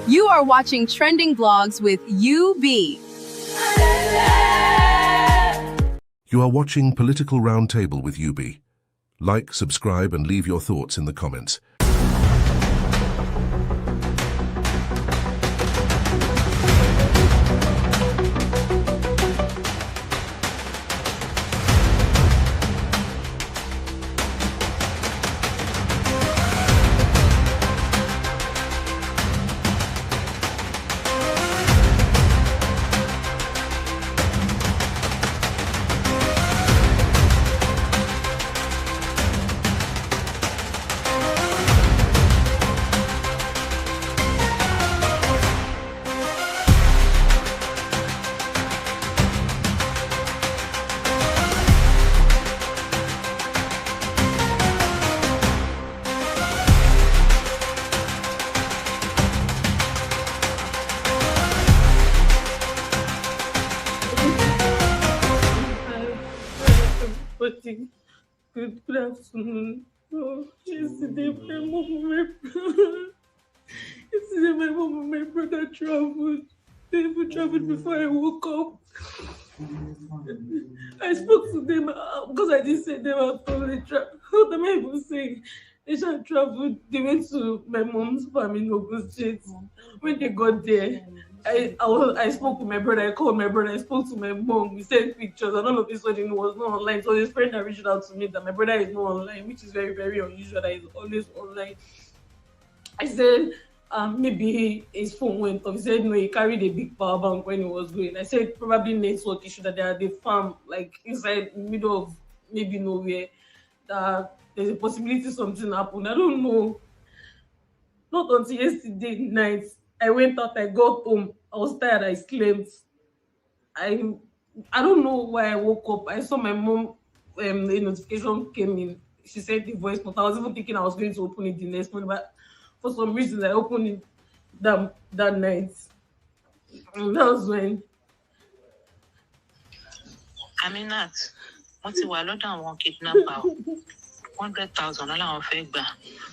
You are watching Trending Vlogs with UB. You are watching Political Roundtable with UB. Like, subscribe, and leave your thoughts in the comments. Good afternoon. Yesterday my mom and my brother traveled. They even traveled before I woke up. I spoke to them because I didn't say them out on the travel. What am I even saying? They should traveled. They went to my mom's farm in Ogun State. When they got there, I spoke with my brother. I called my brother. I spoke to my mom. We sent pictures, and all of this sudden it was not online. So his friend that reached out to me that my brother is not online, which is very, very unusual. That he's always online. I said maybe his phone went off. He said no, he carried a big power bank when he was going. I said probably network issue, that they are the farm like inside middle of maybe nowhere. That there's a possibility something happened. I don't know. Not until yesterday night. I went out, I got home, I was tired, I slept. I don't know why I woke up. I saw my mom, the notification came in. She said the voice note. I was even thinking I was going to open it the next morning, but for some reason I opened it that night. And that was when. Aminat, wọ́n ti wà lọ́dọ̀ àwọn kidnapper 100,000 láwọn fẹ́ gbà.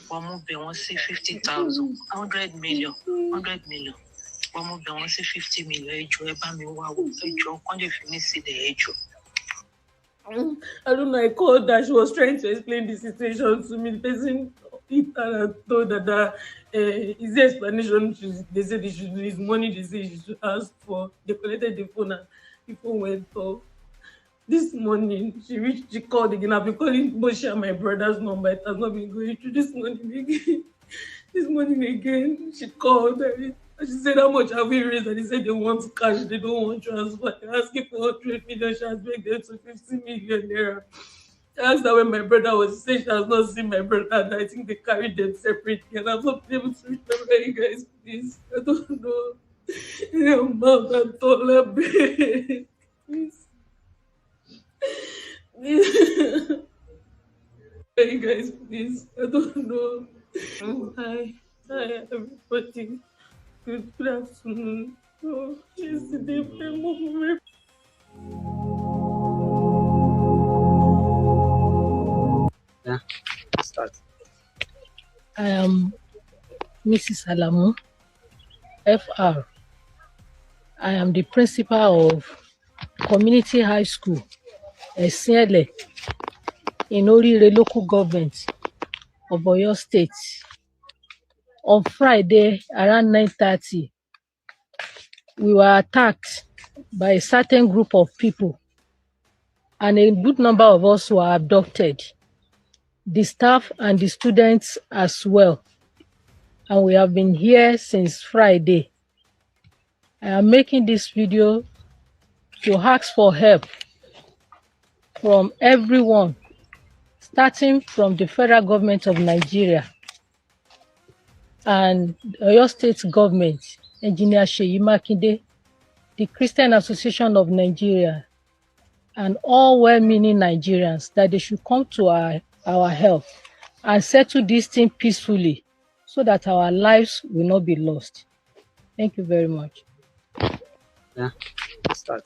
Wọ́n mú bẹ̀ wọ́n sí 50,000, 100 million. Wọ́n mú bẹ̀ wọ́n sí 50 million. Ẹjọ́ ẹ bá mi wá wò, ẹjọ́ kán lè fi mí sílẹ̀ ẹjọ́. I don't know. I called her. She was trying to explain the situation to me. The person told that is the explanation. They said they should use money. They said she should ask for. They collected the phone and the phone went off. This morning, she called again. I've been calling Boshi and my brother's number. It has not been going through. This morning again, she called. And she said, how much have we raised? And they said they want cash. They don't want transfer. They're asking for 100 million. She has made them to 50 million naira. I asked her when my brother was. She said she has not seen my brother. And I think they carried them separately. And I've not been able to remember you guys, please. I don't know. Your mouth and taller bed. Please. Hey guys, please. I don't know. Hi, everybody. Good afternoon. Yesterday, my mom. Yeah, start. I am Mrs. Alamu, FR. I am the principal of Community High School, Esiele, in Orire local government of Oyo State. On Friday, around 9:30, we were attacked by a certain group of people, and a good number of us were abducted, the staff and the students as well. And we have been here since Friday. I am making this video to ask for help from everyone, starting from the federal government of Nigeria and Oyo State government, Engineer Seyi Makinde, the Christian Association of Nigeria, and all well-meaning Nigerians, that they should come to our help and settle this thing peacefully so that our lives will not be lost. Thank you very much. Yeah, start.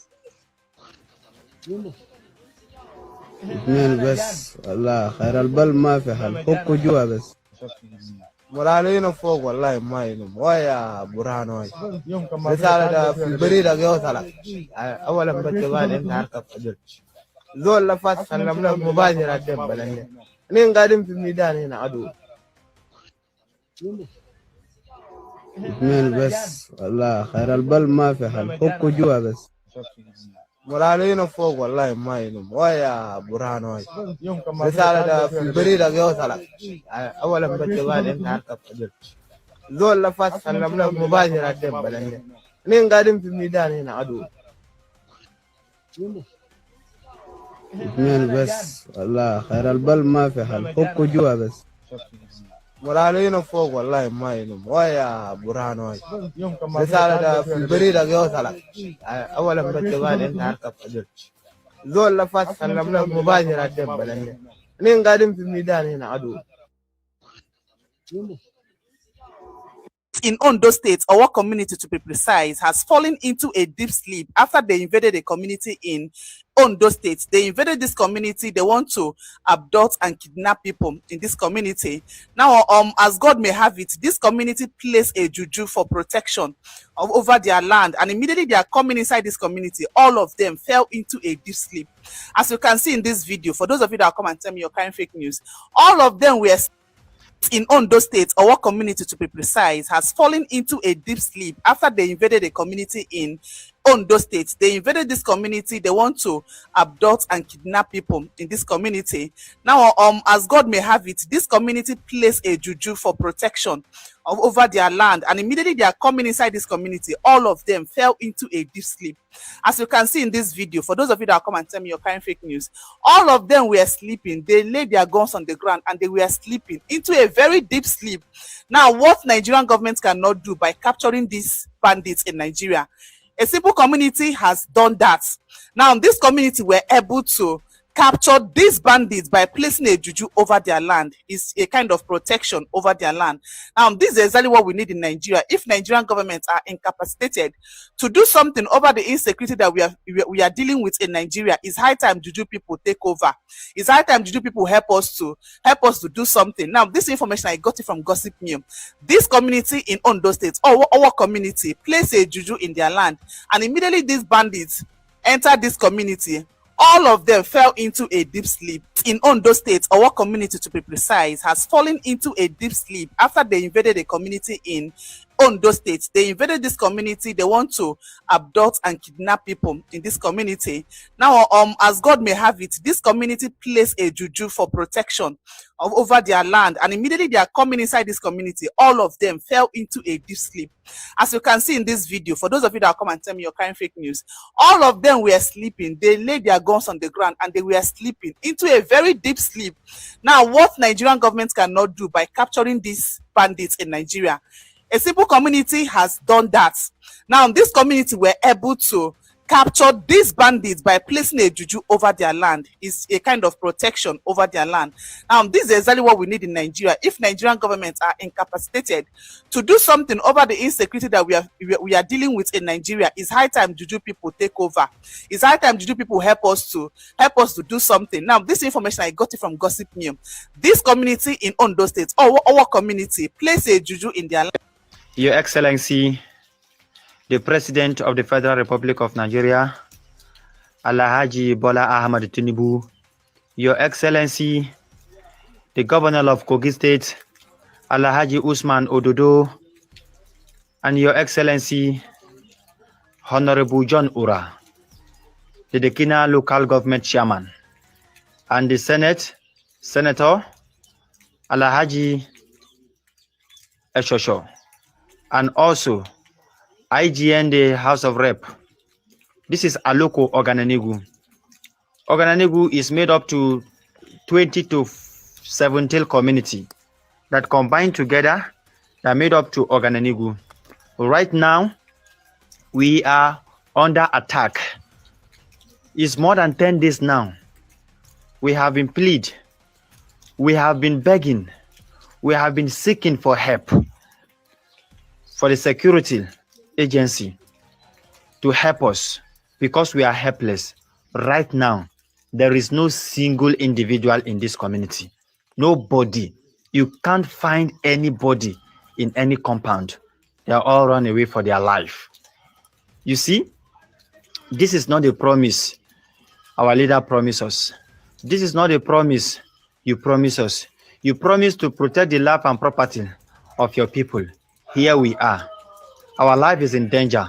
اثنين بس والله خير البل ما في حل فكوا جوا بس مرالين فوق والله ما ينم ويا برهان رسالة في البريد أجوزها أولا بتبان أنت عارف أجل زول لفات سلم له مباشرة دم بلني نين قاعدين في الميدان هنا عدو اثنين بس والله خير البل ما في حل حكوا جوا بس مرالين فوق والله ما ينم ويا برهان رسالة في البريد أجوزها أولا بتبان أنت عارف أجل زول لفات سلم له مباشرة دم بلني نين قاعدين في الميدان هنا عدو اثنين بس والله خير البل ما في حل حكوا جوا بس مرالين فوق والله ما ينم ويا برهان رسالة في البريد أجوزها أولا بتبان أنت عارف أجل زول لفات سلم له مباشرة دم بلني نين قاعدين في الميدان هنا عدو in Ondo State, our community to be precise, has fallen into a deep sleep after they invaded a community in Ondo State. They invaded this community. They want to abduct and kidnap people in this community. Now, as God may have it, this community placed a juju for protection over their land, and immediately they are coming inside this community. All of them fell into a deep sleep. As you can see in this video, for those of you that come and tell me you're carrying fake news, all of them were in Ondo State, our community to be precise, has fallen into a deep sleep after they invaded a community in Ondo State. They invaded this community. They want to abduct and kidnap people in this community. Now, as God may have it, this community placed a juju for protection over their land, and immediately they are coming inside this community. All of them fell into a deep sleep. As you can see in this video, for those of you that come and tell me you're carrying fake news, all of them were sleeping. They laid their guns on the ground and they were sleeping into a very deep sleep. Now, what Nigerian government cannot do by capturing these bandits in Nigeria, a simple community has done that. Now, this community were able to capture these bandits by placing a juju over their land. Is a kind of protection over their land. This is exactly what we need in Nigeria. If Nigerian governments are incapacitated to do something over the insecurity that we are dealing with in Nigeria, it's high time juju people take over. It's high time juju people help us to do something. Now, this information I got it from Gossip News. This community in Ondo State, our community, placed a juju in their land, and immediately these bandits entered this community. All of them fell into a deep sleep. In Ondo State, our community to be precise, has fallen into a deep sleep after they invaded a community in Ondo State. They invaded this community. They want to abduct and kidnap people in this community. Now, as God may have it, this community placed a juju for protection over their land, and immediately they are coming inside this community. All of them fell into a deep sleep. As you can see in this video, for those of you that come and tell me you're carrying fake news, all of them were sleeping. They laid their guns on the ground and they were sleeping into a very deep sleep. Now, what Nigerian government cannot do by capturing these bandits in Nigeria, a simple community has done that. Now, this community were able to capture these bandits by placing a juju over their land. Is a kind of protection over their land. This is exactly what we need in Nigeria. If Nigerian governments are incapacitated to do something over the insecurity that we are dealing with in Nigeria, it's high time juju people take over. It's high time juju people help us to do something. Now, this information I got it from Gossip News. This community in Ondo State, our community, placed a juju in their land. Your Excellency, the President of the Federal Republic of Nigeria, Alhaji Bola Tinubu, Your Excellency, the Governor of Kogi State, Alhaji Usman Ododo, and Your Excellency, Honorable John Ura, the Dekina Local Government Chairman, and the Senator, Alhaji Eshosho, and also IGN, the House of Rep. This is Aloko Ogananigu. Ogananigu is made up to 20 to 17 community that combine together that made up to Ogananigu. Right now, we are under attack. It's more than 10 days now. We have been pleading. We have been begging. We have been seeking for help for the security agency to help us because we are helpless. Right now, there is no single individual in this community. Nobody You can't find anybody in any compound. They are all run away for their life. You see, this is not a promise our leader promised us. This is not a promise you promise us. You promised to protect the life and property of your people. Here we are. Our life is in danger.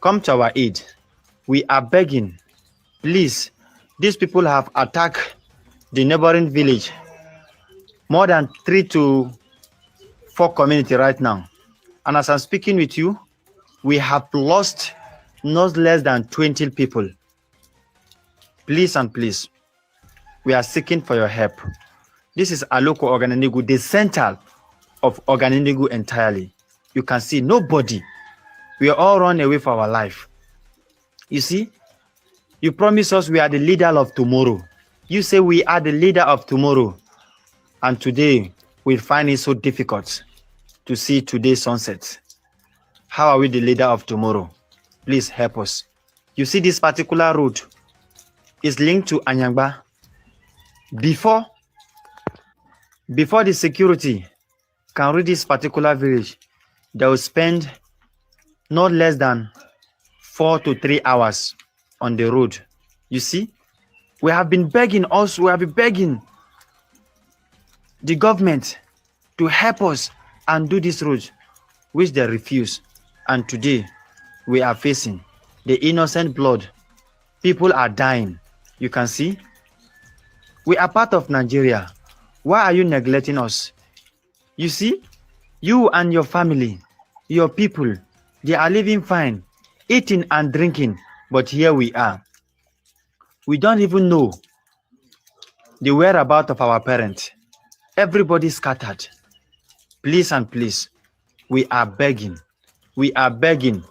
Come to our aid. We are begging. Please, these people have attacked the neighboring village. More than 3 to 4 community right now. And as I'm speaking with you, we have lost not less than 20 people. Please and please, we are seeking for your help. This is Aloko Ogananigu, the center of Ogananigu entirely. You can see nobody. We are all run away for our life. You see, you promise us we are the leader of tomorrow. You say we are the leader of tomorrow. And today, we find it so difficult to see today's sunset. How are we the leader of tomorrow? Please help us. You see this particular road is linked to Anyangba. Before the security can reach this particular village, they will spend not less than 4 to 3 hours on the road. You see, we have been begging the government to help us and do this road, which they refuse. And today, we are facing the innocent blood. People are dying. You can see, we are part of Nigeria. Why are you neglecting us? You see, you and your family, your people, they are living fine, eating and drinking, but here we are. We don't even know the whereabouts of our parents. Everybody scattered. Please and please, we are begging. We are begging.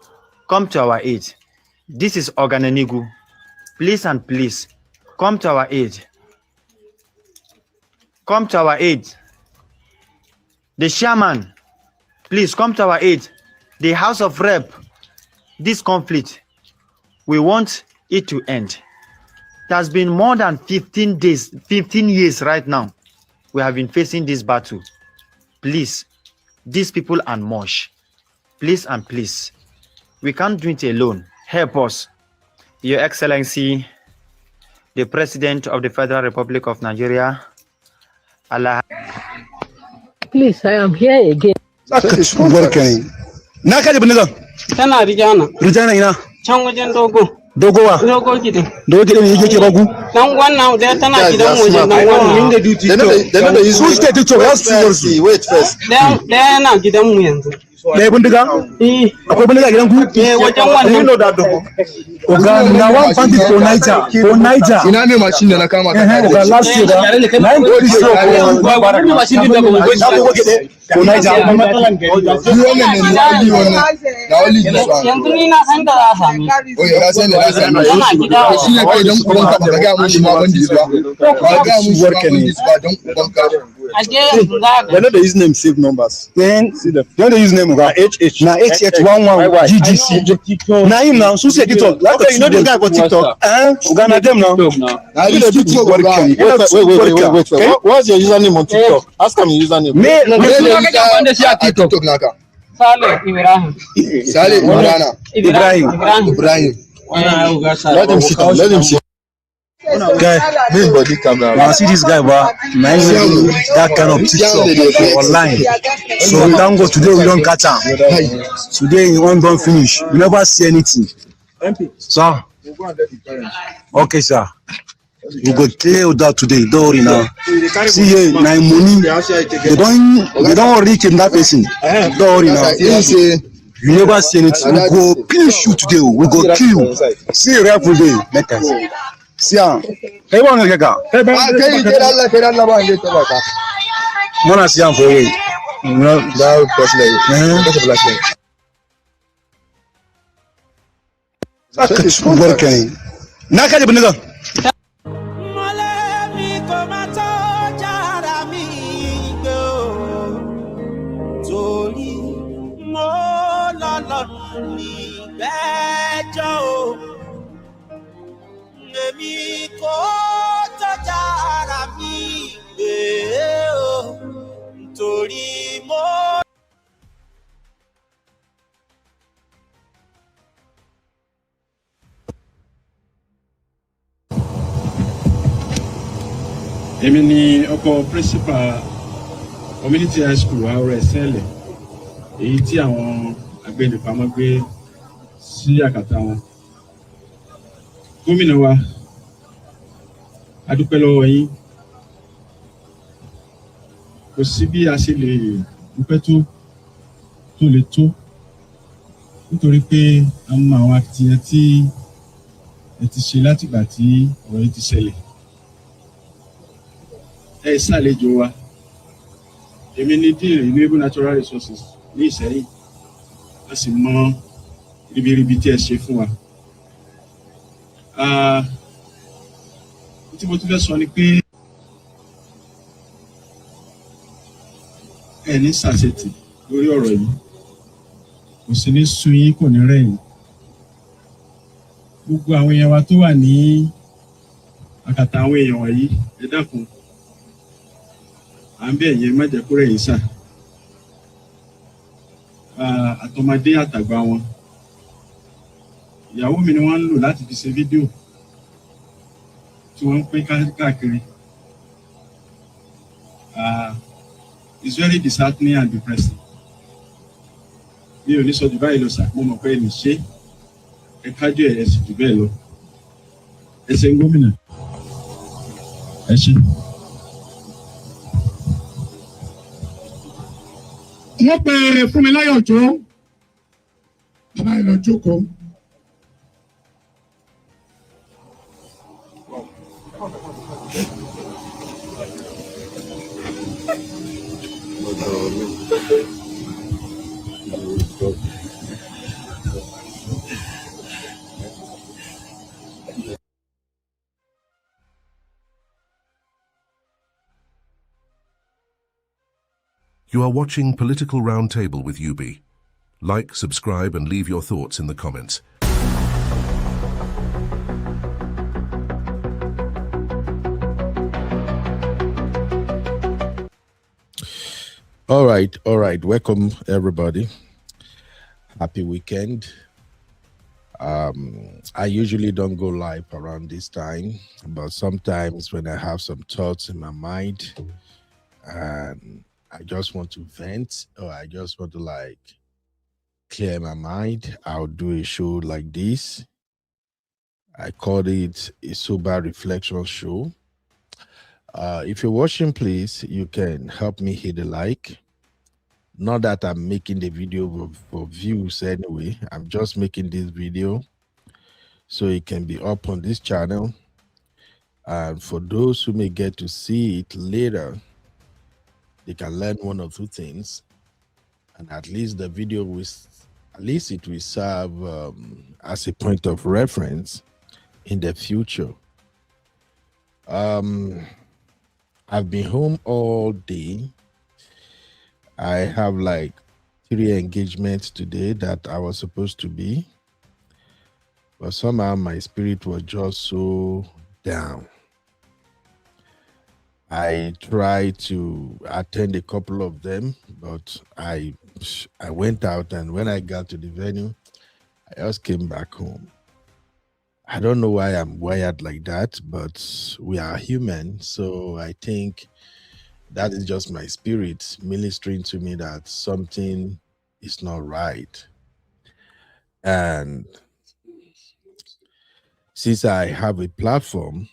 Come to our aid. This is Ogananigu. Please and please, come to our aid. Come to our aid. The chairman, please come to our aid. The House of Rep, this conflict, we want it to end. It has been more than 15 years right now. We have been facing this battle. Please, these people are much. Please and please, we can't do it alone. Help us. Your Excellency, the President of the Federal Republic of Nigeria, Allah. Please, I am here again. Tana Rijana ina. Can wajen dogo. Dogowa. Dogo gidan. Dogo gidan ne yake bagu. Dan wannan da tana gidan wajen dan wannan. Da da yi su suke TikTok za su wait first. Da yana gidan mu yanzu. Da bindiga? Akwai bindiga gidan ku? Wajen wannan. You know that dogo. Oga na one bandit for Niger. Ina ne machine da na kama ka. Oga last year da. Na yi body show ko ba machine da ba wai da ko for Niger. Na only this one. Yanzu ni na san da za a sami. Oh ya san da za a sami. Shi ne kai dan uban ka ga mun shi ma bandit ba. Ka ga mun shi bandit ba dan uban ka. They know they use name save numbers. Then see them. They don't use name of HH. Now HH11 GGC. Now him now. So say TikTok. Okay, you know this guy for TikTok. Uganda them now. Now you do TikTok. Wait. What's your username on TikTok? Ask him your username. TikTok naka. Saleh Ibrahim. Let him sit down. Let him sit. Guy, this body camera. Now see this guy, but that kind of TikTok online. So thank God today we don't catch him. Today he won't don't finish. We never see anything. Sir. Okay, sir. We go clear that today. Don't worry now. See here, my money. They don't already kidnap person. Don't worry now. You never see anything. We go finish you today. We go kill you. See you every day. Make us. See ya. Hey, one again. Hey, Mona see for you. No, that person. Working. Naka de buniga. Èmi kò tọ́jà ara mi gbé o torí mọ́. Èmi ni ọkọ principal community high school àwọrẹ Ẹsẹ̀lẹ̀ èyí tí àwọn agbẹnipamọ́ gbé sí àkàtà wọn. Gómìnà wa, a dúpẹ́ lọ́wọ́ yín. Kò sí bí a ṣe lè dúpẹ́ tó lè tó nítorí pé a mọ àwọn akitiyan tí ẹ ti ṣe látìgbà tí ọ̀rọ̀ yìí ti ṣẹlẹ̀. Ẹ ṣàlejò wa. Èmi ni Dean Renewable Natural Resources ní Ìṣẹ́yìn. A sì mọ ribiribi tí ẹ ṣe fún wa. Tí mo tún fẹ́ sọ ni pé ẹ ní ṣàṣetì lórí ọ̀rọ̀ yìí. Kò sí ní sú yín, kò ní rẹ̀ yín. Gbogbo àwọn èèyàn wa tó wà ní àkàtà àwọn èèyàn wọ̀nyí, ẹ dákun. À ń bẹ̀ yẹn má jẹ́ kó rẹ̀ yín sà. Àtọmọdé àtàgbà wọn. Ìyàwó mi ni wọ́n ń lò láti fi ṣe fídíò tí wọ́n ń pín káàkiri. It's very disheartening and depressing. Mi ò ní sọ jù báyìí lọ sà, mo mọ̀ pé ẹ lè ṣe ẹ kájú ẹ sì jù bẹ́ẹ̀ lọ. Ẹ ṣé gómìnà. Ẹ ṣé. Wọ́n pe Fúnmiláyọ̀ Òjó, bàbá ẹ̀ lọ jókòó. You are watching Political Roundtable with UB. Like, subscribe, and leave your thoughts in the comments. All right. Welcome, everybody. Happy weekend. I usually don't go live around this time, but sometimes when I have some thoughts in my mind and I just want to vent or I just want to clear my mind, I'll do a show like this. I called it a sober reflection show. If you're watching, please, you can help me hit a like. Not that I'm making the video for views anyway. I'm just making this video so it can be up on this channel. And for those who may get to see it later, they can learn one or two things. And at least the video will, at least it will serve as a point of reference in the future. I've been home all day. I have 3 engagements today that I was supposed to be, but somehow my spirit was just so down. I tried to attend a couple of them, but I went out, and when I got to the venue, I just came back home. I don't know why I'm wired like that, but we are human, so I think that is just my spirit ministering to me that something is not right. And since I have a platform,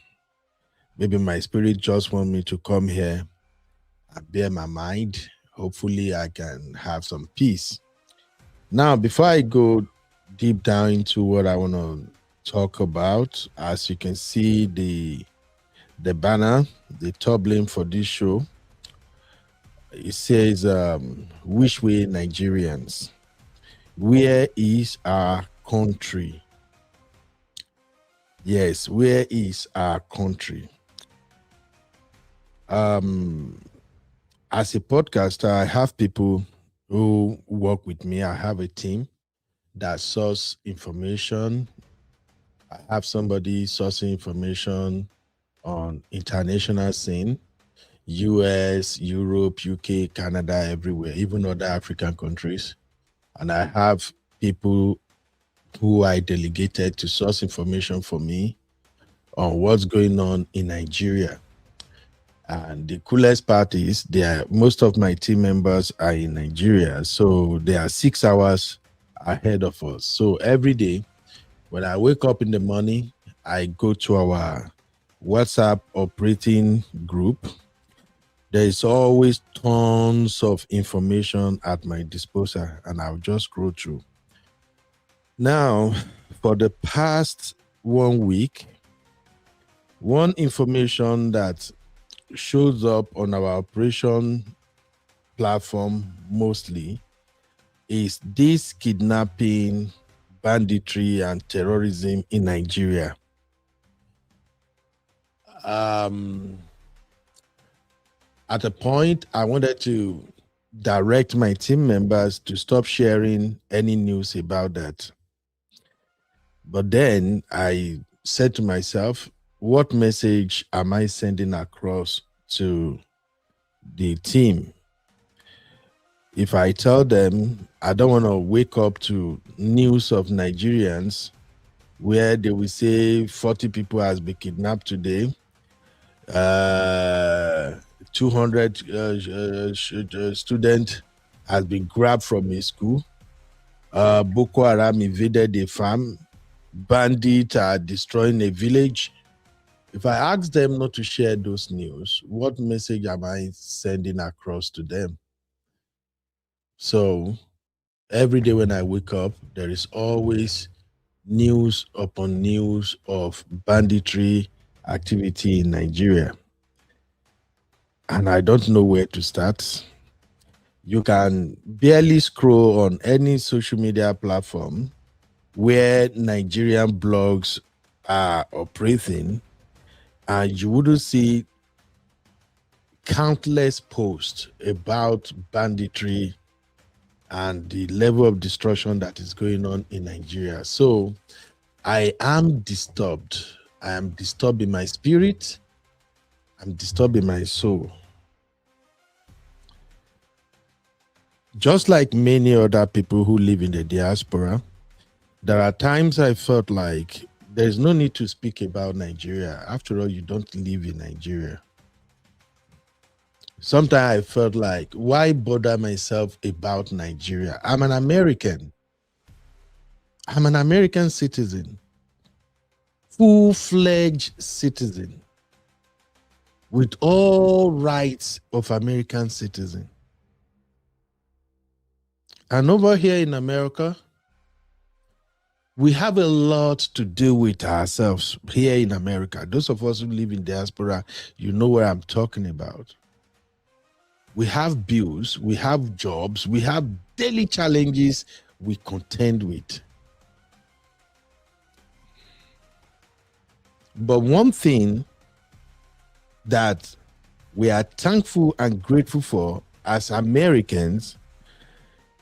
maybe my spirit just wants me to come here and bear my mind. Hopefully I can have some peace. Now, before I go deep down into what I want to talk about, as you can see the banner, the top link for this show, it says, which way Nigerians? Where is our country? Yes, where is our country? As a podcaster, I have people who work with me. I have a team that source information. I have somebody sourcing information on international scene. US, Europe, UK, Canada, everywhere, even other African countries. And I have people who I delegated to source information for me on what's going on in Nigeria. And the coolest part is most of my team members are in Nigeria, so they are 6 hours ahead of us. So every day when I wake up in the morning, I go to our WhatsApp operating group. There is always tons of information at my disposal, and I'll just scroll through. Now, for the past 1 week, one information that shows up on our operation platform mostly is this kidnapping, banditry, and terrorism in Nigeria. At a point, I wanted to direct my team members to stop sharing any news about that. But then I said to myself, what message am I sending across to the team? If I tell them I don't want to wake up to news of Nigerians where they will say 40 people has been kidnapped today, 200 student has been grabbed from a school, Boko Haram invaded a farm, bandits are destroying a village. If I ask them not to share those news, what message am I sending across to them? So every day when I wake up, there is always news upon news of banditry activity in Nigeria. And I don't know where to start. You can barely scroll on any social media platform where Nigerian blogs are operating, and you wouldn't see countless posts about banditry and the level of destruction that is going on in Nigeria. So I am disturbed. I am disturbed in my spirit. I'm disturbed in my soul. Just like many other people who live in the diaspora, there are times I felt like there's no need to speak about Nigeria. After all, you don't live in Nigeria. Sometimes I felt like, why bother myself about Nigeria? I'm an American. I'm an American citizen, full-fledged citizen, with all rights of American citizen. And over here in America, we have a lot to do with ourselves here in America. Those of us who live in diaspora, you know what I'm talking about. We have bills, we have jobs, we have daily challenges we contend with. But one thing that we are thankful and grateful for as Americans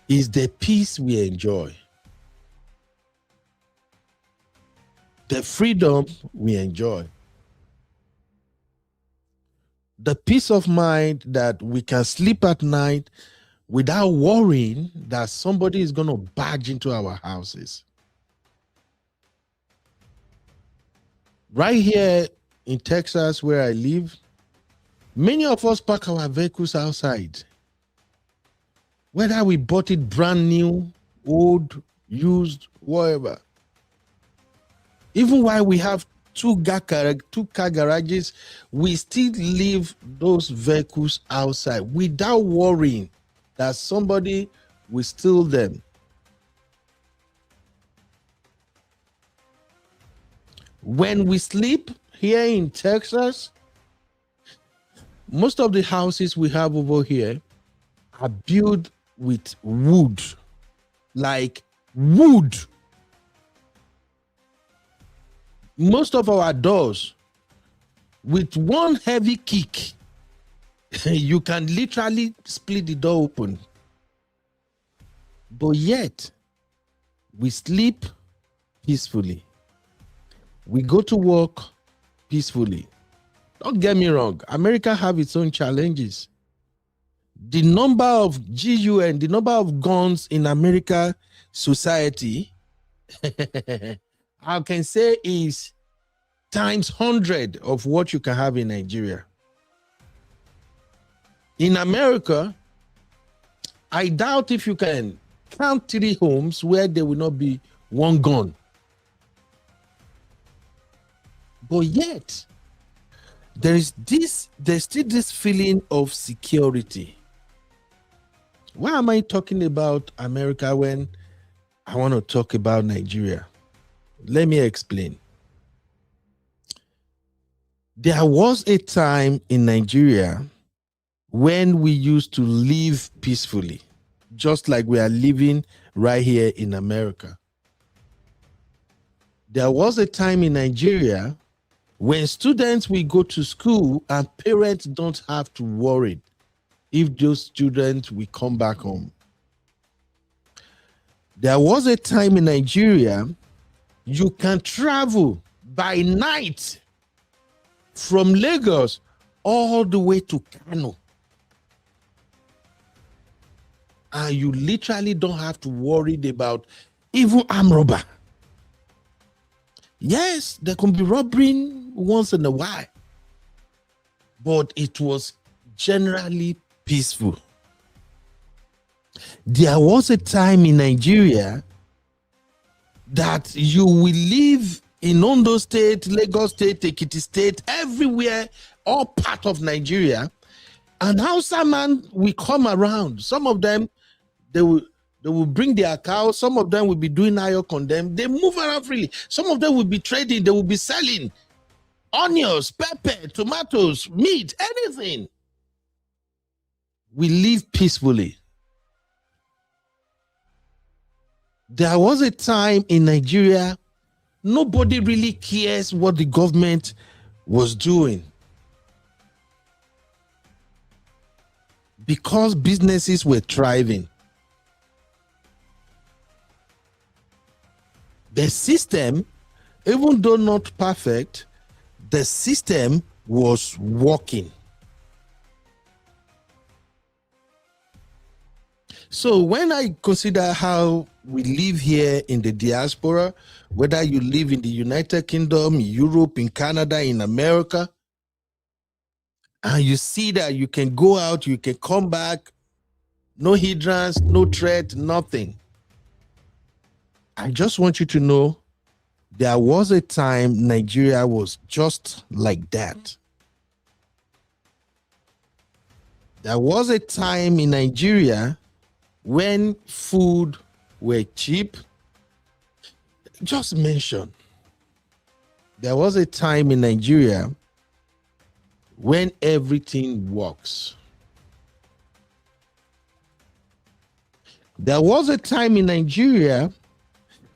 is the peace we enjoy, the freedom we enjoy, the peace of mind that we can sleep at night without worrying that somebody is going to barge into our houses. Right here in Texas, where I live, many of us park our vehicles outside. Whether we bought it brand new, old, used, whatever. Even while we have two car garages, we still leave those vehicles outside without worrying that somebody will steal them. When we sleep here in Texas, most of the houses we have over here are built with wood, like wood. Most of our doors, with one heavy kick, you can literally split the door open. But yet, we sleep peacefully. We go to work peacefully. Don't get me wrong. America have its own challenges. The number of GUN, the number of guns in America society, I can say is times 100 of what you can have in Nigeria. In America, I doubt if you can count 3 homes where there will not be one gun. But yet, there's still this feeling of security. Why am I talking about America when I want to talk about Nigeria? Let me explain. There was a time in Nigeria when we used to live peacefully, just like we are living right here in America. There was a time in Nigeria when students will go to school and parents don't have to worry if those students will come back home. There was a time in Nigeria you can travel by night from Lagos all the way to Kano. And you literally don't have to worry about even armed robber. Yes, there can be robbery once in a while, but it was generally peaceful. There was a time in Nigeria that you will live in Ondo State, Lagos State, Ekiti State, everywhere, all part of Nigeria, and Hausa man will come around. Some of them, they will bring their cows. Some of them will be doing ayok on them. They move around freely. Some of them will be trading. They will be selling onions, pepper, tomatoes, meat, anything. We live peacefully. There was a time in Nigeria, nobody really cares what the government was doing, because businesses were thriving. The system, even though not perfect, the system was working. So when I consider how we live here in the diaspora, whether you live in the United Kingdom, Europe, in Canada, in America, and you see that you can go out, you can come back, no hindrance, no threat, nothing. I just want you to know there was a time Nigeria was just like that. There was a time in Nigeria when food were cheap. Just mention, there was a time in Nigeria when everything works. There was a time in Nigeria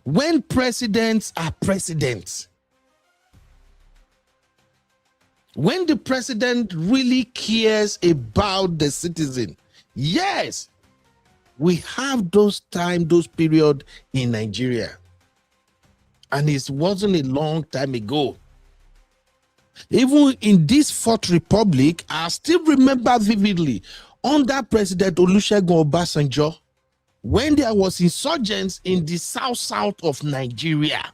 when presidents are presidents. When the president really cares about the citizen. Yes, we have those time, those period in Nigeria. And it wasn't a long time ago. Even in this Fourth Republic, I still remember vividly under President Olusegun Obasanjo, when there was insurgents in the south of Nigeria,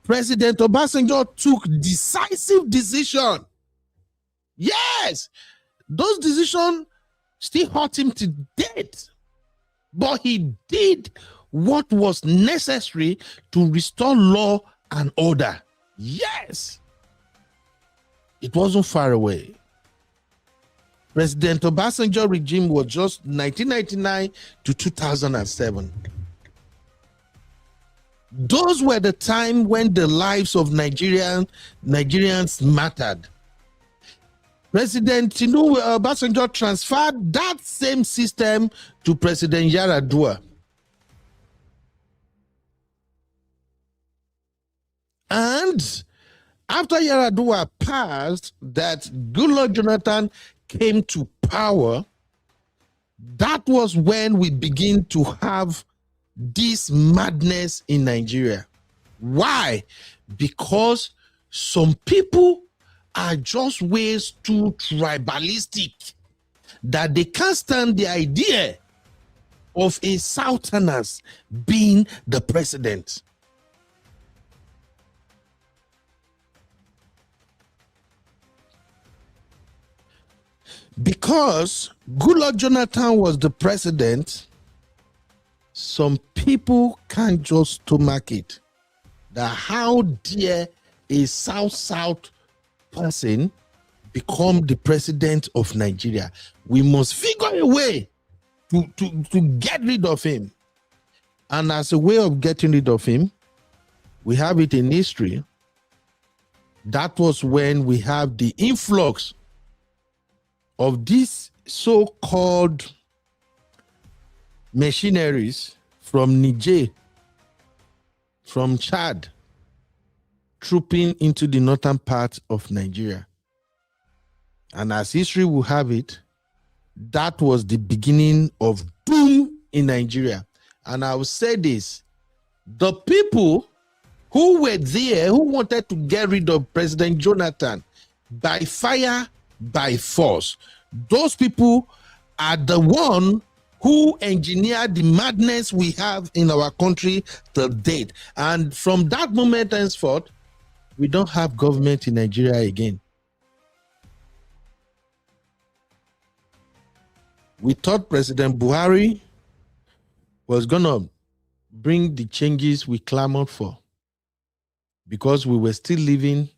President Obasanjo took decisive decision. Yes, those decisions still hurt him to death, but he did what was necessary to restore law and order. Yes, it wasn't far away. President Obasanjo regime was just 1999 to 2007. Those were the time when the lives of Nigerians mattered. President Obasanjo transferred that same system to President Yaradua. And after Yaradua passed, that Goodluck Jonathan came to power, that was when we begin to have this madness in Nigeria. Why? Because some people are just ways too tribalistic that they can't stand the idea of a Southerners being the president. Because Goodluck Jonathan was the president, some people can't just stomach it. That how dare a South person become the president of Nigeria? We must figure a way to get rid of him. And as a way of getting rid of him, we have it in history. That was when we have the influx of these so-called machineries from Niger, from Chad, trooping into the northern part of Nigeria. And as history will have it, that was the beginning of doom in Nigeria. And I will say this, the people who were there, who wanted to get rid of President Jonathan by fire, by force, those people are the one who engineered the madness we have in our country to date. And from that moment henceforth, we don't have government in Nigeria again. We thought President Buhari was going to bring the changes we clamored for, because we were still living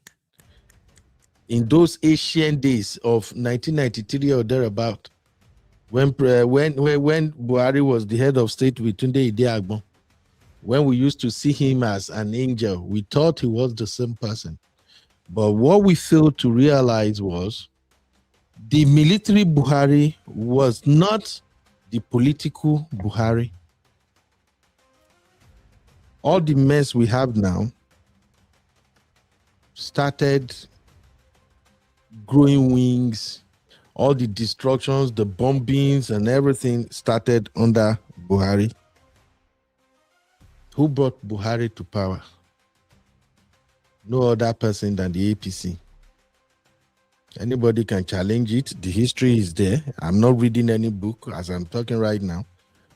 in those ancient days of 1993 or thereabout, when Buhari was the head of state with Tunde Ide-Agbon. When we used to see him as an angel, we thought he was the same person. But what we failed to realize was the military Buhari was not the political Buhari. All the mess we have now started growing wings. All the destructions, the bombings and everything started under Buhari. Who brought Buhari to power? No other person than the APC. Anybody can challenge it. The history is there. I'm not reading any book as I'm talking right now.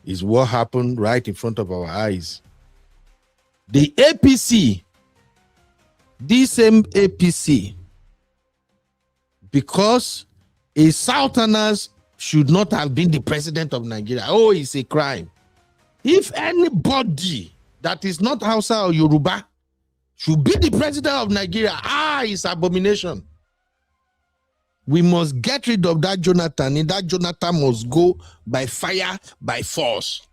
It's what happened right in front of our eyes. The APC, this same APC, because a Southerners should not have been the president of Nigeria. Oh, it's a crime. If anybody that is not Hausa or Yoruba should be the president of Nigeria, it's abomination. We must get rid of that Jonathan, and that Jonathan must go by fire, by force.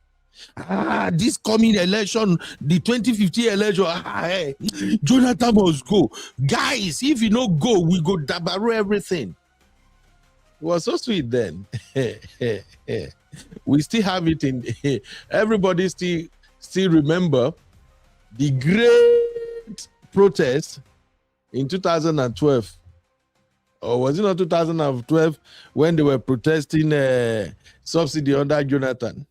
This coming election, the 2050 election, hey, Jonathan must go. Guys, if you don't go, we go dabaru everything. It was so sweet then. We still have it in, everybody still remember the great protest in 2012. Or was it not 2012 when they were protesting subsidy under Jonathan?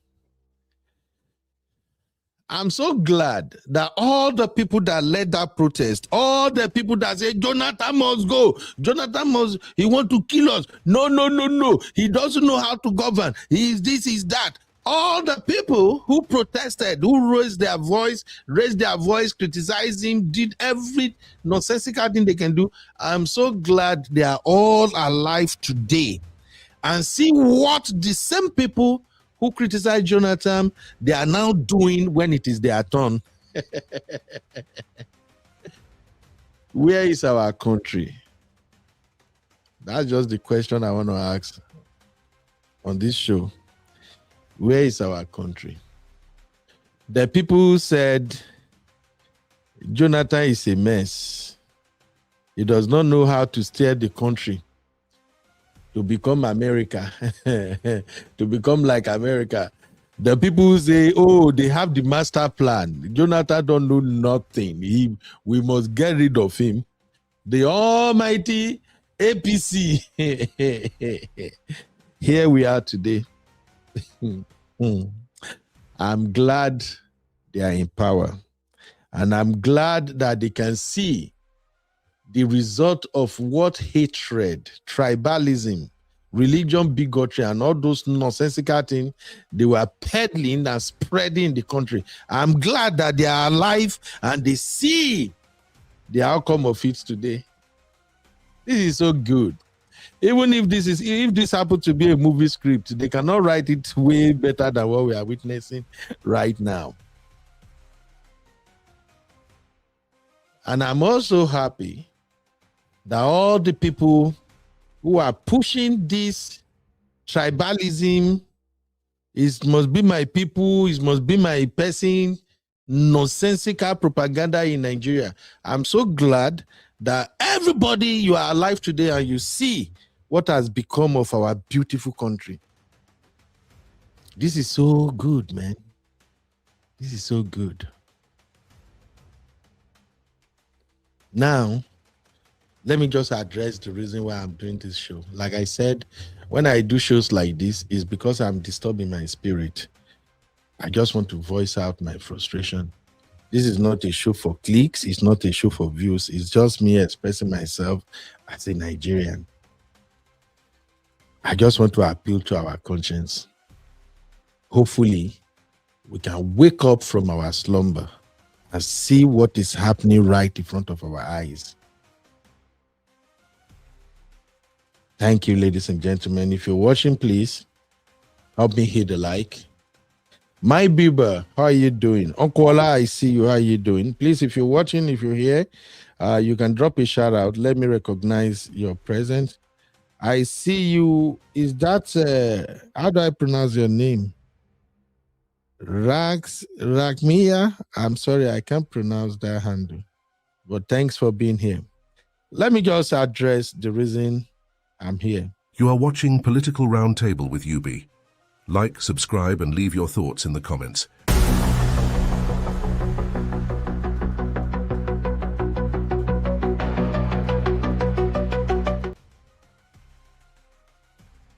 I'm so glad that all the people that led that protest, all the people that say Jonathan must go, Jonathan must, he want to kill us. No. He doesn't know how to govern. He is this, is that. All the people who protested, who raised their voice, criticized him, did every nonsensical thing they can do. I'm so glad they are all alive today. And see what the same people who criticized Jonathan, they are now doing when it is their turn. Where is our country? That's just the question I want to ask on this show. Where is our country? The people said Jonathan is a mess. He does not know how to steer the country to become America, to become like America. The people say, oh, they have the master plan. Jonathan don't know nothing. We must get rid of him. The almighty APC. Here we are today. I'm glad they are in power. And I'm glad that they can see the result of what hatred, tribalism, religion, bigotry, and all those nonsensical things they were peddling and spreading in the country. I'm glad that they are alive and they see the outcome of it today. This is so good. Even if this happened to be a movie script, they cannot write it way better than what we are witnessing right now. And I'm also happy that all the people who are pushing this tribalism, it must be my people, it must be my person, nonsensical propaganda in Nigeria. I'm so glad that everybody, you are alive today and you see what has become of our beautiful country. This is so good, man. This is so good. Now, let me just address the reason why I'm doing this show. Like I said, when I do shows like this, it's because I'm disturbing my spirit. I just want to voice out my frustration. This is not a show for clicks. It's not a show for views. It's just me expressing myself as a Nigerian. I just want to appeal to our conscience. Hopefully, we can wake up from our slumber and see what is happening right in front of our eyes. Thank you, ladies and gentlemen. If you're watching, please help me hit the like. My Bieber, how are you doing? Uncle Ola, I see you. How are you doing? Please, if you're watching, if you're here, you can drop a shout out. Let me recognize your presence. I see you. Is that, how do I pronounce your name? Ragmia? I'm sorry, I can't pronounce that handle. But thanks for being here. Let me just address the reason I'm here. You are watching Political Roundtable with UB. Like, subscribe, and leave your thoughts in the comments.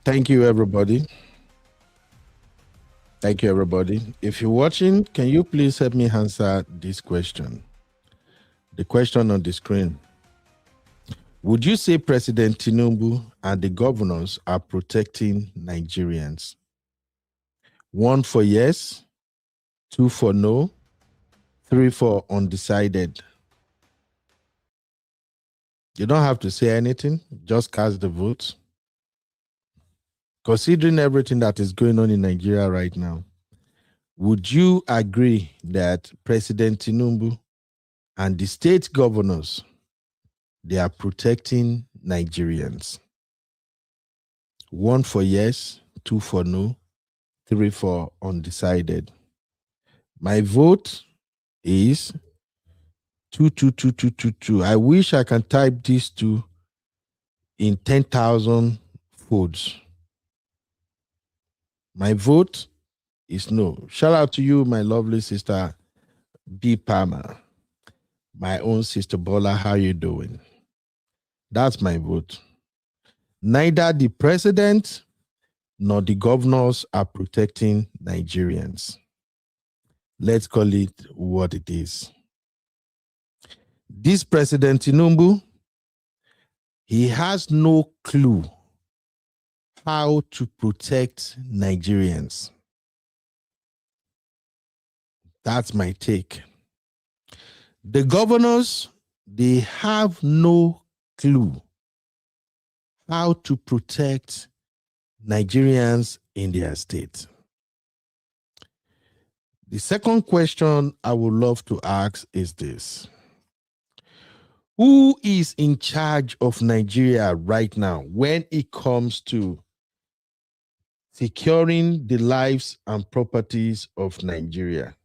Thank you, everybody. Thank you, everybody. If you're watching, can you please help me answer this question? The question on the screen. Would you say President Tinubu and the governors are protecting Nigerians? 1 for yes, 2 for no, 3 for undecided. You don't have to say anything, just cast the vote. Considering everything that is going on in Nigeria right now, would you agree that President Tinubu and the state governors, they are protecting Nigerians? 1 for yes, 2 for no, 3 for undecided. My vote is 2. I wish I can type these two in 10,000 folds. My vote is no. Shout out to you, my lovely sister B. Palmer. My own sister Bola, how you doing? That's my vote. Neither the president nor the governors are protecting Nigerians. Let's call it what it is. This President Tinubu, he has no clue how to protect Nigerians. That's my take. The governors, they have no clue how to protect Nigerians in their state. The second question I would love to ask is this. Who is in charge of Nigeria right now when it comes to securing the lives and properties of Nigeria?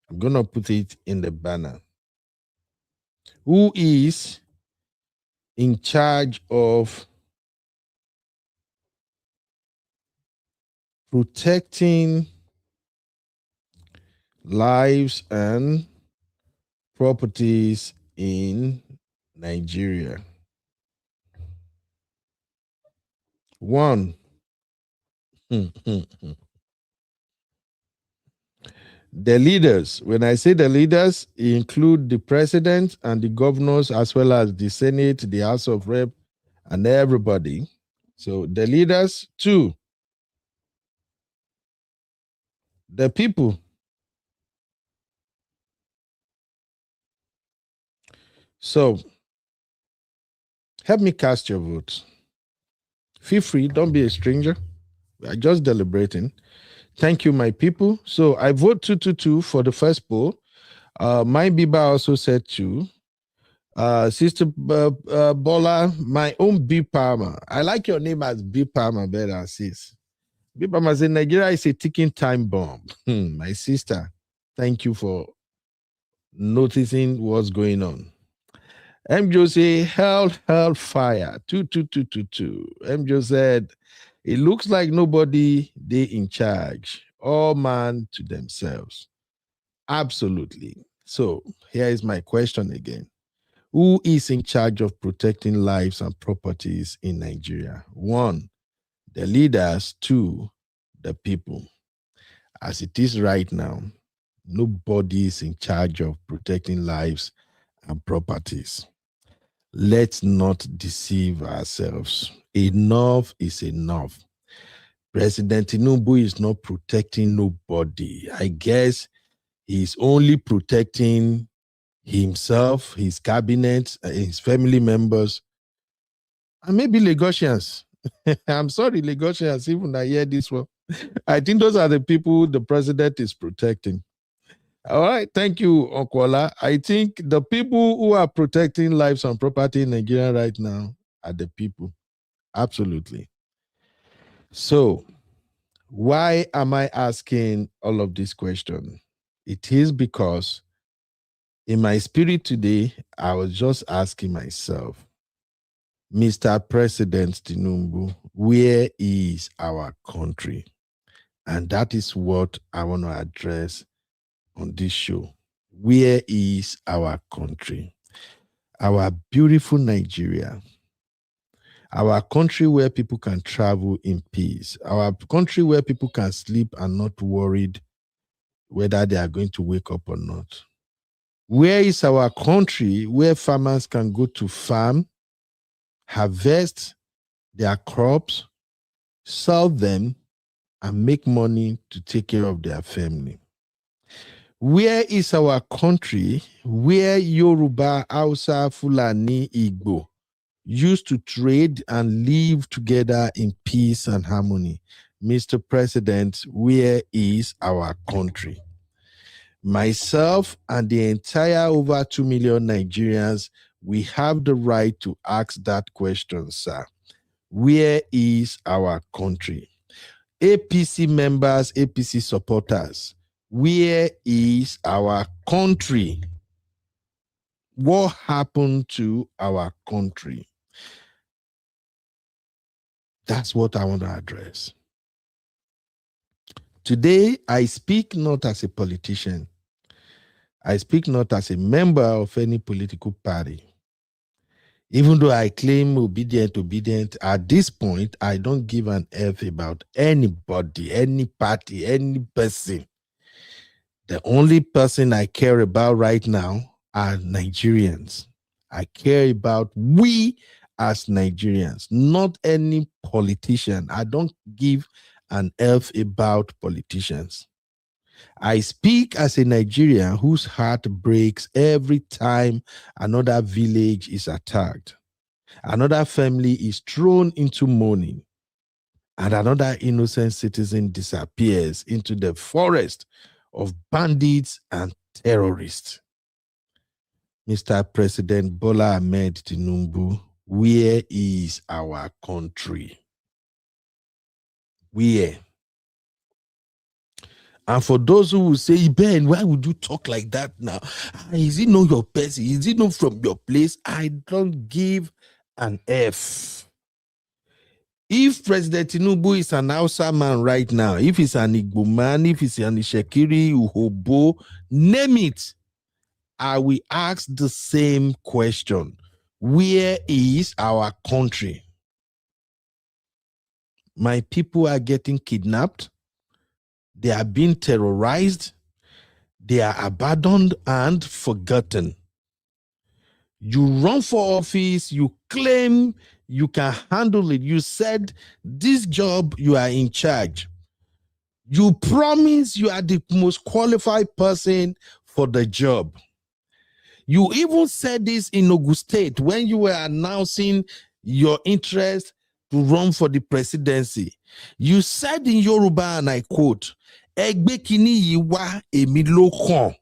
I'm going to put it in the banner. Who is in charge of protecting lives and properties in Nigeria? 1. The leaders, when I say the leaders, include the president and the governors, as well as the Senate, the House of Rep, and everybody. So the leaders, 2, the people. So help me cast your vote. Feel free, don't be a stranger. We're just deliberating. Thank you, my people. So I vote 2-2 for the first poll. My Biba also said 2. Sister Bola, my own B Palmer. I like your name as B Palmer better, sis. B Palmer said Nigeria is a ticking time bomb. My sister, thank you for noticing what's going on. MJ say hell fire 2. MJ said it looks like nobody they in charge, all man to themselves. Absolutely. So here is my question again. Who is in charge of protecting lives and properties in Nigeria? 1, the leaders. 2, the people. As it is right now, nobody is in charge of protecting lives and properties. Let's not deceive ourselves. Enough is enough. President Tinubu is not protecting nobody. I guess he's only protecting himself, his cabinet, his family members, and maybe Lagosians. I'm sorry, Lagosians, even I hear this one. I think those are the people the president is protecting. All right, thank you, Okwala. I think the people who are protecting lives and property in Nigeria right now are the people. Absolutely. So, why am I asking all of these questions? It is because in my spirit today, I was just asking myself, Mr. President Tinubu, where is our country? And that is what I want to address on this show. Where is our country? Our beautiful Nigeria. Our country where people can travel in peace. Our country where people can sleep and not worried whether they are going to wake up or not. Where is our country where farmers can go to farm, harvest their crops, sell them, and make money to take care of their family? Where is our country where Yoruba, Hausa, Fulani, Igbo used to trade and live together in peace and harmony? Mr. President, where is our country? Myself and the entire over 2 million Nigerians, we have the right to ask that question, sir. Where is our country? APC members, APC supporters, where is our country? What happened to our country? That's what I want to address. Today, I speak not as a politician. I speak not as a member of any political party. Even though I claim obedient, at this point, I don't give an F about anybody, any party, any person. The only person I care about right now are Nigerians. I care about we as Nigerians, not any politician. I don't give an F about politicians. I speak as a Nigerian whose heart breaks every time another village is attacked, another family is thrown into mourning, and another innocent citizen disappears into the forest of bandits and terrorists. Mr. President Bola Tinubu, where is our country? Where? And for those who will say, Ben, why would you talk like that now? Is it not your person? Is it not from your place? I don't give an F. If President Tinubu is an Hausa man right now, if he's an Igbo man, if he's an Ishekiri, Uhobo, name it, I will ask the same question. Where is our country? My people are getting kidnapped. They are being terrorized. They are abandoned and forgotten. You run for office, you claim you can handle it. You said this job, you are in charge. You promise you are the most qualified person for the job. You even said this in Ogun State when you were announcing your interest to run for the presidency. You said in Yoruba, and I quote, "Egbe kini yi wa, emi lo kan."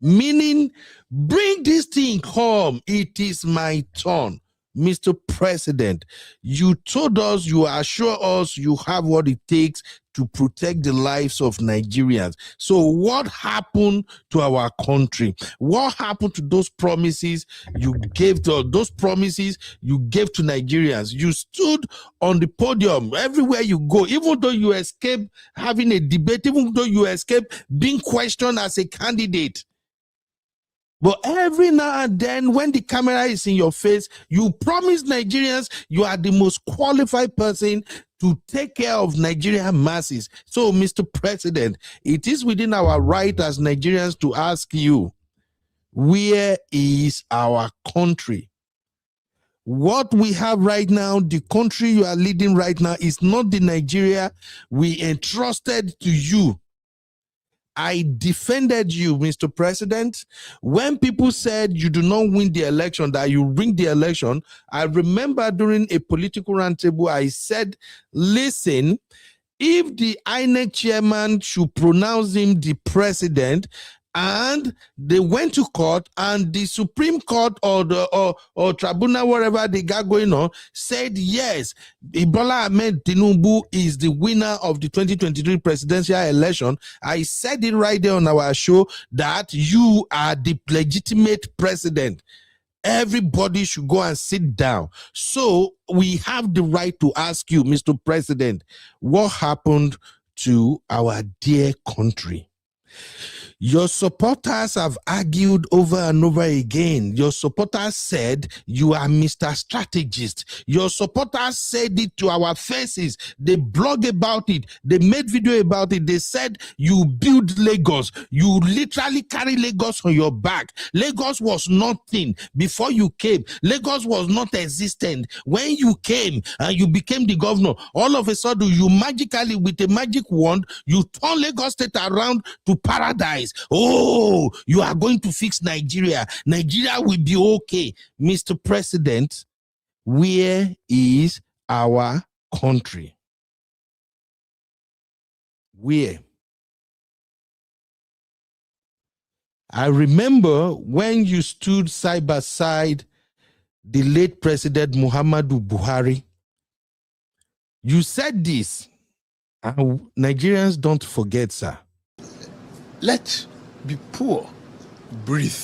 Meaning, bring this thing home. It is my turn. Mr. President, you told us, you assure us you have what it takes to protect the lives of Nigerians. So what happened to our country? What happened to those promises you gave to Nigerians? You stood on the podium everywhere you go, even though you escaped having a debate, even though you escaped being questioned as a candidate. But every now and then, when the camera is in your face, you promise Nigerians you are the most qualified person to take care of Nigerian masses. So, Mr. President, it is within our right as Nigerians to ask you, where is our country? What we have right now, the country you are leading right now, is not the Nigeria we entrusted to you. I defended you, Mr. President. When people said you do not win the election, that you win the election, I remember during a political roundtable, I said, listen, if the INEC chairman should pronounce him the president, and they went to court, and the Supreme Court or tribunal, whatever they got going on, said yes, Bola Tinubu is the winner of the 2023 presidential election. I said it right there on our show that you are the legitimate president. Everybody should go and sit down. So we have the right to ask you, Mr. President, what happened to our dear country? Your supporters have argued over and over again. Your supporters said you are Mr. Strategist. Your supporters said it to our faces. They blog about it. They made video about it. They said you build Lagos. You literally carry Lagos on your back. Lagos was nothing before you came. Lagos was not existent. When you came and you became the governor, all of a sudden you magically, with a magic wand, you turn Lagos State around to paradise. Oh, you are going to fix Nigeria. Nigeria will be okay. Mr. President, where is our country? Where? I remember when you stood side by side the late President Muhammadu Buhari. You said this, and Nigerians don't forget, sir. Let be poor, breathe.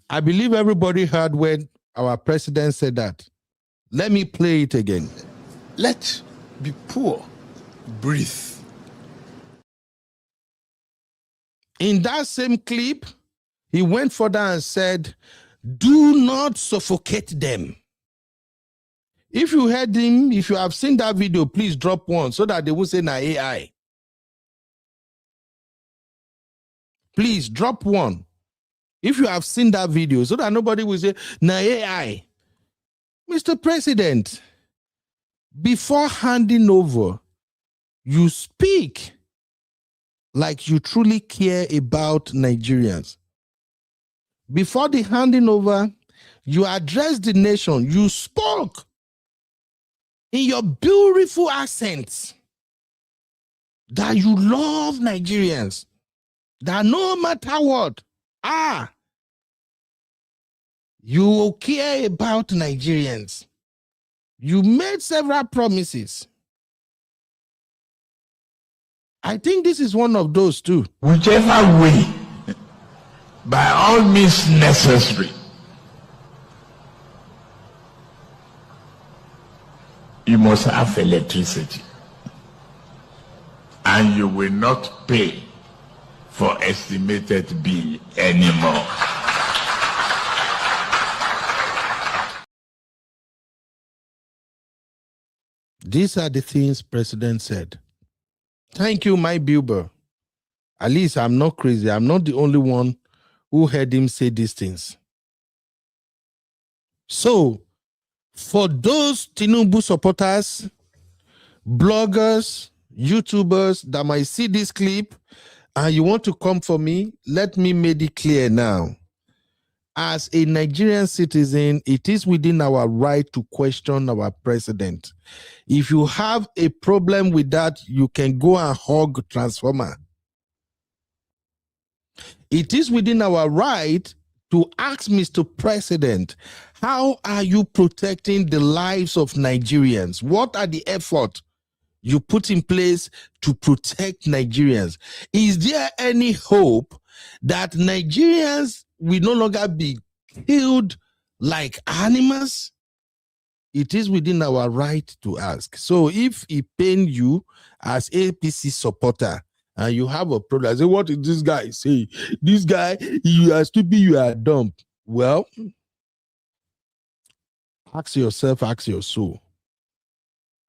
I believe everybody heard when our president said that. Let me play it again. Let be poor, breathe. In that same clip, he went further and said, do not suffocate them. If you heard him, if you have seen that video, please drop one so that they will say, na AI. Please drop one. If you have seen that video, so that nobody will say, na AI. Mr. President, before handing over, you speak like you truly care about Nigerians. Before the handing over, you addressed the nation. You spoke in your beautiful accents that you love Nigerians, that no matter what, you care about Nigerians. You made several promises. I think this is one of those too. Whichever way, by all means necessary, you must have electricity, and you will not pay for estimated bill anymore. These are the things President said. Thank you, my Bilber. At least I'm not crazy. I'm not the only one who heard him say these things. So, for those Tinubu supporters, bloggers, YouTubers that might see this clip and you want to come for me, let me make it clear now. As a Nigerian citizen, it is within our right to question our president. If you have a problem with that, you can go and hug Transformer. It is within our right to ask Mr. President, how are you protecting the lives of Nigerians? What are the efforts you put in place to protect Nigerians? Is there any hope that Nigerians will no longer be killed like animals? It is within our right to ask. So if it pains you as APC supporter and you have a problem, I say, what did this guy say? This guy, you are stupid, you are dumb. Well, ask yourself, ask your soul.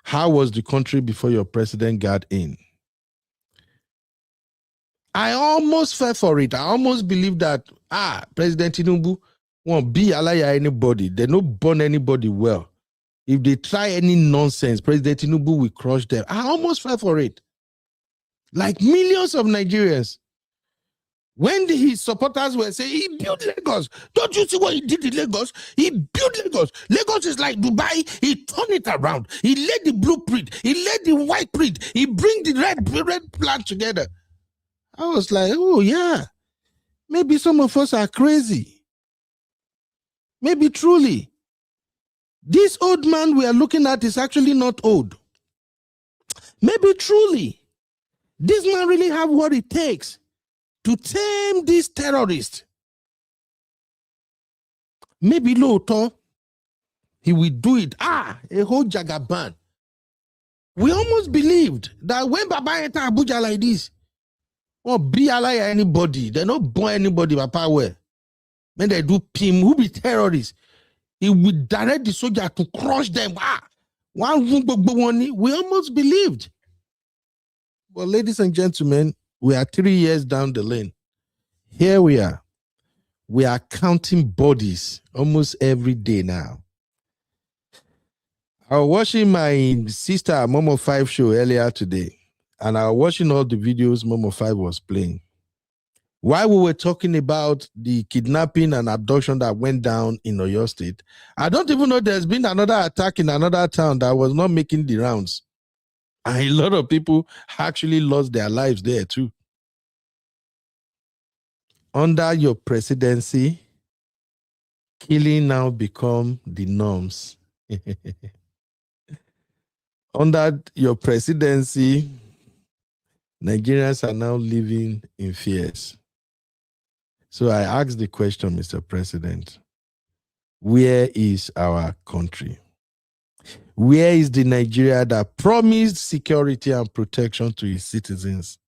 How was the country before your president got in? I almost fell for it. I almost believed that, President Tinubu won't be a liar anybody. They don't burn anybody well. If they try any nonsense, President Tinubu will crush them. I almost fell for it. Like millions of Nigerians. When his supporters were saying, he built Lagos. Don't you see what he did in Lagos? He built Lagos. Lagos is like Dubai. He turned it around. He laid the blueprint. He laid the white print. He bring the red plan together. I was like, oh yeah. Maybe some of us are crazy. Maybe truly. This old man we are looking at is actually not old. Maybe truly. This man really have what it takes to tame this terrorist. Maybe Loto, he will do it. A whole Jagaban. We almost believed that when Baba enter Abuja like this, or be ally anybody, they don't burn anybody by power. When they do PIM, who be terrorists, he will direct the soldier to crush them. We almost believed. Well, ladies and gentlemen, we are 3 years down the lane. Here we are. We are counting bodies almost every day now. I was watching my sister Momo 5 show earlier today, and I was watching all the videos Momo 5 was playing. While we were talking about the kidnapping and abduction that went down in Oyo State, I don't even know there's been another attack in another town that was not making the rounds. And a lot of people actually lost their lives there too. Under your presidency, killing now become the norms. Under your presidency, Nigerians are now living in fears. So I ask the question, Mr. President, where is our country? Where is the Nigeria that promised security and protection to its citizens?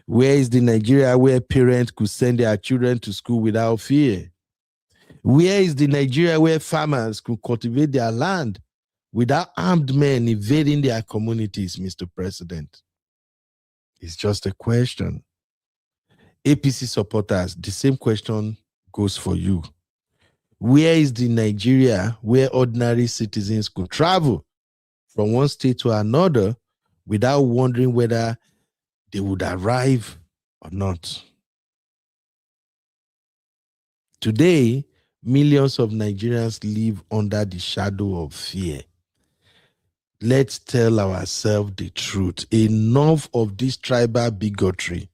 Where is the Nigeria where parents could send their children to school without fear? Where is the Nigeria where farmers could cultivate their land without armed men invading their communities, Mr. President? It's just a question. APC supporters, the same question goes for you. Where is the Nigeria where ordinary citizens could travel from one state to another without wondering whether they would arrive or not? Today, millions of Nigerians live under the shadow of fear. Let's tell ourselves the truth. Enough of this tribal bigotry.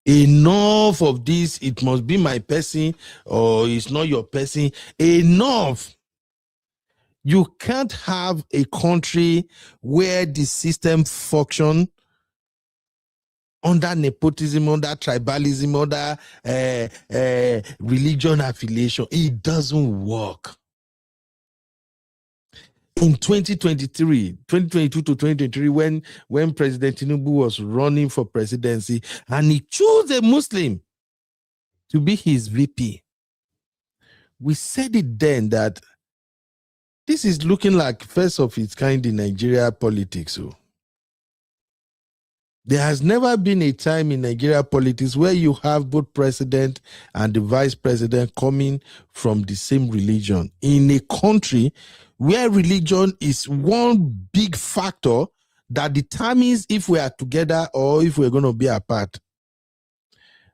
Enough of this, it must be my person or it's not your person. Enough. You can't have a country where the system functions under nepotism, under tribalism, under religion affiliation. It doesn't work. In 2022 to 2023, when President Tinubu was running for presidency and he chose a Muslim to be his VP, we said it then that this is looking like first of its kind in Nigeria politics. So There has never been a time in Nigeria politics where you have both president and the vice president coming from the same religion. In a country where religion is one big factor that determines if we are together or if we're going to be apart.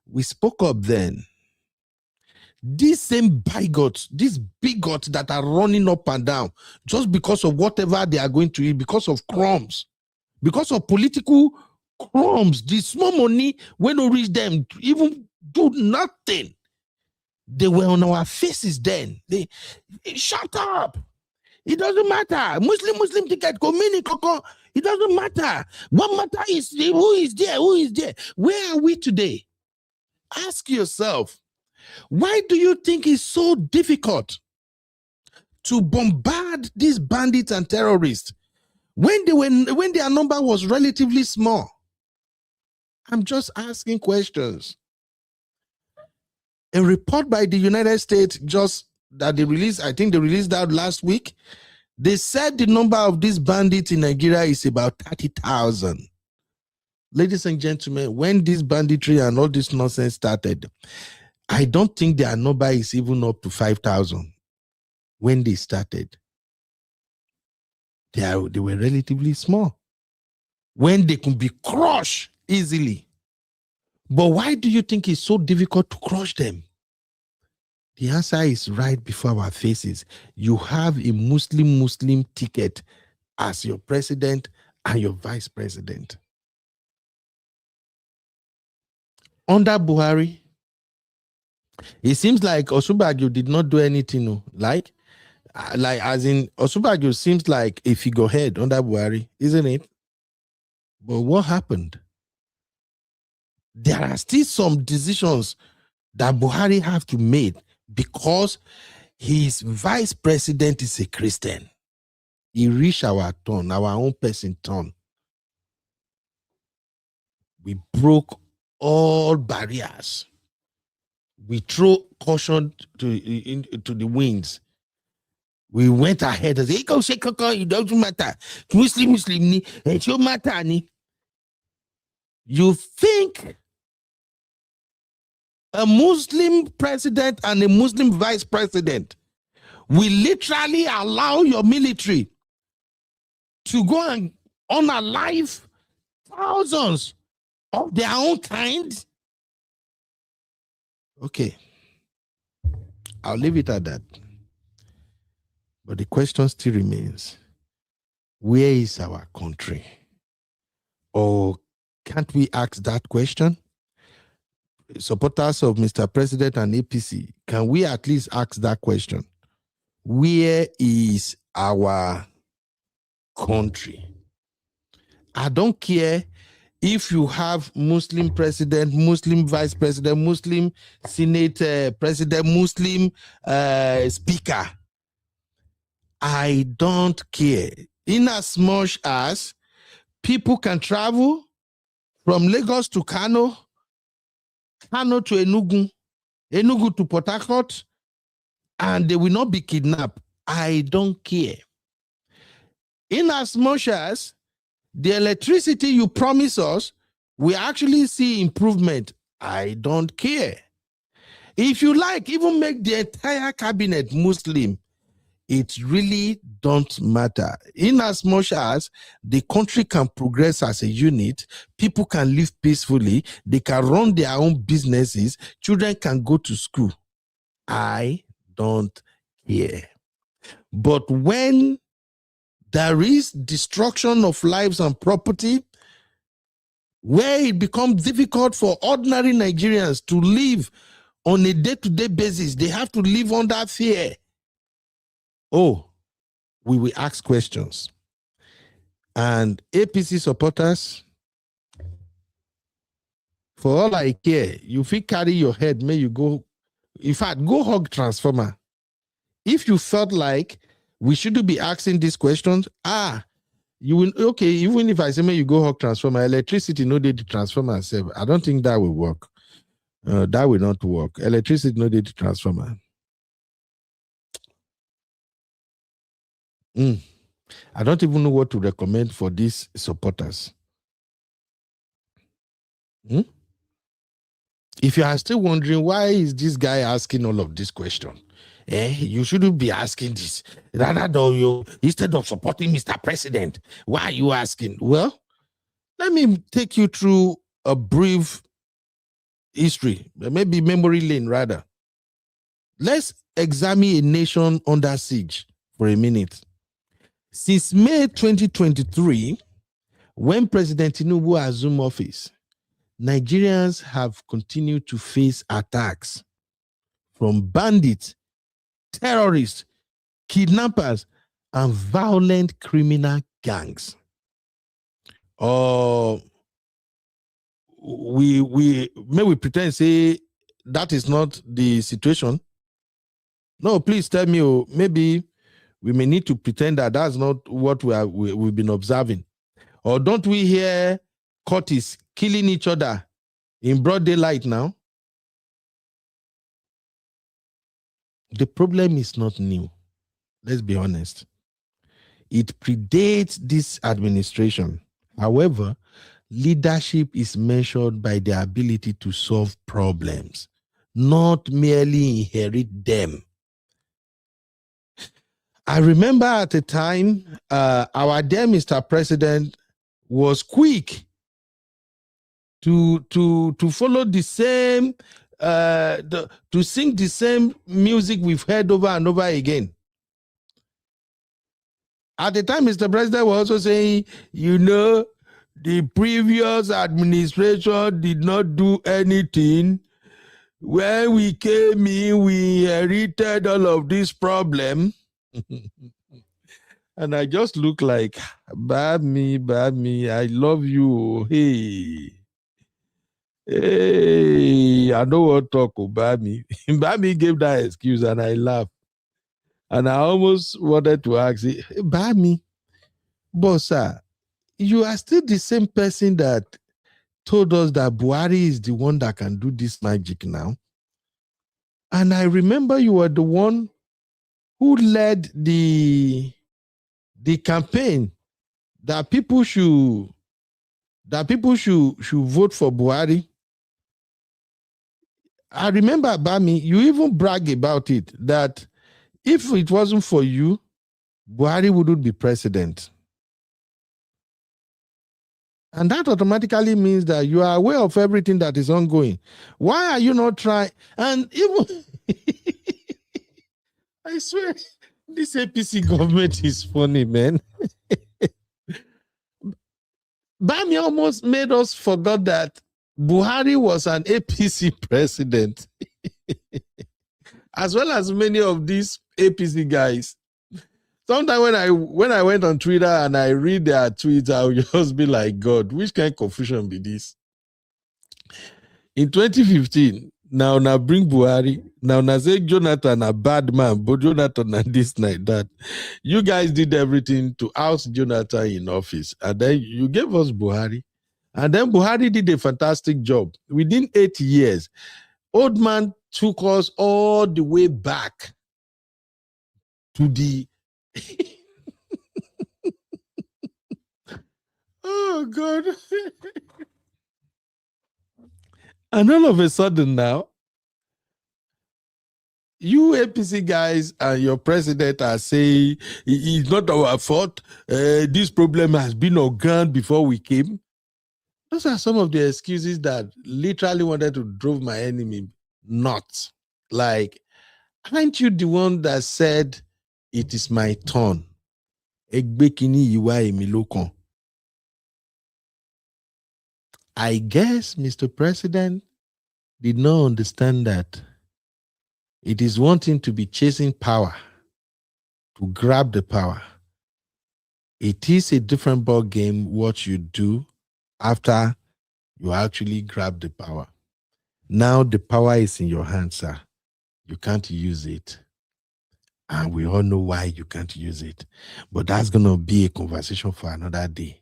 We spoke up then. These same bigots, these bigots that are running up and down just because of whatever they are going to eat, because of crumbs, because of political crumbs, the small money when we reach them to even do nothing. They were on our faces then. They shut up. It doesn't matter. Muslim ticket, community, it doesn't matter. What matter is who is there, who is there. Where are we today? Ask yourself, why do you think it's so difficult to bombard these bandits and terrorists when their number was relatively small? I'm just asking questions. A report by the United States that they released, I think they released that last week. They said the number of these bandits in Nigeria is about 30,000. Ladies and gentlemen, when this banditry and all this nonsense started, I don't think their number is even up to 5,000 when they started. They were relatively small. When they could be crushed easily. But why do you think it's so difficult to crush them? The answer is right before our faces. You have a Muslim ticket as your president and your vice president. Under Buhari, it seems like Osunbagio did not do anything. No? Like as in Osunbagio seems like a figurehead under Buhari, isn't it? But what happened? There are still some decisions that Buhari have to make because his vice president is a Christian. He reached our turn, our own person turn. We broke all barriers. We threw caution to the winds. We went ahead and said, it doesn't matter. Muslim, it don't matter. You think a Muslim president and a Muslim vice president will literally allow your military to go and unalive thousands of their own kind? Okay, I'll leave it at that. But the question still remains, where is our country? Or can't we ask that question? Supporters of Mr. President and APC, can we at least ask that question? Where is our country? I don't care if you have Muslim president, Muslim vice president, Muslim Senate president, Muslim speaker. I don't care. In as much as people can travel from Lagos to Kano, Kano to Enugu, Enugu to Port Harcourt, and they will not be kidnapped. I don't care. In as much as the electricity you promise us, we actually see improvement, I don't care. If you like, even make the entire cabinet Muslim, it really don't matter. In as much as the country can progress as a unit, people can live peacefully, they can run their own businesses, children can go to school. I don't care. But when there is destruction of lives and property, where it becomes difficult for ordinary Nigerians to live on a day-to-day basis, they have to live under fear. Oh, we will ask questions. And APC supporters, for all I care, you feel carry your head, may you go, in fact, go hug transformer. If you felt like we shouldn't be asking these questions, you will, okay, even if I say, may you go hug transformer, electricity, no need to transformer itself. I don't think that will work. That will not work. Electricity, no need to transformer. I don't even know what to recommend for these supporters. Hmm? If you are still wondering why is this guy asking all of this question, you shouldn't be asking this. Rather than you, instead of supporting Mr. President, why are you asking? Well, let me take you through a brief history, maybe memory lane rather. Let's examine a nation under siege for a minute. Since May 2023, when President Tinubu assumed office, Nigerians have continued to face attacks from bandits, terrorists, kidnappers, and violent criminal gangs. We pretend say that is not the situation. No, please tell me. Maybe we may need to pretend that that's not what we've been observing. Or don't we hear courts killing each other in broad daylight now? The problem is not new. Let's be honest. It predates this administration. However, leadership is measured by the ability to solve problems, not merely inherit them. I remember at a time, our dear Mr. President was quick to follow the same, to sing the same music we've heard over and over again. At the time, Mr. President was also saying, the previous administration did not do anything. When we came in, we inherited all of this problem. And I just look like, bad me, I love you. Hey, I know what talk about me. Bad me gave that excuse and I laughed. And I almost wanted to ask, bad me, but sir, you are still the same person that told us that Buhari is the one that can do this magic now. And I remember you were the one who led the campaign that people should vote for Buhari. I remember, Bami, you even brag about it, that if it wasn't for you, Buhari wouldn't be president. And that automatically means that you are aware of everything that is ongoing. Why are you not trying? And even, I swear, this APC government is funny, man. Bami almost made us forget that Buhari was an APC president, as well as many of these APC guys. Sometimes when I went on Twitter and I read their tweets, I'll just be like, God, which kind of confusion be this? In 2015, now bring Buhari. Now say Jonathan a bad man, but Jonathan and this night that. You guys did everything to oust Jonathan in office. And then you gave us Buhari. And then Buhari did a fantastic job. Within 8 years, old man took us all the way back to the oh God. And all of a sudden now, you APC guys and your president are saying it's not our fault. This problem has been on ground before we came. Those are some of the excuses that literally wanted to drive my enemy nuts. Like, aren't you the one that said it is my turn? I guess Mr. President did not understand that it is one thing to be chasing power, to grab the power. It is a different ball game what you do after you actually grab the power. Now the power is in your hands, sir. You can't use it. And we all know why you can't use it. But that's going to be a conversation for another day.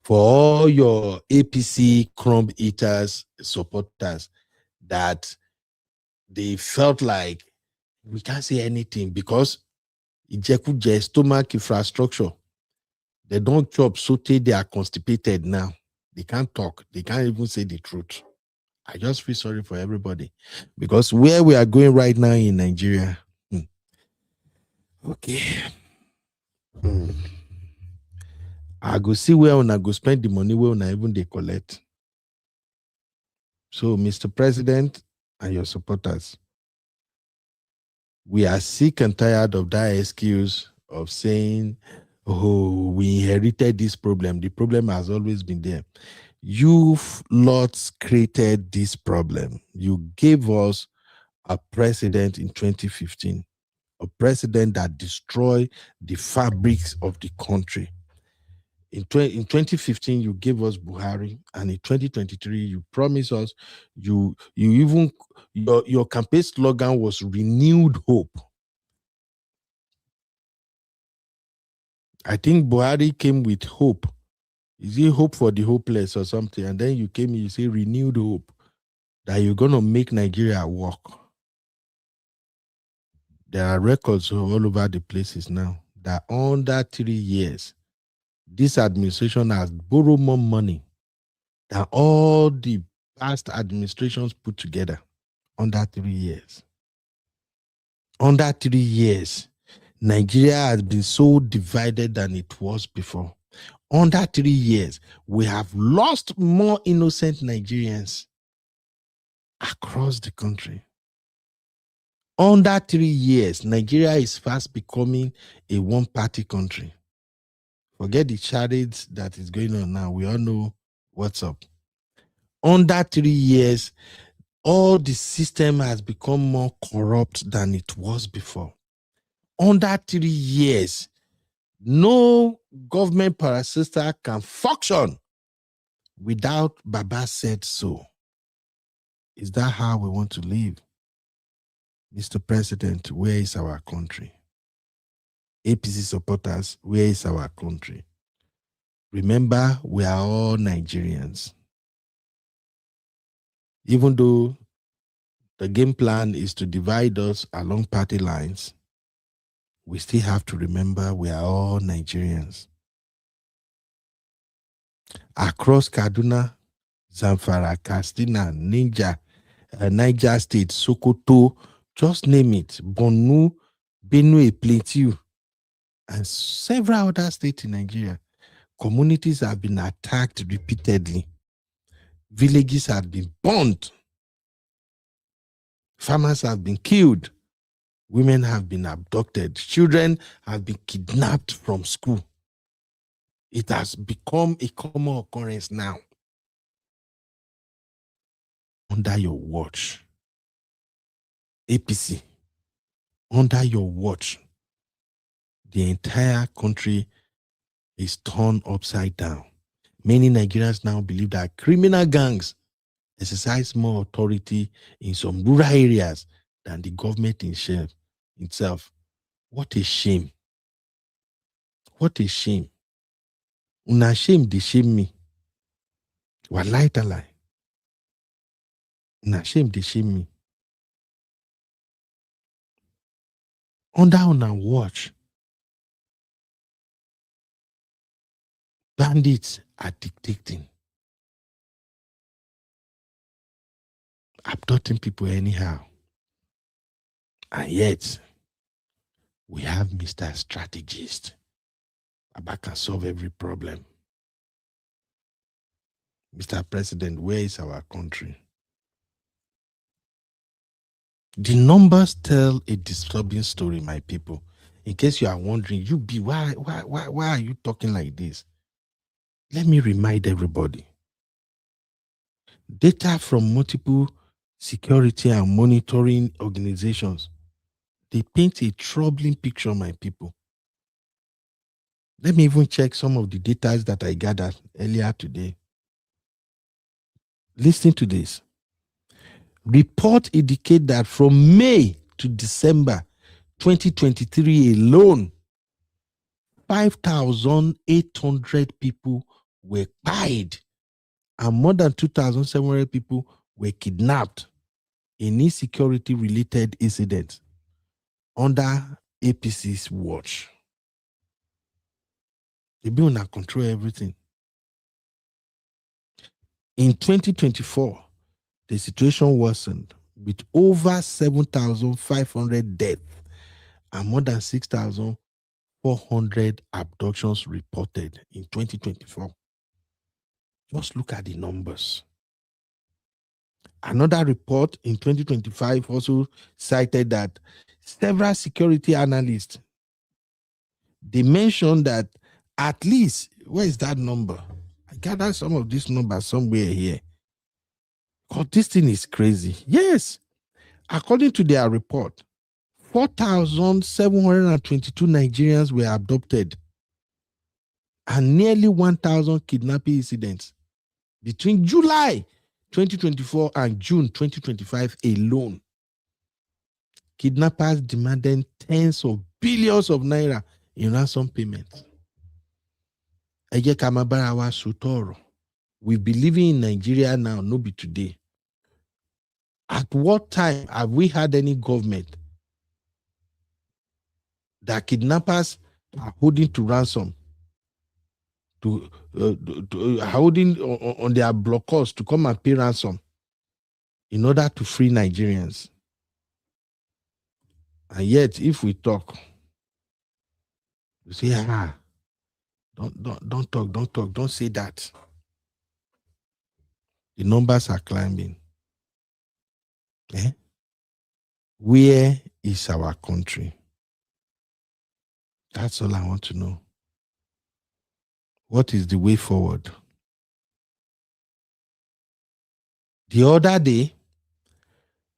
For all your APC crumb eaters, supporters, that they felt like we can't say anything because it's stomach infrastructure. They don't chop saute, they are constipated now. They can't talk. They can't even say the truth. I just feel sorry for everybody because where we are going right now in Nigeria, okay, I go see where I go spend the money where I even they collect. So, Mr. President and your supporters, we are sick and tired of that excuse of saying, oh, we inherited this problem. The problem has always been there. You lots created this problem. You gave us a president in 2015, a president that destroyed the fabrics of the country. In 2015, you gave us Buhari, and in 2023, you promised us, you even, your campaign slogan was renewed hope. I think Buhari came with hope. Is it hope for the hopeless or something? And then you came, you say renewed hope that you're going to make Nigeria work. There are records all over the places now that under 3 years, this administration has borrowed more money than all the past administrations put together under 3 years. Under 3 years, Nigeria has been so divided than it was before. Under 3 years, we have lost more innocent Nigerians across the country. Under 3 years, Nigeria is fast becoming a one-party country. Forget the charades that is going on now. We all know what's up. Under 3 years, all the system has become more corrupt than it was before. Under 3 years, no government parastatal can function without Baba said so. Is that how we want to live? Mr. President, where is our country? APC supporters, where is our country? Remember, we are all Nigerians. Even though the game plan is to divide us along party lines, we still have to remember we are all Nigerians. Across Kaduna, Zamfara, Katsina, Niger State, Sokoto, just name it, Borno, Benue, Plateau, and several other states in Nigeria, communities have been attacked repeatedly. Villages have been burned. Farmers have been killed. Women have been abducted. Children have been kidnapped from school. It has become a common occurrence now. Under your watch, APC, under your watch, the entire country is turned upside down. Many Nigerians now believe that criminal gangs exercise more authority in some rural areas than the government itself. What a shame. What a shame. Una shame, they shame me. Wallahi talai. Una shame, they shame me. Under una watch, bandits are dictating, abducting people anyhow. And yet, we have Mr. Strategist. Baba can solve every problem. Mr. President, where is our country? The numbers tell a disturbing story, my people. In case you are wondering, why are you talking like this? Let me remind everybody. Data from multiple security and monitoring organizations, they paint a troubling picture, my people. Let me even check some of the data that I gathered earlier today. Listen to this. Reports indicate that from May to December 2023 alone, 5,800 people were killed and more than 2,700 people were kidnapped in insecurity-related incidents under APC's watch. They be on control everything. In 2024, the situation worsened with over 7,500 deaths and more than 6,400 abductions reported in 2024. Just look at the numbers. Another report in 2025 also cited that several security analysts, they mentioned that at least, where is that number? I gathered some of this number somewhere here. God, this thing is crazy. Yes, according to their report, 4,722 Nigerians were abducted and nearly 1,000 kidnapping incidents between July 2024 and June 2025 alone. Kidnappers demanded tens of billions of naira in ransom payments. We be living in Nigeria now, no be today. At what time have we had any government that kidnappers are holding to ransom, to holding on their blockers to come and pay ransom in order to free Nigerians? And yet, if we talk, we say, don't talk, don't say that. The numbers are climbing. Where is our country? That's all I want to know. What is the way forward? The other day,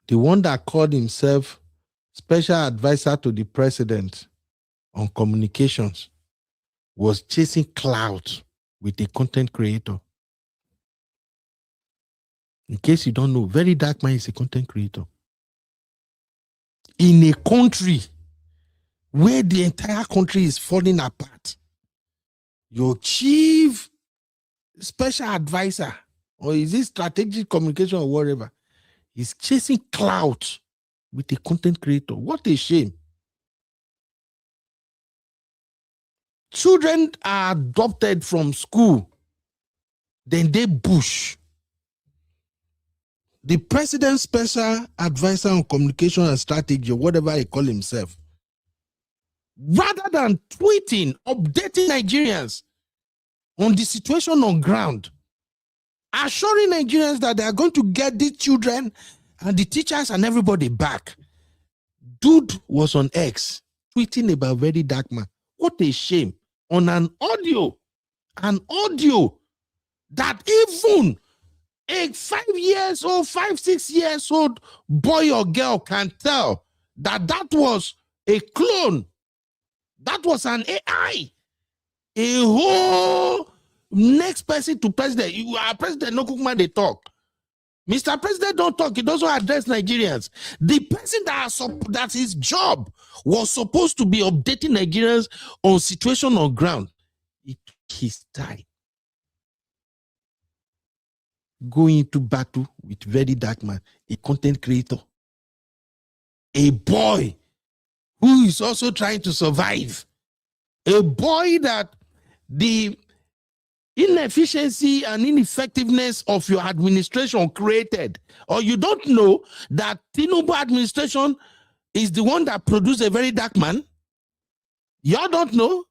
the one that called himself special advisor to the president on communications was chasing clout with a content creator. In case you don't know, Very Dark Man is a content creator. In a country where the entire country is falling apart, your chief special advisor, or is it strategic communication or whatever, is chasing clout with a content creator. What a shame. Children are adopted from school, then they bush. The president's special advisor on communication and strategy, whatever he call himself, rather than tweeting, updating Nigerians on the situation on ground, assuring Nigerians that they are going to get these children and the teachers and everybody back, dude was on X tweeting about Very Dark Man. What a shame. On an audio that even a 5 years old, 5-6 years old boy or girl can tell that that was a clone. That was an AI. A whole next person to president. You are president, no Kukuma, they talk. Mr. President don't talk. He doesn't address Nigerians. The person that his job was supposed to be updating Nigerians on situation on ground, it took his time. Going into battle with Very Dark Man, a content creator, a boy who is also trying to survive, a boy that the inefficiency and ineffectiveness of your administration created, or you don't know that Tinubu administration is the one that produced a Very Dark Man. Y'all don't know.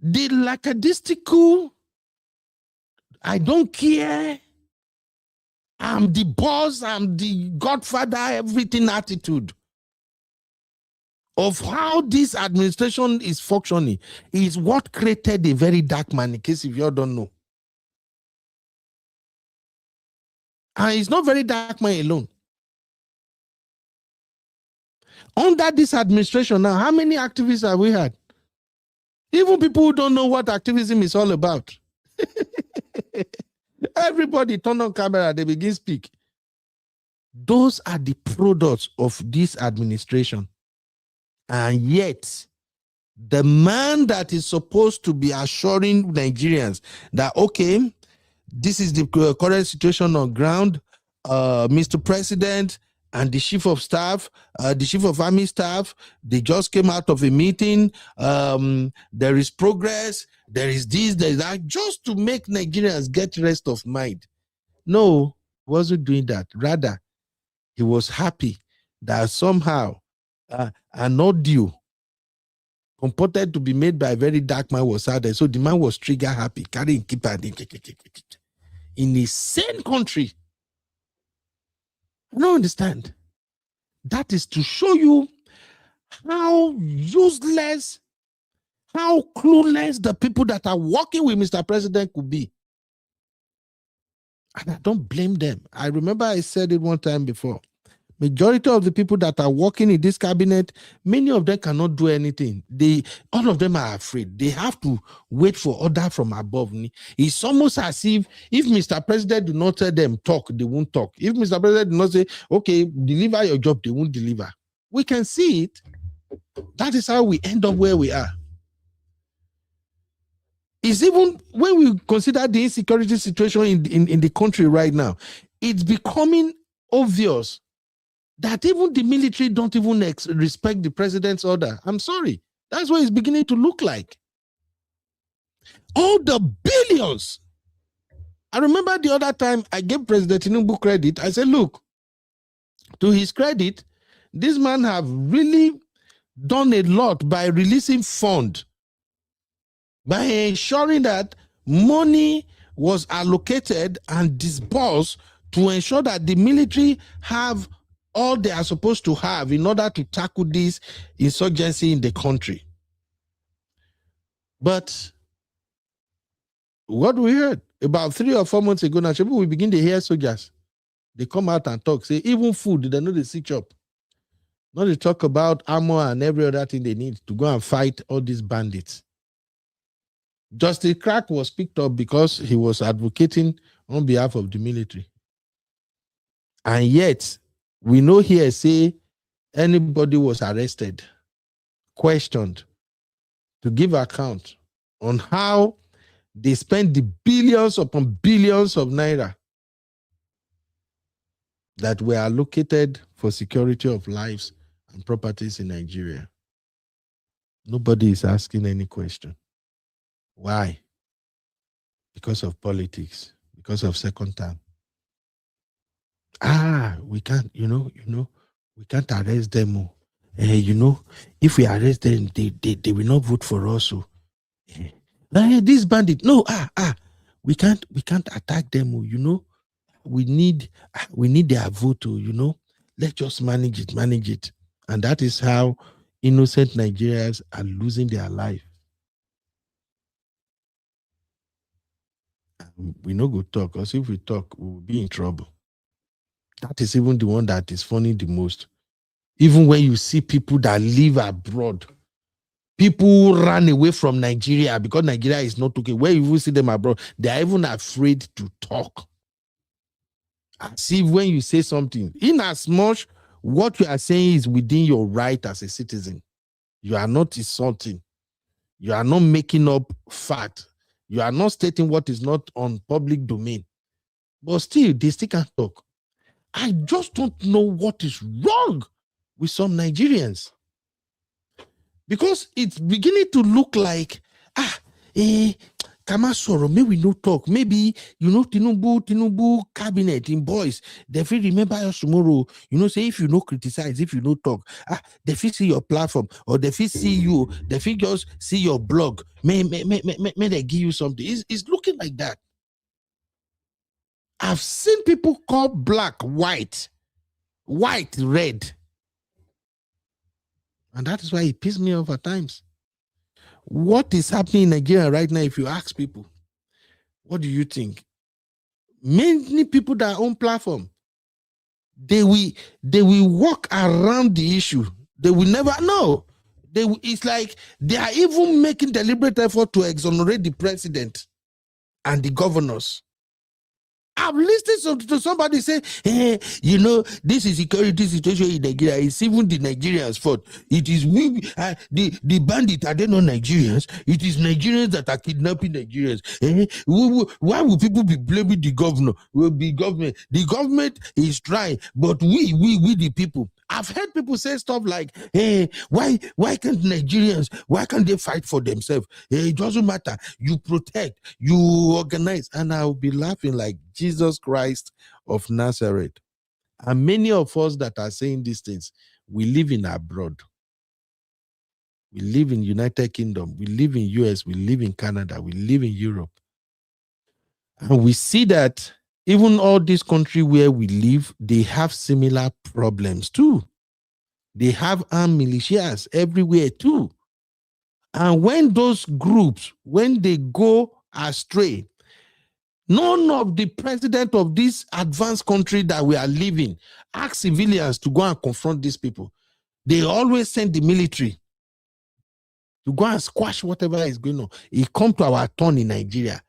The lackadaisical, I don't care, I'm the boss, I'm the godfather, everything attitude of how this administration is functioning is what created the Very Dark Man, in case if you all don't know. And it's not Very Dark Man alone. Under this administration now, how many activists have we had? Even people who don't know what activism is all about. Everybody turn on camera, they begin speak. Those are the products of this administration. And yet, the man that is supposed to be assuring Nigerians that, okay, this is the current situation on ground, Mr. President, and the chief of staff, the chief of army staff, they just came out of a meeting. There is progress. There is this, there is that, just to make Nigerians get rest of mind. No, he wasn't doing that. Rather, he was happy that somehow an audio purported to be made by a very dark man was out there. So the man was trigger happy, carrying keeper in a sane country. I don't understand. That is to show you how useless, how clueless the people that are working with Mr. President could be. And I don't blame them. I remember I said it one time before. Majority of the people that are working in this cabinet, many of them cannot do anything. All of them are afraid. They have to wait for order from above. It's almost as if Mr. President do not tell them talk, they won't talk. If Mr. President do not say, okay, deliver your job, they won't deliver. We can see it. That is how we end up where we are. It's even when we consider the insecurity situation in the country right now, it's becoming obvious that even the military don't even respect the president's order. I'm sorry. That's what it's beginning to look like. All the billions. I remember the other time I gave President Tinubu credit. I said, look, to his credit, this man have really done a lot by releasing fund, by ensuring that money was allocated and disbursed to ensure that the military have all they are supposed to have in order to tackle this insurgency in the country. But what we heard about 3 or 4 months ago, now we begin to hear soldiers. They come out and talk, say even food, they know they sit up. Not to talk about armor and every other thing they need to go and fight all these bandits. Justice Crack was picked up because he was advocating on behalf of the military. And yet, we know here, say, anybody was arrested, questioned, to give account on how they spent the billions upon billions of naira that were allocated for security of lives and properties in Nigeria. Nobody is asking any question. Why? Because of politics, because of second term. We can't, we can't arrest them. If we arrest them, they will not vote for us. So, this bandit, no, we can't attack them. We need their vote. Let's just manage it. And that is how innocent Nigerians are losing their life. We no go talk, because if we talk, we will be in trouble. That is even the one that is funny the most. Even when you see people that live abroad, people who run away from Nigeria because Nigeria is not okay. Where you see them abroad, they are even afraid to talk. As if when you say something, in as much what you are saying is within your right as a citizen, you are not insulting. You are not making up fact. You are not stating what is not on public domain. But still, they still can't talk. I just don't know what is wrong with some Nigerians. Because it's beginning to look like, Kamasoro, maybe we no talk. Maybe, Tinubu cabinet in boys, they feel remember us tomorrow. Say if you no criticize, if you no talk, they feel see your platform, or they feel see you, they feel just see your blog. May they give you something. It's looking like that. I've seen people call black white, white red. And that is why it pisses me off at times. What is happening in Nigeria right now, if you ask people, what do you think? Many people that own platform, they will walk around the issue. They will never know. It's like they are even making deliberate effort to exonerate the president and the governors. I've listened to somebody say, hey, you know, this is security situation in Nigeria. It's even the Nigerians' fault. It is we, the bandits, are they not Nigerians? It is Nigerians that are kidnapping Nigerians. Why would people be blaming the governor? Will be government. The government is trying, but we the people. I've heard people say stuff like, hey, why can't Nigerians, why can't they fight for themselves? Hey, it doesn't matter. You protect, you organize. And I'll be laughing like Jesus Christ of Nazareth. And many of us that are saying these things, we live in abroad. We live in United Kingdom. We live in US. We live in Canada. We live in Europe. And we see that even all these countries where we live, they have similar problems too. They have armed militias everywhere too. And when those groups, when they go astray, none of the president of this advanced country that we are living ask civilians to go and confront these people. They always send the military to go and squash whatever is going on. It comes to our turn in Nigeria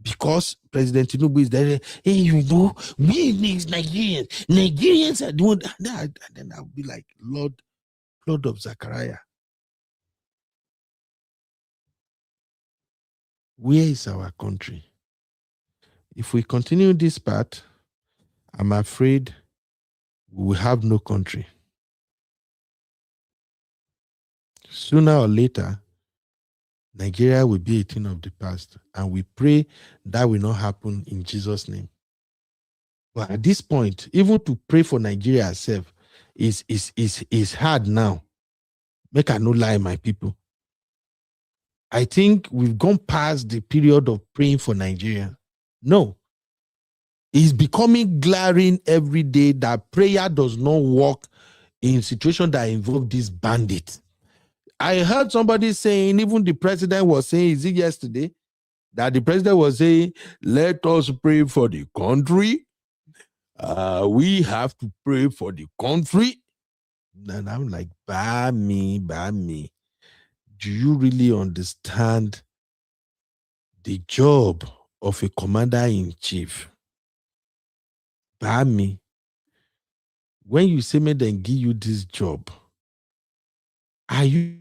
because President Tinubu is there. Hey, you know, we Nigerians. Nigerians are doing that. And then I'll be like, Lord of Zechariah. Where is our country? If we continue this path, I'm afraid we will have no country. Sooner or later, Nigeria will be a thing of the past, and we pray that will not happen in Jesus' name. But at this point, even to pray for Nigeria itself is hard now. Make I no lie, my people. I think we've gone past the period of praying for Nigeria. No. It's becoming glaring every day that prayer does not work in situations that involve these bandits. I heard somebody saying, even the president was saying, is it yesterday? That the president was saying, let us pray for the country. We have to pray for the country. And I'm like, bah me. Do you really understand the job of a commander-in-chief? Bah me. When you say, may then give you this job, are you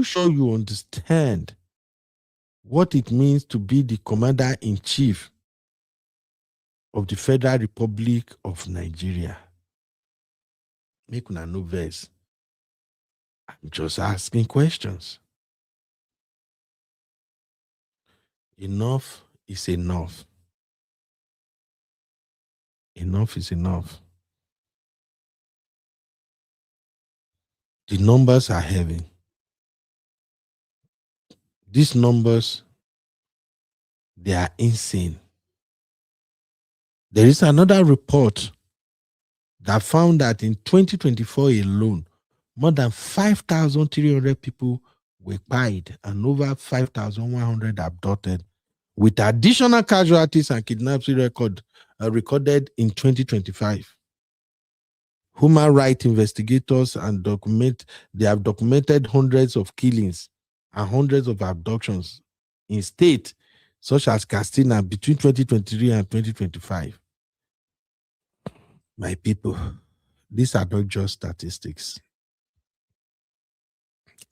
sure you understand what it means to be the commander-in-chief of the Federal Republic of Nigeria? Make una no verse. I'm just asking questions. Enough is enough. Enough is enough. The numbers are heavy. These numbers, they are insane. There is another report that found that in 2024 alone, more than 5,300 people were killed and over 5,100 abducted, with additional casualties and kidnappings recorded in 2025. Human rights investigators they have documented hundreds of killings and hundreds of abductions in states such as Katsina between 2023 and 2025. My people, these are not just statistics.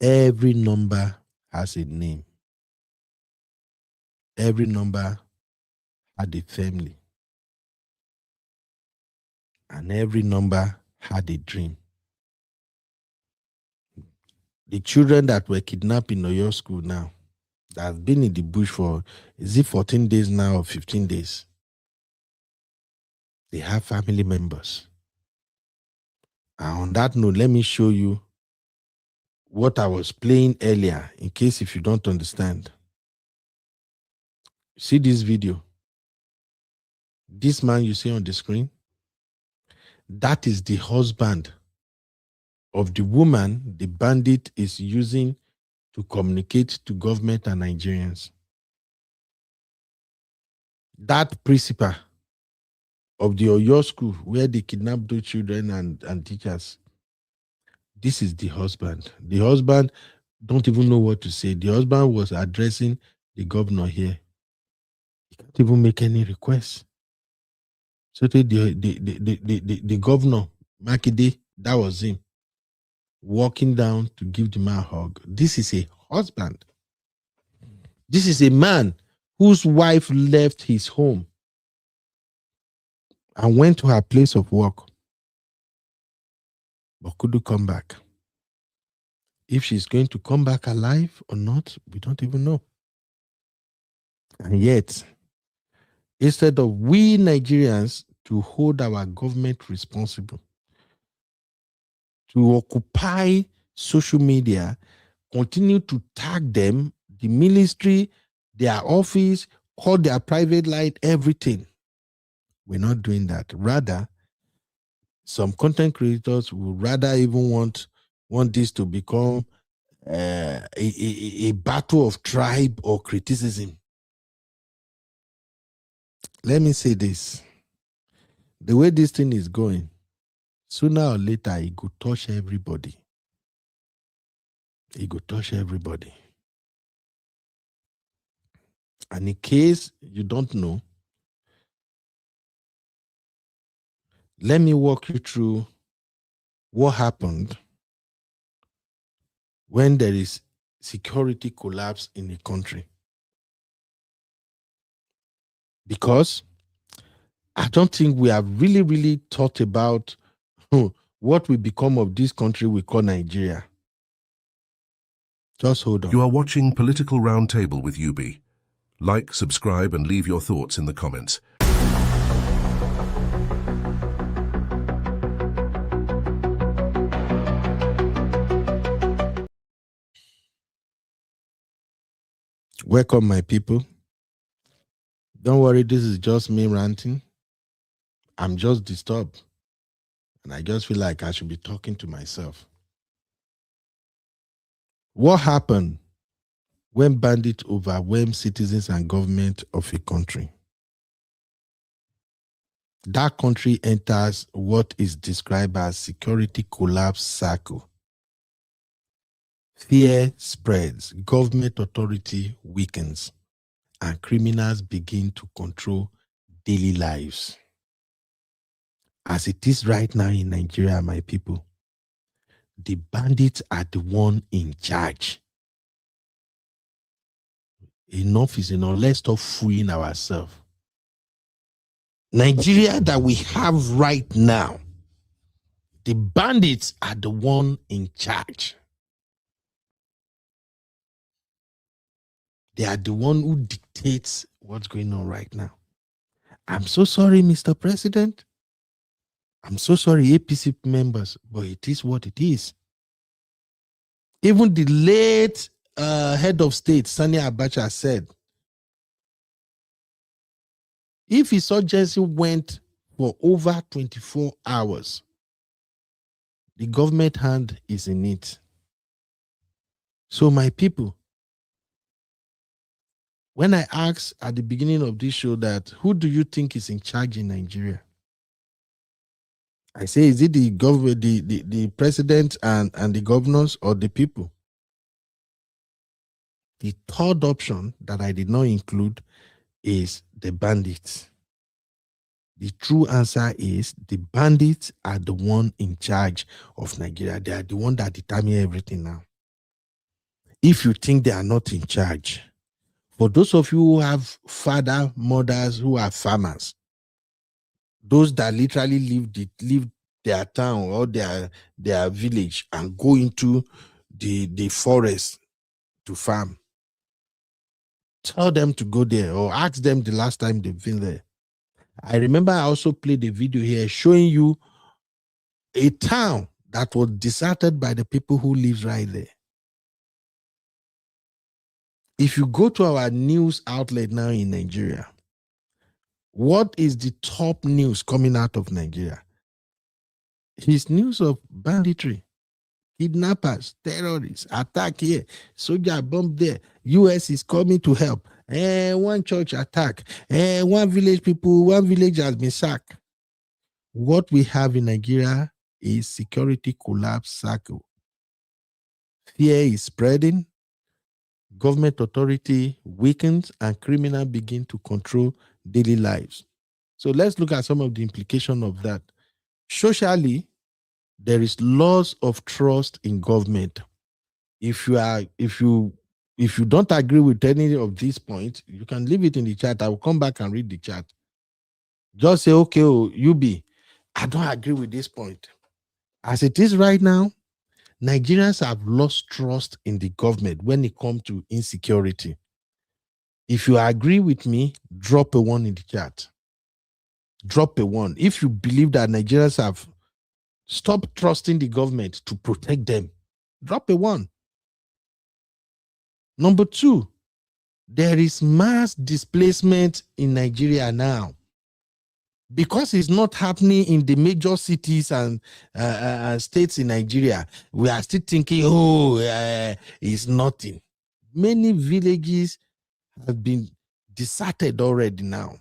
Every number has a name. Every number had a family. And every number had a dream. The children that were kidnapped in Oyo school now, that have been in the bush for, is it 14 days now or 15 days? They have family members. And on that note, let me show you what I was playing earlier, in case if you don't understand. See this video. This man you see on the screen, that is the husband of the woman the bandit is using to communicate to government and Nigerians. That principal of the Oyo school where they kidnapped those children and teachers, this is the husband. The husband don't even know what to say. The husband was addressing the governor here. He can't even make any requests. So the governor, Makinde, that was him, walking down to give the man a hug. This is a husband. This is a man whose wife left his home and went to her place of work, but couldn't come back. If she's going to come back alive or not, we don't even know. And yet, instead of we Nigerians to hold our government responsible, to occupy social media, continue to tag them, the ministry, their office, call their private line, everything. We're not doing that. Rather, some content creators would rather even want this to become a battle of tribe or criticism. Let me say this. The way this thing is going, sooner or later, it could touch everybody. It could touch everybody. And in case you don't know, let me walk you through what happened when there is security collapse in a country. Because I don't think we have really thought about what will become of this country we call Nigeria. Just hold on. You are watching Political Roundtable with UB. Like, subscribe, and leave your thoughts in the comments. Welcome, my people. Don't worry, this is just me ranting. I'm just disturbed. And I just feel like I should be talking to myself. What happened when bandits overwhelm citizens and government of a country? That country enters what is described as security collapse cycle. Fear spreads, government authority weakens, and criminals begin to control daily lives. As it is right now in Nigeria, my people, the bandits are the one in charge. Enough is enough. Let's stop fooling ourselves. Nigeria that we have right now, the bandits are the one in charge. They are the one who dictates what's going on right now. I'm so sorry, Mr. President. I'm so sorry, APC members, but it is what it is. Even the late head of state, Sani Abacha, said, if insurgency went for over 24 hours, the government hand is in it. So my people, when I asked at the beginning of this show that who do you think is in charge in Nigeria? I say, is it the government, the president and the governors, or the people? The third option that I did not include is the bandits. The true answer is the bandits are the one in charge of Nigeria. They are the one that determine everything now. If you think they are not in charge, for those of you who have father, mothers who are farmers, those that literally leave their town or their village and go into the forest to farm, tell them to go there or ask them the last time they've been there. I remember I also played a video here showing you a town that was deserted by the people who live right there. If you go to our news outlet now in Nigeria, what is the top news coming out of Nigeria? It's news of banditry, kidnappers, terrorists, attack here, soldier bomb there, US is coming to help, one church attack, one village has been sacked. What we have in Nigeria is security collapse cycle. Fear is spreading, government authority weakens, and criminals begin to control daily lives. So let's look at some of the implication of that. Socially, there is loss of trust in government. If you don't agree with any of these points, you can leave it in the chat. I will come back and read the chat. Just say, okay, UB, I don't agree with this point. As it is right now, Nigerians have lost trust in the government when it comes to insecurity. If you agree with me, drop a 1 in the chat. Drop a 1. If you believe that Nigerians have stopped trusting the government to protect them, drop a 1. Number 2, there is mass displacement in Nigeria now. Because it's not happening in the major cities and states in Nigeria, we are still thinking, it's nothing. Many villages have been deserted already now.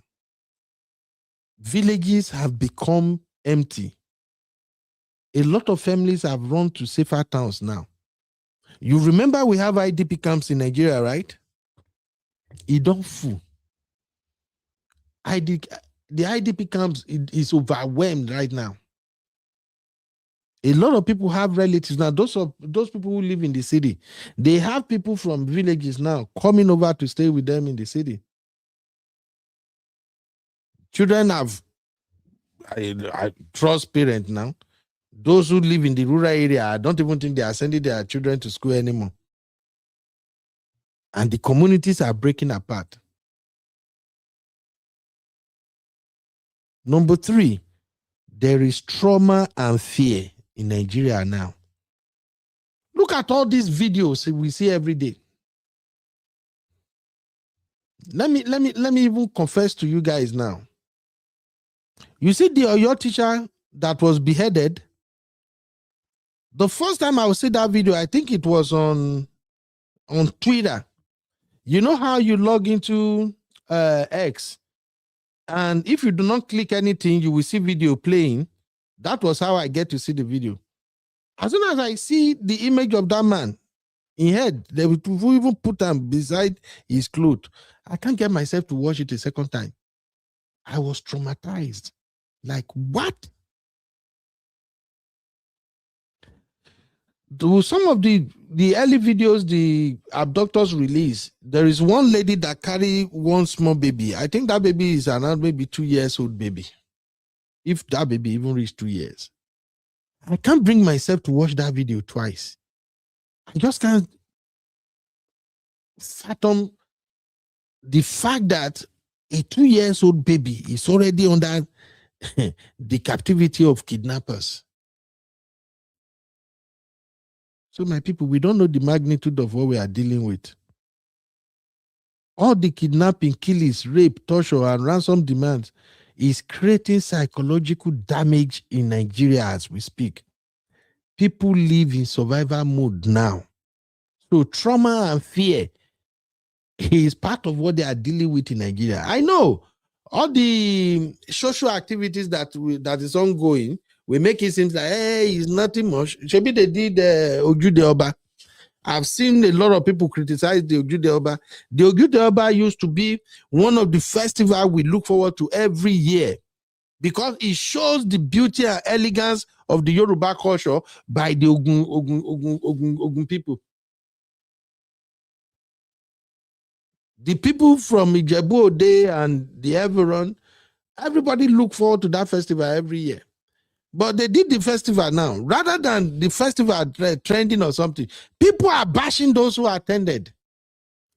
Villages have become empty. A lot of families have run to safer towns now. You remember we have IDP camps in Nigeria, right? It don't full. The IDP camps is overwhelmed right now. A lot of people have relatives now. Those people who live in the city, they have people from villages now coming over to stay with them in the city. Children have I trust parents now. Those who live in the rural area, I don't even think they are sending their children to school anymore. And the communities are breaking apart. Number 3, there is trauma and fear in Nigeria now. Look at all these videos we see every day. Let me even confess to you guys now. You see your teacher that was beheaded. The first time I will see that video, I think it was on Twitter. You know how you log into X, and if you do not click anything, you will see video playing. That was how I get to see the video. As soon as I see the image of that man in head, they will even put him beside his clothes. I can't get myself to watch it a second time. I was traumatized. Like, what? To some of the early videos the abductors release, there is one lady that carry one small baby. I think that baby is around maybe 2 years old baby. If that baby even reached 2 years. I can't bring myself to watch that video twice. I just can't fathom the fact that a 2 years old baby is already under the captivity of kidnappers. So my people, we don't know the magnitude of what we are dealing with. All the kidnapping, killings, rape, torture, and ransom demands is creating psychological damage in Nigeria as we speak. People live in survival mode now. So trauma and fear is part of what they are dealing with in Nigeria. I know all the social activities that is ongoing, we make it seem like, hey, it's nothing much. Maybe they did Ojude Oba. I've seen a lot of people criticize the Ojude Oba. The Ojude Oba used to be one of the festivals we look forward to every year because it shows the beauty and elegance of the Yoruba culture by the Ogun people. The people from Ijebu Ode and the Everon, everybody look forward to that festival every year. But they did the festival now. Rather than the festival trending or something, people are bashing those who attended.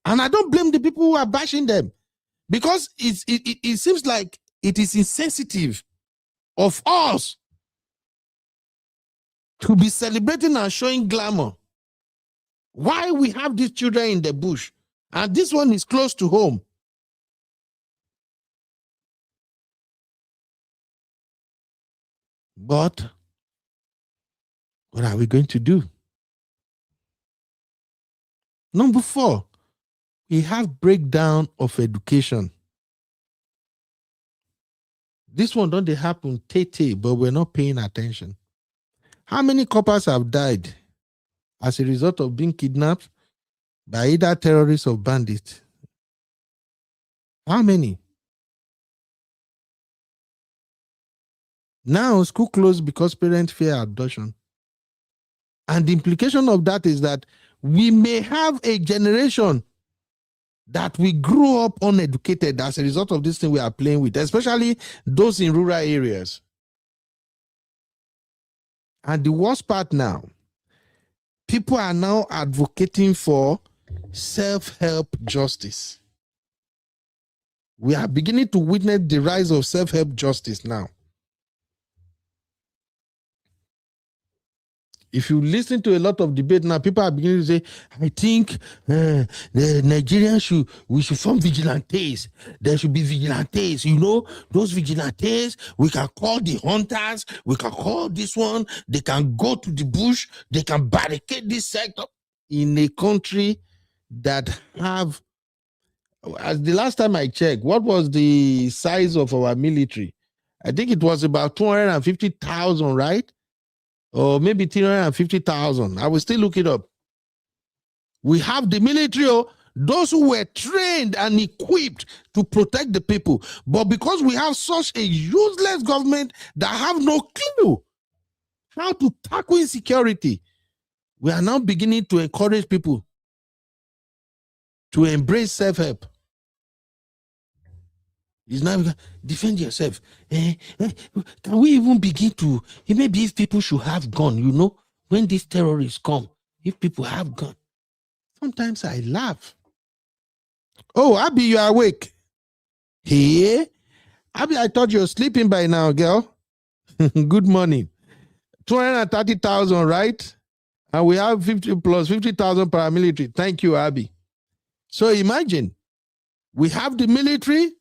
And I don't blame the people who are bashing them because it seems like it is insensitive of us to be celebrating and showing glamour. Why we have these children in the bush and this one is close to home. But what are we going to do? Number 4, we have breakdown of education. This one don't they happen tete, but we're not paying attention. How many coppers have died as a result of being kidnapped by either terrorists or bandits? How many? Now school closed because parents fear adoption. And the implication of that is that we may have a generation that we grew up uneducated as a result of this thing we are playing with, especially those in rural areas. And the worst part now, people are now advocating for self-help justice. We are beginning to witness the rise of self-help justice now. If you listen to a lot of debate now, people are beginning to say, I think the Nigerians we should form vigilantes. There should be vigilantes. You know, those vigilantes, we can call the hunters, we can call this one, they can go to the bush, they can barricade this sector. In a country that have, as the last time I checked, what was the size of our military? I think it was about 250,000, right? Or maybe 350,000. I will still look it up. We have the military, those who were trained and equipped to protect the people. But because we have such a useless government that have no clue how to tackle insecurity, we are now beginning to encourage people to embrace self-help. It's now defend yourself. Can we even begin to, maybe if people should have gun, you know, when these terrorists come, if people have gun. Sometimes I laugh. Oh, Abby, you are awake. Hey, Abby, I thought you were sleeping by now, girl. Good morning. 230,000, right? And we have 50 plus 50,000 paramilitary. Thank you, Abby. So imagine, we have the military,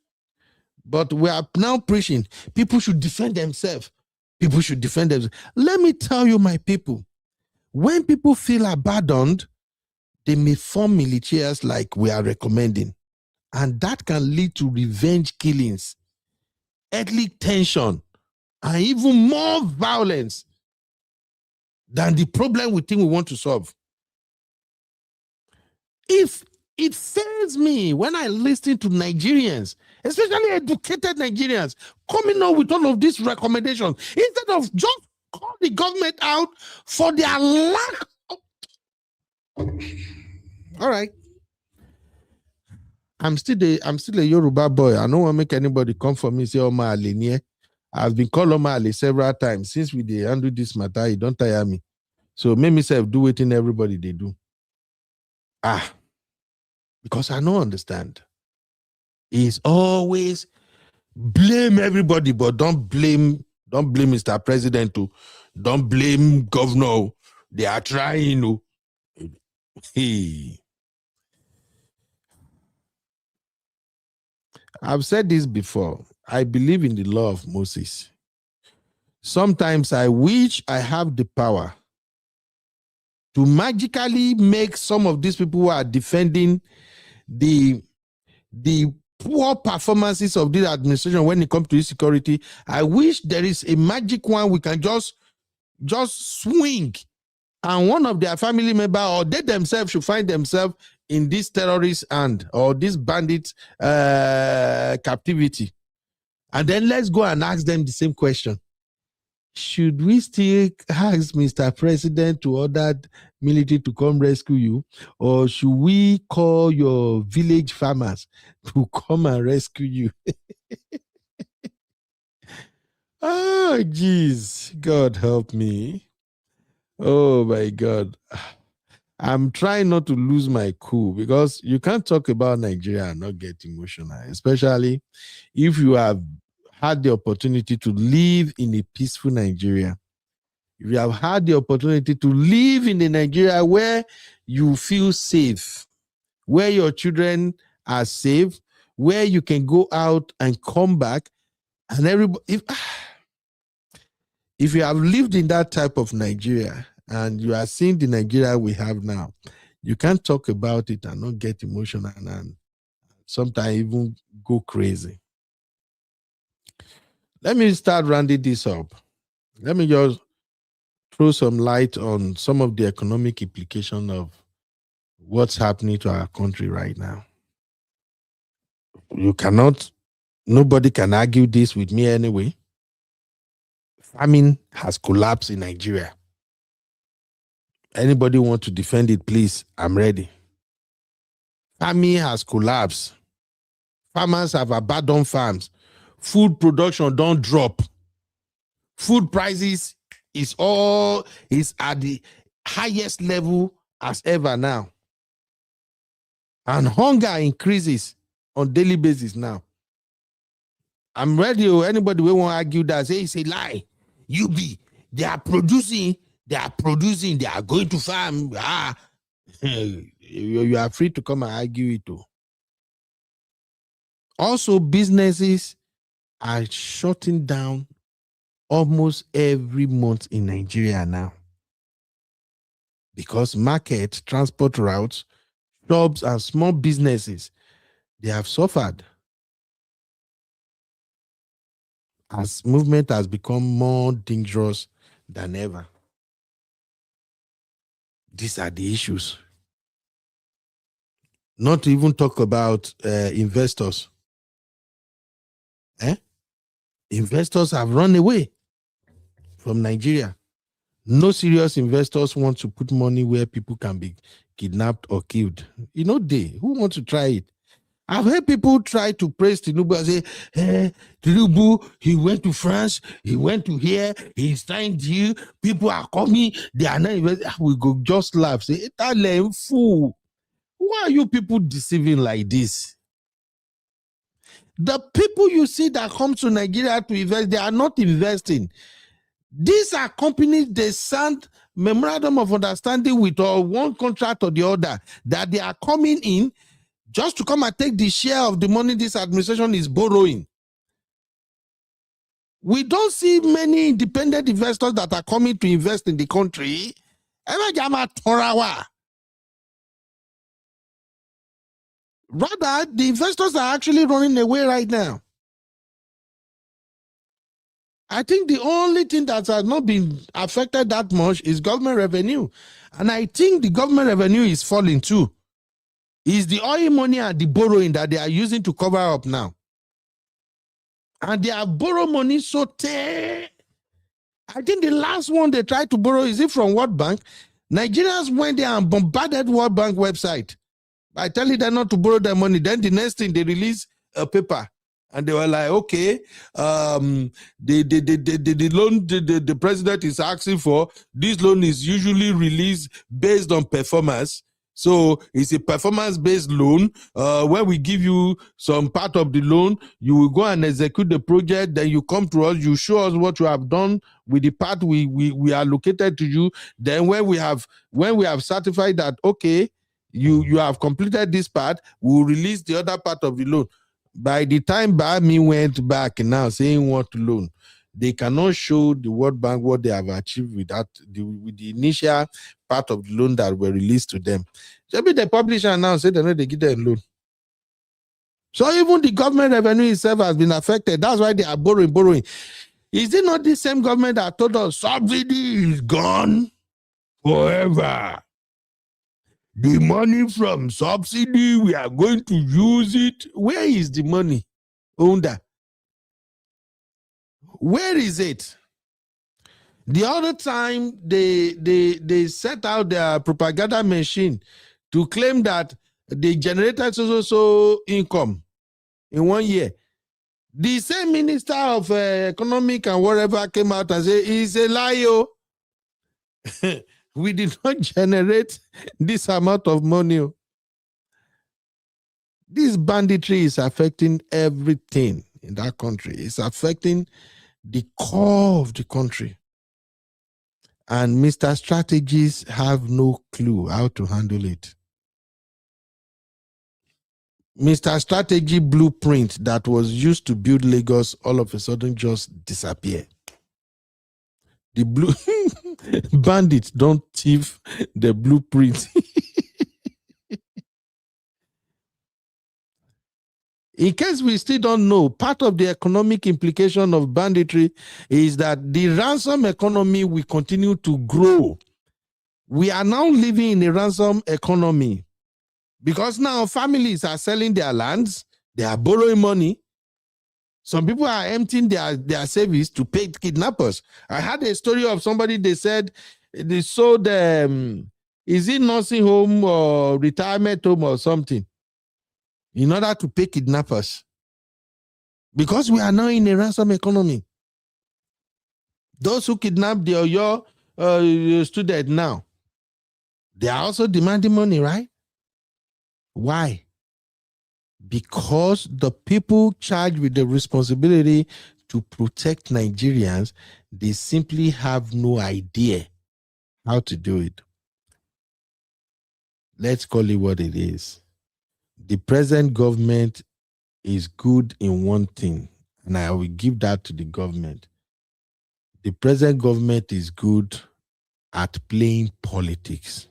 but we are now preaching people should defend themselves. People should defend themselves. Let me tell you, my people, when people feel abandoned, they may form militias like we are recommending. And that can lead to revenge killings, ethnic tension, and even more violence than the problem we think we want to solve. If it fails me when I listen to Nigerians, especially educated Nigerians, coming up with all of these recommendations, instead of just call the government out for their lack of... All right. I'm still a Yoruba boy. I don't want to make anybody come for me and say, Oma Ale. I've been called Oma Ale several times. Since we handle this matter, it don't tire me. So make myself do it in everybody they do. Because I don't understand. It's always blame everybody, but don't blame Mr. President too. Don't blame governor. They are trying. Hey. I've said this before. I believe in the law of Moses. Sometimes I wish I have the power to magically make some of these people who are defending the poor performances of this administration when it comes to insecurity. I wish there is a magic one we can just swing, and one of their family member or they themselves should find themselves in this terrorist hand or this bandit captivity. And then let's go and ask them the same question. Should we still ask Mr. President to order military to come rescue you? Or should we call your village farmers to come and rescue you? Oh, geez. God help me. Oh, my God. I'm trying not to lose my cool because you can't talk about Nigeria and not get emotional, especially if you have had the opportunity to live in a peaceful Nigeria. If you have had the opportunity to live in a Nigeria where you feel safe, where your children are safe, where you can go out and come back, and everybody, if you have lived in that type of Nigeria and you are seeing the Nigeria we have now, you can't talk about it and not get emotional and sometimes even go crazy. Let me start rounding this up. Let me just throw some light on some of the economic implications of what's happening to our country right now. Nobody can argue this with me anyway. Famine has collapsed in Nigeria. Anybody want to defend it, please? I'm ready. Famine has collapsed. Farmers have abandoned farms. Food production don't drop. Food prices is at the highest level as ever now. And hunger increases on daily basis now. I'm ready. Anybody will want to argue that, say it's a lie. They are producing, they are going to farm. You are free to come and argue it too. Also, businesses are shutting down almost every month in Nigeria now. Because market, transport routes, shops, and small businesses, they have suffered as movement has become more dangerous than ever. These are the issues. Not to even talk about investors. Investors have run away from Nigeria. No serious investors want to put money where people can be kidnapped or killed. Who want to try it? I've heard people try to praise Tinubu and say, Tinubu, he went to France, he went to here, he's trying to, people are coming, they are not investing. We go just laugh, say, fool. Why are you people deceiving like this? The people you see that come to Nigeria to invest, they are not investing. These are companies, they signed memorandum of understanding with one contract or the other, that they are coming in just to come and take the share of the money this administration is borrowing. We don't see many independent investors that are coming to invest in the country. Rather, the investors are actually running away right now. I think the only thing that has not been affected that much is government revenue. And I think the government revenue is falling too. It's the oil money and the borrowing that they are using to cover up now. And they have borrowed money so I think the last one they tried to borrow, is it from World Bank? Nigerians went there and bombarded World Bank website by telling them not to borrow their money. Then the next thing, they released a paper. And they were like, okay, the loan the president is asking for, this loan is usually released based on performance. So it's a performance-based loan. When we give you some part of the loan, you will go and execute the project. Then you come to us, you show us what you have done with the part we allocated to you. Then when we have certified that, okay, you have completed this part, we will release the other part of the loan. By the time Bami went back now saying what loan, they cannot show the World Bank what they have achieved with the initial part of the loan that were released to them. Maybe the publisher now said they give them loan. So even the government revenue itself has been affected. That's why they are borrowing. Is it not the same government that told us subsidy is gone forever? The money from subsidy, we are going to use it. Where is the money? Onda. Where is it? The other time they set out their propaganda machine to claim that they generated so income in 1 year. The same minister of economic and whatever came out and said, it's a lie. We did not generate this amount of money. This banditry is affecting everything in that country. It's affecting the core of the country. And Mr. Strategies have no clue how to handle it. Mr. Strategy blueprint that was used to build Lagos all of a sudden just disappeared. The blue bandits don't thief the blueprint. In case we still don't know, part of the economic implication of banditry is that the ransom economy will continue to grow. We are now living in a ransom economy because now families are selling their lands, they are borrowing money. Some people are emptying their savings to pay kidnappers. I had a story of somebody, they said they sold, is it nursing home or retirement home or something, in order to pay kidnappers. Because we are now in a ransom economy. Those who kidnapped your student now, they are also demanding money, right? Why? Because the people charged with the responsibility to protect Nigerians, they simply have no idea how to do it. Let's call it what it is. The present government is good in one thing, and I will give that to the government. The present government is good at playing politics.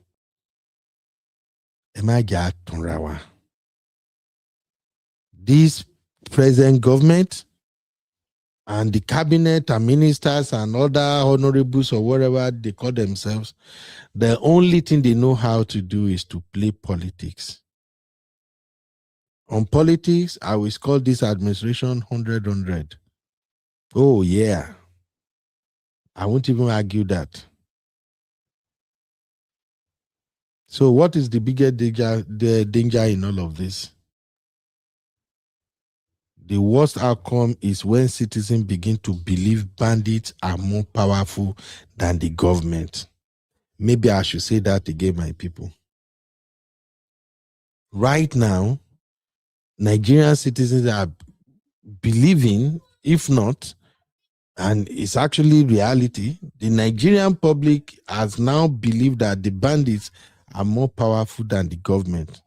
This present government and the cabinet and ministers and other honorables or whatever they call themselves, the only thing they know how to do is to play politics. On politics, I will call this administration 100-100. Oh, yeah. I won't even argue that. So what is the biggest danger in all of this? The worst outcome is when citizens begin to believe bandits are more powerful than the government. Maybe I should say that again, my people. Right now, Nigerian citizens are believing, if not, and it's actually reality, the Nigerian public has now believed that the bandits are more powerful than the government.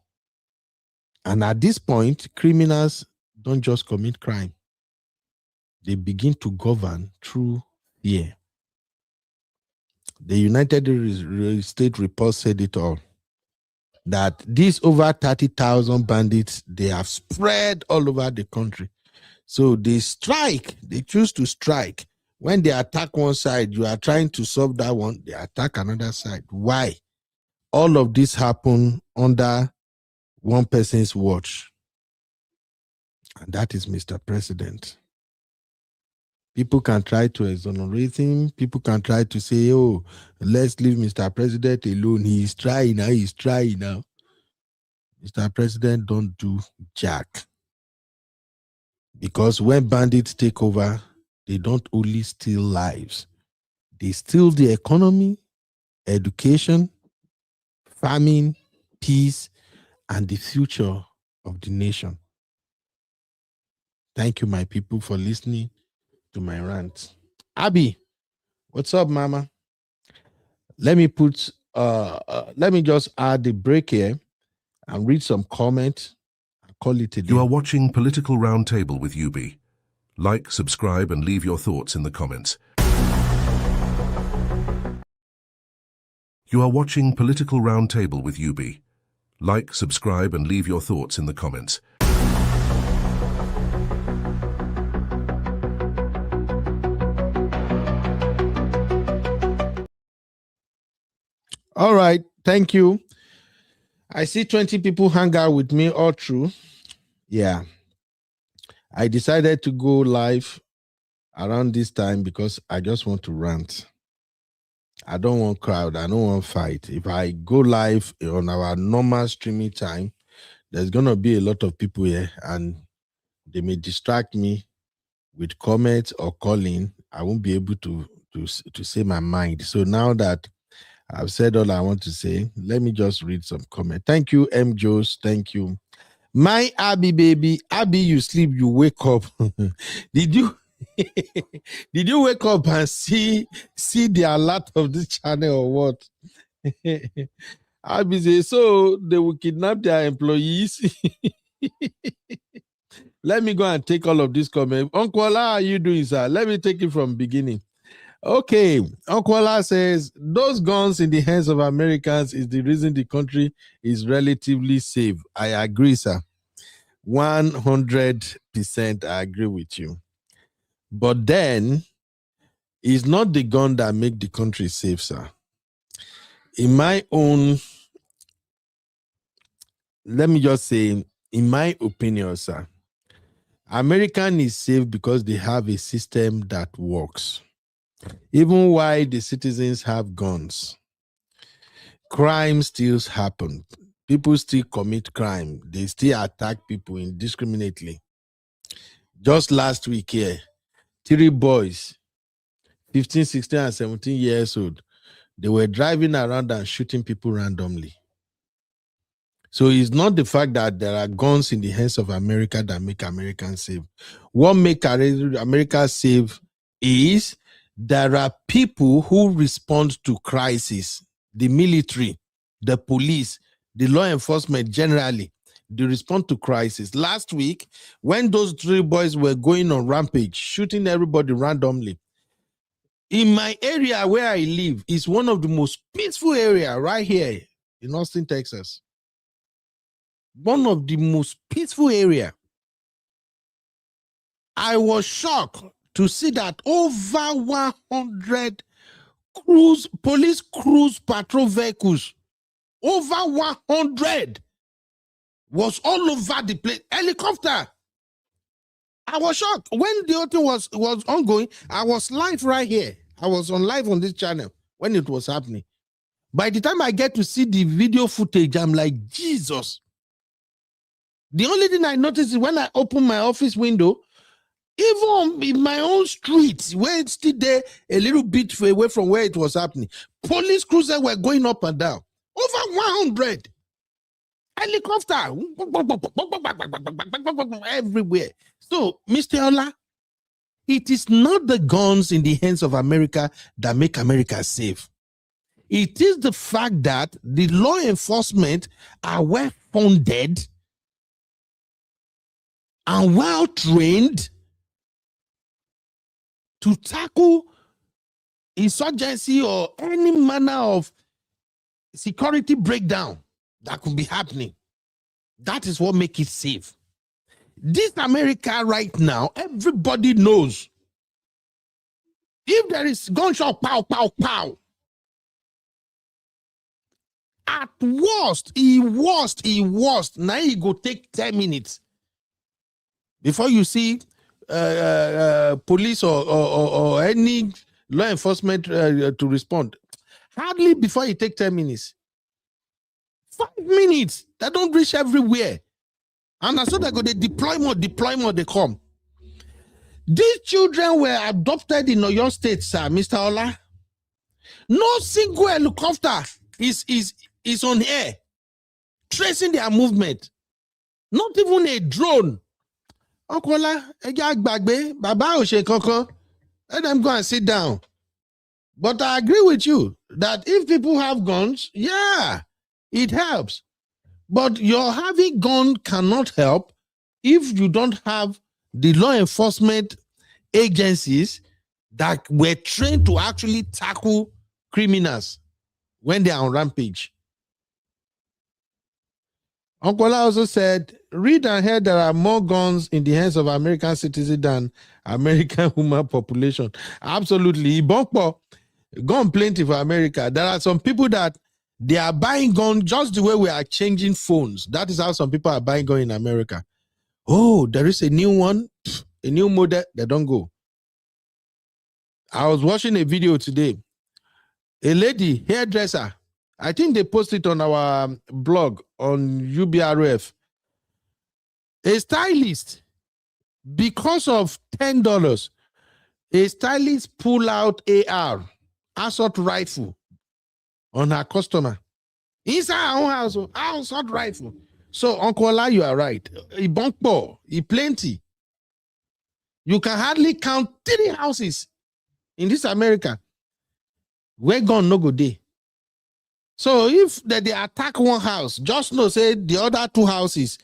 And at this point, criminals don't just commit crime. They begin to govern through fear. The United States report said it all. That these over 30,000 bandits, they have spread all over the country. So they strike, they choose to strike. When they attack one side, you are trying to solve that one, they attack another side. Why? All of this happened under one person's watch. And that is Mr. President. People can try to exonerate him. People can try to say, oh, let's leave Mr. President alone. He's trying now. Mr. President, don't do jack. Because when bandits take over, they don't only steal lives. They steal the economy, education, farming, peace, and the future of the nation. Thank you, my people, for listening to my rant. Abby, what's up, mama? Let me just add the break here and read some comments. I'll call it a day. You are watching Political Roundtable with UB. Like, subscribe, and leave your thoughts in the comments. You are watching Political Roundtable with UB. Like, subscribe, and leave your thoughts in the comments. All right, thank you. I see 20 people hang out with me all through. Yeah. I decided to go live around this time because I just want to rant. I don't want crowd. I don't want fight. If I go live on our normal streaming time, there's going to be a lot of people here and they may distract me with comments or calling. I won't be able to say my mind. So now that I've said all I want to say, let me just read some comments. Thank you, M. Joes. Thank you. My Abby baby. Abby, you sleep, you wake up. Did you wake up and see the alert of this channel or what? Abby says, so they will kidnap their employees. Let me go and take all of these comments. Uncle, how are you doing, sir? Let me take it from beginning. Okay, Uncle says, those guns in the hands of Americans is the reason the country is relatively safe. I agree, sir. 100% I agree with you. But then, it's not the gun that make the country safe, sir. In my own, let me just say, in my opinion, sir, American is safe because they have a system that works. Even while the citizens have guns, crime still happens. People still commit crime. They still attack people indiscriminately. Just last week here, 3 boys, 15, 16, and 17 years old, they were driving around and shooting people randomly. So it's not the fact that there are guns in the hands of America that make Americans safe. What makes America safe is there are people who respond to crisis. The military, the police, the law enforcement generally, they respond to crisis. Last week, when those 3 boys were going on rampage, shooting everybody randomly, in my area where I live, is one of the most peaceful areas right here in Austin, Texas. One of the most peaceful area. I was shocked to see that over 100 police cruise patrol vehicles, over 100, was all over the place. Helicopter. I was shocked. When the other was ongoing, I was live right here. I was on live on this channel when it was happening. By the time I get to see the video footage, I'm like, Jesus. The only thing I noticed is when I open my office window, even in my own street, where it's still there a little bit away from where it was happening, police cruisers were going up and down. Over 100. Helicopter. Everywhere. So, Mr. Ola, it is not the guns in the hands of America that make America safe. It is the fact that the law enforcement are well funded and well trained to tackle insurgency or any manner of security breakdown that could be happening. That is what makes it safe. This America right now, everybody knows. If there is gunshot, pow, pow, pow. At worst, now he go take 10 minutes before you see police or any law enforcement to respond. Hardly before you take 10 minutes. 5 minutes. They don't reach everywhere. And so they go, they deploy more, they come. These children were adopted in Oyo State, sir, Mr. Ola. No single helicopter is on air, tracing their movement. Not even a drone. Uncle Ola, Baba Oshe Koko, let them go and sit down. But I agree with you that if people have guns, yeah, it helps. But your having gun cannot help if you don't have the law enforcement agencies that were trained to actually tackle criminals when they are on rampage. Uncle Ola also said, read and heard there are more guns in the hands of American citizens than American human population. Absolutely. Gun plenty for America. There are some people that they are buying guns just the way we are changing phones. That is how some people are buying guns in America. Oh, there is a new one, a new model. They don't go. I was watching a video today. A lady, hairdresser, I think they posted on our blog on UBRF. A stylist, because of $10, a stylist pull out AR, assault rifle, on her customer. Inside her own house, assault rifle. So, Uncle Ola, you are right. He plenty. You can hardly count 3 houses in this America where gun no go dey. So if they attack one house, just know say the other 2 houses,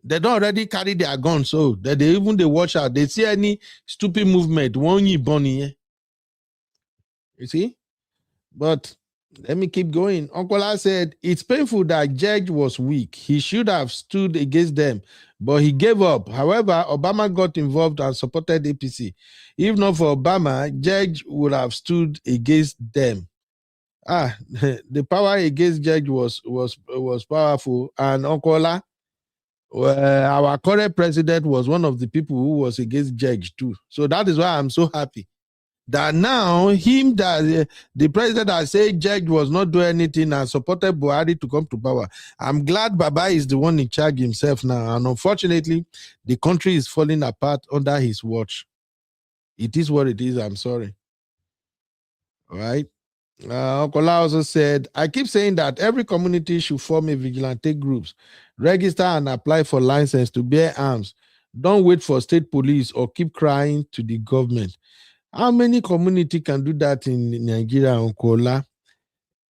they don't already carry their guns. So that they watch out. They see any stupid movement, one you bunny. You see? But let me keep going. Uncle Ola said, it's painful that Judge was weak. He should have stood against them, but he gave up. However, Obama got involved and supported APC. If not for Obama, Judge would have stood against them. The power against Judge was powerful. And Uncle Ola, Our current president was one of the people who was against Judge too. So that is why I'm so happy that now the president that said Judge was not doing anything and supported Buhari to come to power. I'm glad Baba is the one in charge himself now. And unfortunately, the country is falling apart under his watch. It is what it is. I'm sorry. All right. Uncle also said, I keep saying that every community should form a vigilante groups, register and apply for license to bear arms. Don't wait for state police or keep crying to the government. How many community can do that in Nigeria, Uncle Ola?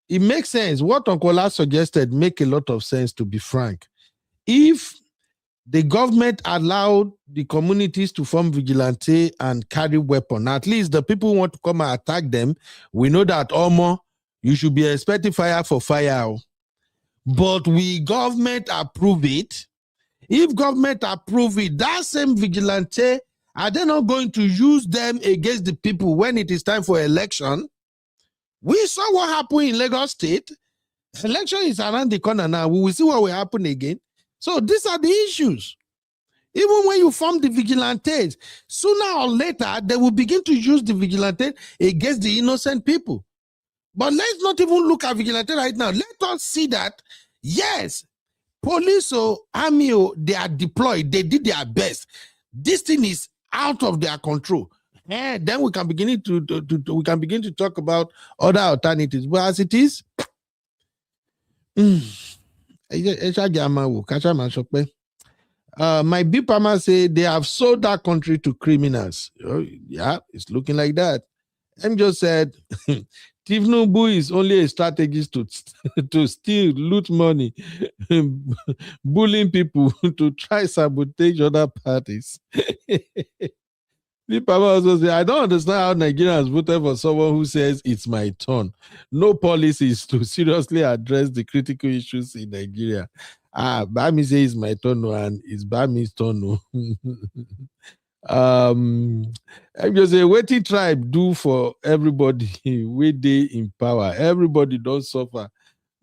It makes sense. What Uncle Ola suggested make a lot of sense, to be frank. If the government allowed the communities to form vigilante and carry weapon, at least the people who want to come and attack them, we know that you should be expecting fire for fire. But we government approve it. If government approve it, that same vigilante, are they not going to use them against the people when it is time for election? We saw what happened in Lagos State. Election is around the corner now. We will see what will happen again. So these are the issues. Even when you form the vigilantes, sooner or later, they will begin to use the vigilante against the innocent people. But let's not even look at vigilante right now. Let us see that, yes, police or army, they are deployed. They did their best. This thing is out of their control. And then we can begin to talk about other alternatives. But as it is, my big mama say they have sold that country to criminals. Yeah, it's looking like that. M just said, Tinubu is only a strategist to steal, loot money, bullying people to try sabotage other parties. Big Papa also say, I don't understand how Nigerians voted for someone who says it's my turn. No policies to seriously address the critical issues in Nigeria. Bami says it's my turn and it's Bami's turn. I'm just say, waiting tribe do for everybody we dey in power. Everybody don't suffer.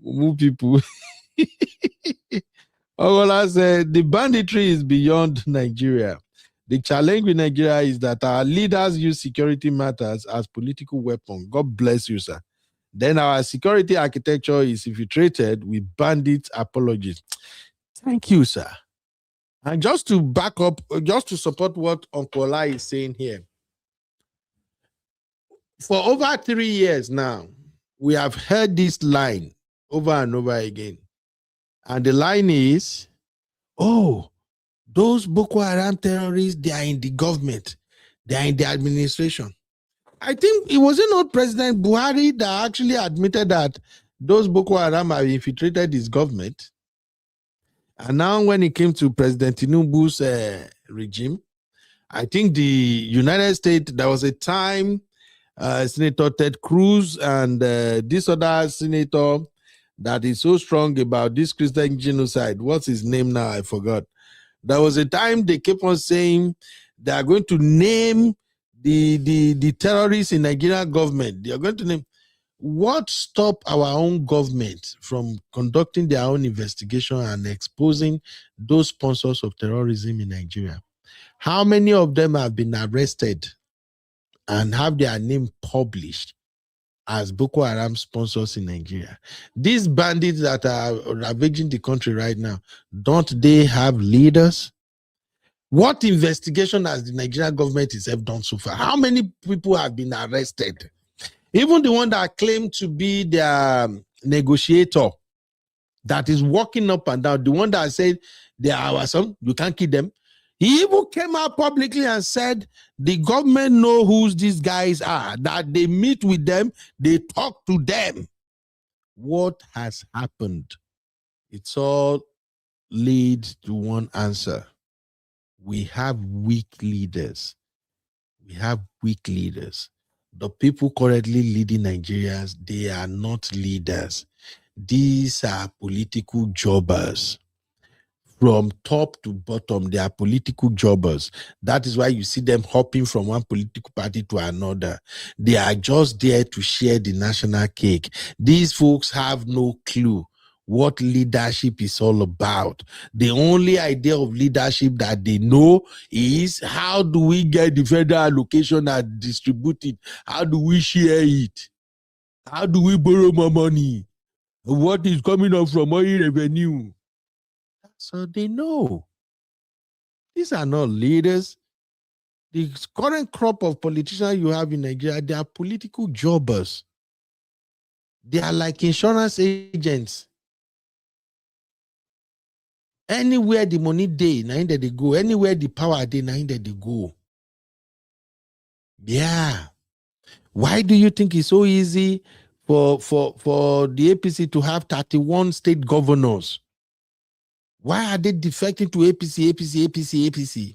Move people. Ogola said the banditry is beyond Nigeria. The challenge with Nigeria is that our leaders use security matters as political weapon. God bless you, sir. Then our security architecture is infiltrated with bandit apologies. Thank you, sir. And just to back up, just to support what Uncle Ola is saying here, for over 3 years now, we have heard this line over and over again. And the line is, oh, those Boko Haram terrorists, they are in the government. They are in the administration. I think it wasn't not President Buhari that actually admitted that those Boko Haram have infiltrated his government. And now when it came to President Tinubu's regime, I think the United States, there was a time Senator Ted Cruz and this other senator that is so strong about this Christian genocide. What's his name now? I forgot. There was a time they kept on saying they are going to name the terrorists in Nigerian government. They are going to name. What stopped our own government from conducting their own investigation and exposing those sponsors of terrorism in Nigeria? How many of them have been arrested and have their name published as Boko Haram sponsors in Nigeria? These bandits that are ravaging the country right now, don't they have leaders? What investigation has the Nigerian government itself done so far? How many people have been arrested? Even the one that claimed to be their negotiator that is walking up and down, the one that said they are our son, you can't kill them. He even came out publicly and said the government know who these guys are, that they meet with them, they talk to them. What has happened? It's all leads to one answer. We have weak leaders. We have weak leaders. The people currently leading Nigerians, they are not leaders. These are political jobbers. From top to bottom, they are political jobbers. That is why you see them hopping from one political party to another. They are just there to share the national cake. These folks have no clue what leadership is all about. The only idea of leadership that they know is how do we get the federal allocation and distribute it? How do we share it? How do we borrow more money? What is coming up from oil revenue? So they know. These are not leaders. The current crop of politicians you have in Nigeria, they are political jobbers. They are like insurance agents. Anywhere the money day, now that they go. Anywhere the power day, now that they go. Yeah. Why do you think it's so easy for the APC to have 31 state governors? Why are they defecting to APC?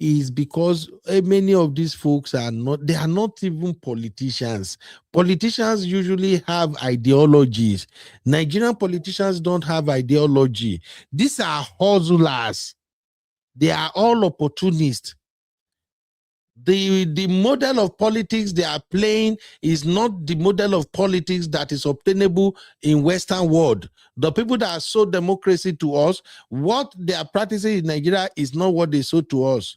Is because many of these folks are not even politicians. Politicians usually have ideologies. Nigerian politicians don't have ideology. These are hustlers. They are all opportunists. The model of politics they are playing is not the model of politics that is obtainable in Western world. The people that sold democracy to us, what they are practicing in Nigeria is not what they sold to us.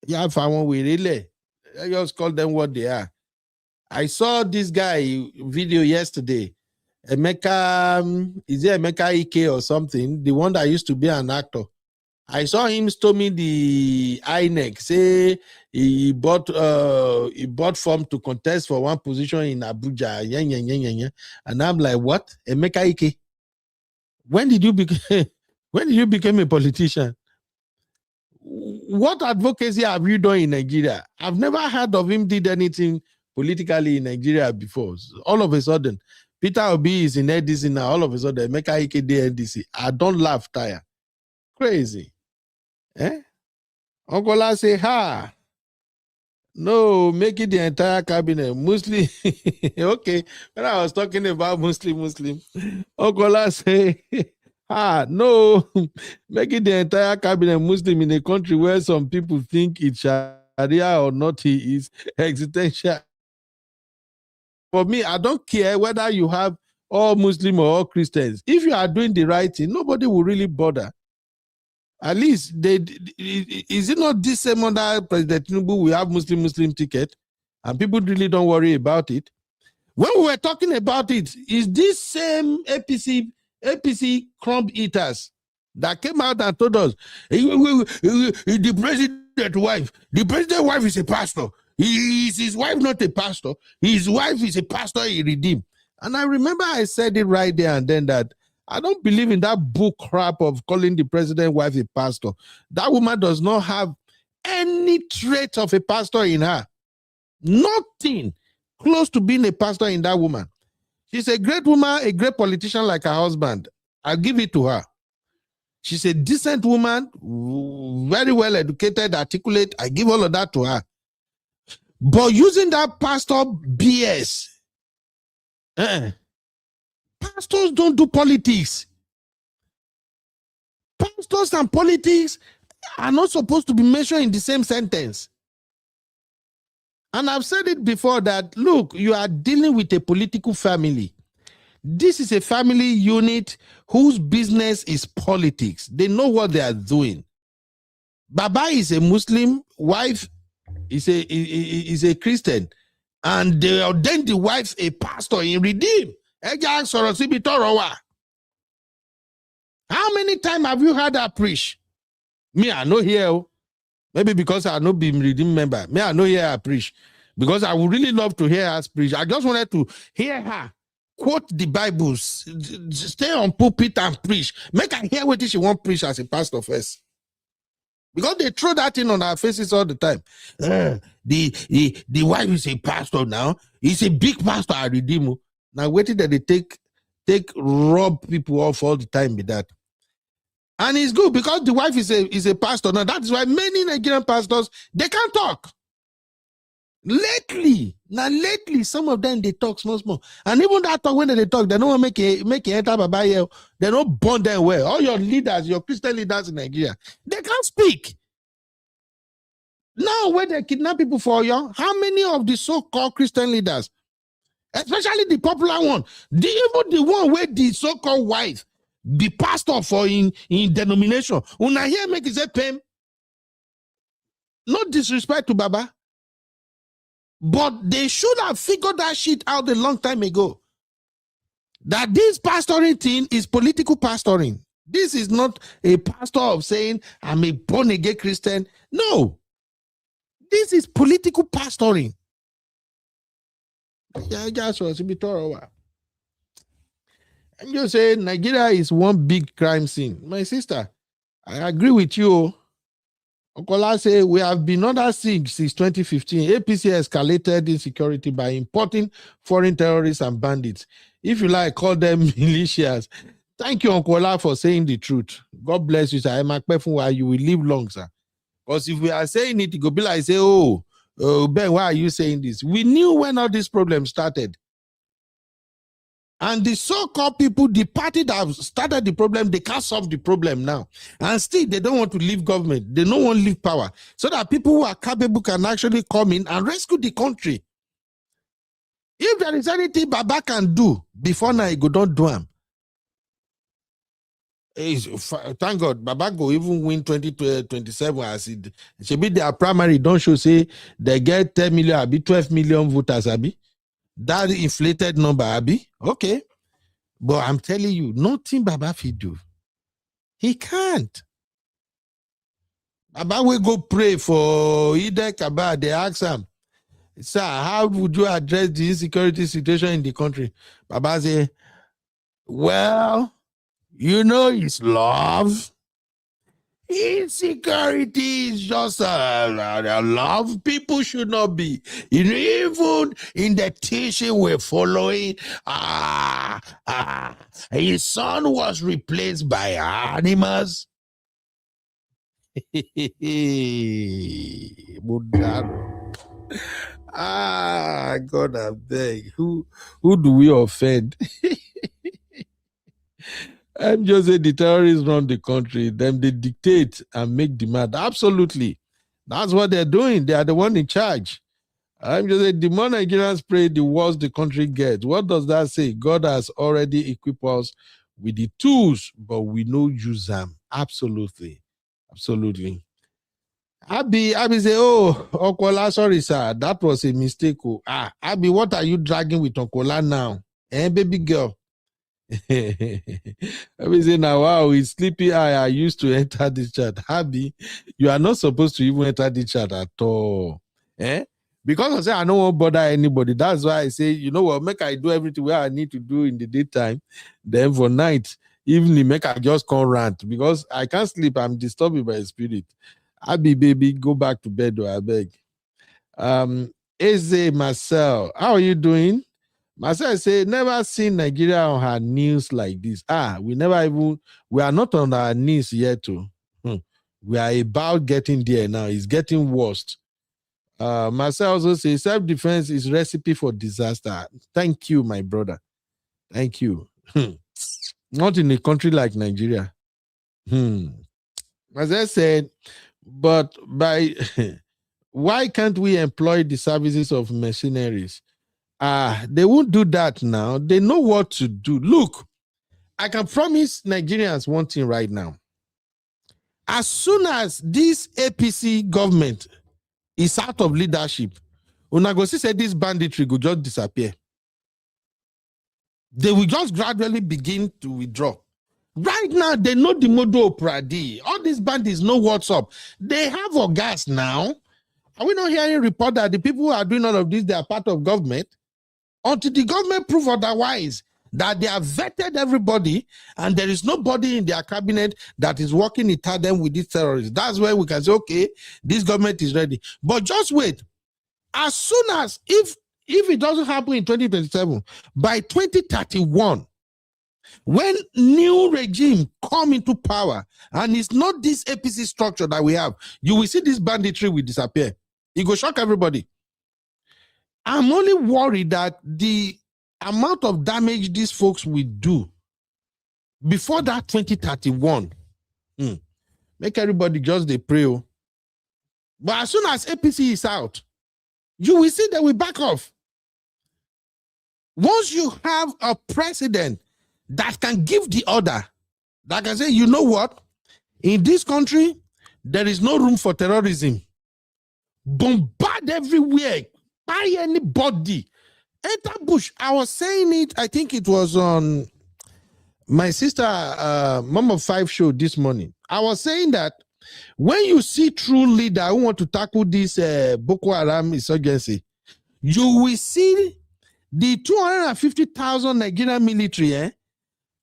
Yeah, if I want we really, I just call them what they are. I saw this guy video yesterday. Emeka, is it Emeka Ike or something? The one that used to be an actor. I saw him storming the INEC, say he bought form to contest for one position in Abuja. And I'm like, what? Emeka Ike? When did you become a politician? What advocacy have you done in Nigeria? I've never heard of him did anything politically in Nigeria before. So all of a sudden, Peter Obi is in NDC now. All of a sudden, Emeka Ike did NDC. I don't laugh, tire. Crazy. Uncle I say, ha. No, make it the entire cabinet. Muslim. Okay. When I was talking about Muslim. Uncle I say, no, make it the entire cabinet Muslim in a country where some people think it's Sharia or not, he is existential. For me, I don't care whether you have all Muslim or all Christians. If you are doing the right thing, nobody will really bother. At least, is it not this same under President Tinubu, we have Muslim ticket, and people really don't worry about it? When we were talking about it, is this same APC crumb eaters that came out and told us the president's wife is a pastor. Is his wife not a pastor? His wife is a pastor he redeemed. And I remember I said it right there and then that I don't believe in that bull crap of calling the president's wife a pastor. That woman does not have any trait of a pastor in her. Nothing close to being a pastor in that woman. She's a great woman, a great politician like her husband. I'll give it to her. She's a decent woman, very well educated, articulate. I give all of that to her. But using that pastor BS, pastors don't do politics. Pastors and politics are not supposed to be mentioned in the same sentence. And I've said it before that, look, you are dealing with a political family. This is a family unit whose business is politics. They know what they are doing. Baba is a Muslim, wife is a Christian, and they ordained the wife a pastor in Redeem. How many times have you heard her preach? Me, I know here. Maybe because I know being Redeem member. Me, I know here her preach. Because I would really love to hear her preach. I just wanted to hear her quote the Bible, stay on pulpit and preach. Make her hear what she want preach as a pastor first. Because they throw that in on our faces all the time. The wife is a pastor now. He's a big pastor at Redeem. Now waiting that they take rob people off all the time with that. And it's good because the wife is a pastor. Now that is why many Nigerian pastors, they can't talk. Lately, some of them they talk small. And even that talk when they talk, they don't make it enter Baba here. They don't bond them well. All your leaders, your Christian leaders in Nigeria, they can't speak. Now when they kidnap people for you, how many of the so-called Christian leaders Especially the popular one. Even the one where the so-called white be pastor for in denomination. When I hear make it say Pem, no disrespect to Baba, but they should have figured that shit out a long time ago. That this pastoring thing is political pastoring. This is not a pastor of saying, I'm a born-again Christian. No. This is political pastoring. Yeah, just was a bit thorough. I'm just saying Nigeria is one big crime scene. My sister, I agree with you. Okola say we have been under siege since 2015. APC escalated insecurity by importing foreign terrorists and bandits. If you like, call them militias. Thank you, Okola, for saying the truth. God bless you, sir. You will live long, sir. Because if we are saying it, it could be like, say, Ben, why are you saying this? We knew when all this problem started. And the so-called people, the party that have started the problem, they can't solve the problem now. And still, they don't want to leave government. They don't want to leave power. So that people who are capable can actually come in and rescue the country. If there is anything Baba can do before now, he go don't do him. Thank God, Baba go even win 2027 as it should be their primary. Don't show say they get 10 million, abi 12 million voters, abi. That inflated number, abi. Okay. But I'm telling you, nothing Baba will do. He can't. Baba will go pray for Ide Kaba. They ask him, sir, how would you address the insecurity situation in the country? Baba say, well, you know it's love. Insecurity is just a love. People should not be. Even in the teaching we're following, his son was replaced by animals. God, I beg. Who do we offend? I'm just saying the terrorists run the country. Them they dictate and make demand. Absolutely. That's what they're doing. They are the one in charge. I'm just saying the more Nigerians pray, the worse the country gets. What does that say? God has already equipped us with the tools, but we don't use them. Absolutely. Absolutely. Abby say, oh, Okola, sorry, sir. That was a mistake. Abby, what are you dragging with Okola now? Baby girl. Let me say now, wow, it's sleepy eye. I used to enter this chat. Abby, you are not supposed to even enter the chat at all. Because I say I don't want to bother anybody. That's why I say, you know what, make I do everything where I need to do in the daytime. Then for night, evening, make I just come rant. Because I can't sleep. I'm disturbed by spirit. Abby, baby, go back to bed, I beg. Eze Marcel, how are you doing? Marcel say, never seen Nigeria on her news like this. We are not on our knees yet too. We are about getting there now. It's getting worse. Marcel also says, self-defense is recipe for disaster. Thank you, my brother. Thank you. Not in a country like Nigeria. Marcel said, but why can't we employ the services of mercenaries? They won't do that now. They know what to do. Look, I can promise Nigerians one thing right now. As soon as this APC government is out of leadership, Unagosi said this banditry will just disappear. They will just gradually begin to withdraw. Right now, they know the modo operandi. All these bandits know what's up. They have a gas now. Are we not hearing report that the people who are doing all of this, they are part of government? Until the government prove otherwise, that they have vetted everybody and there is nobody in their cabinet that is working in tandem with these terrorists. That's where we can say, okay, this government is ready. But just wait. As soon as, if it doesn't happen in 2027, by 2031, when new regime come into power, and it's not this APC structure that we have, you will see this banditry will disappear. It will shock everybody. I'm only worried that the amount of damage these folks will do before that 2031, make everybody just they pray. But as soon as APC is out, you will see that we back off. Once you have a president that can give the order, that can say, you know what? In this country, there is no room for terrorism. Bombard everywhere. Buy anybody. Enter bush. I was saying it, I think it was on my sister, Mom of Five show this morning. I was saying that when you see true leader who want to tackle this Boko Haram insurgency, you will see the 250,000 Nigerian military,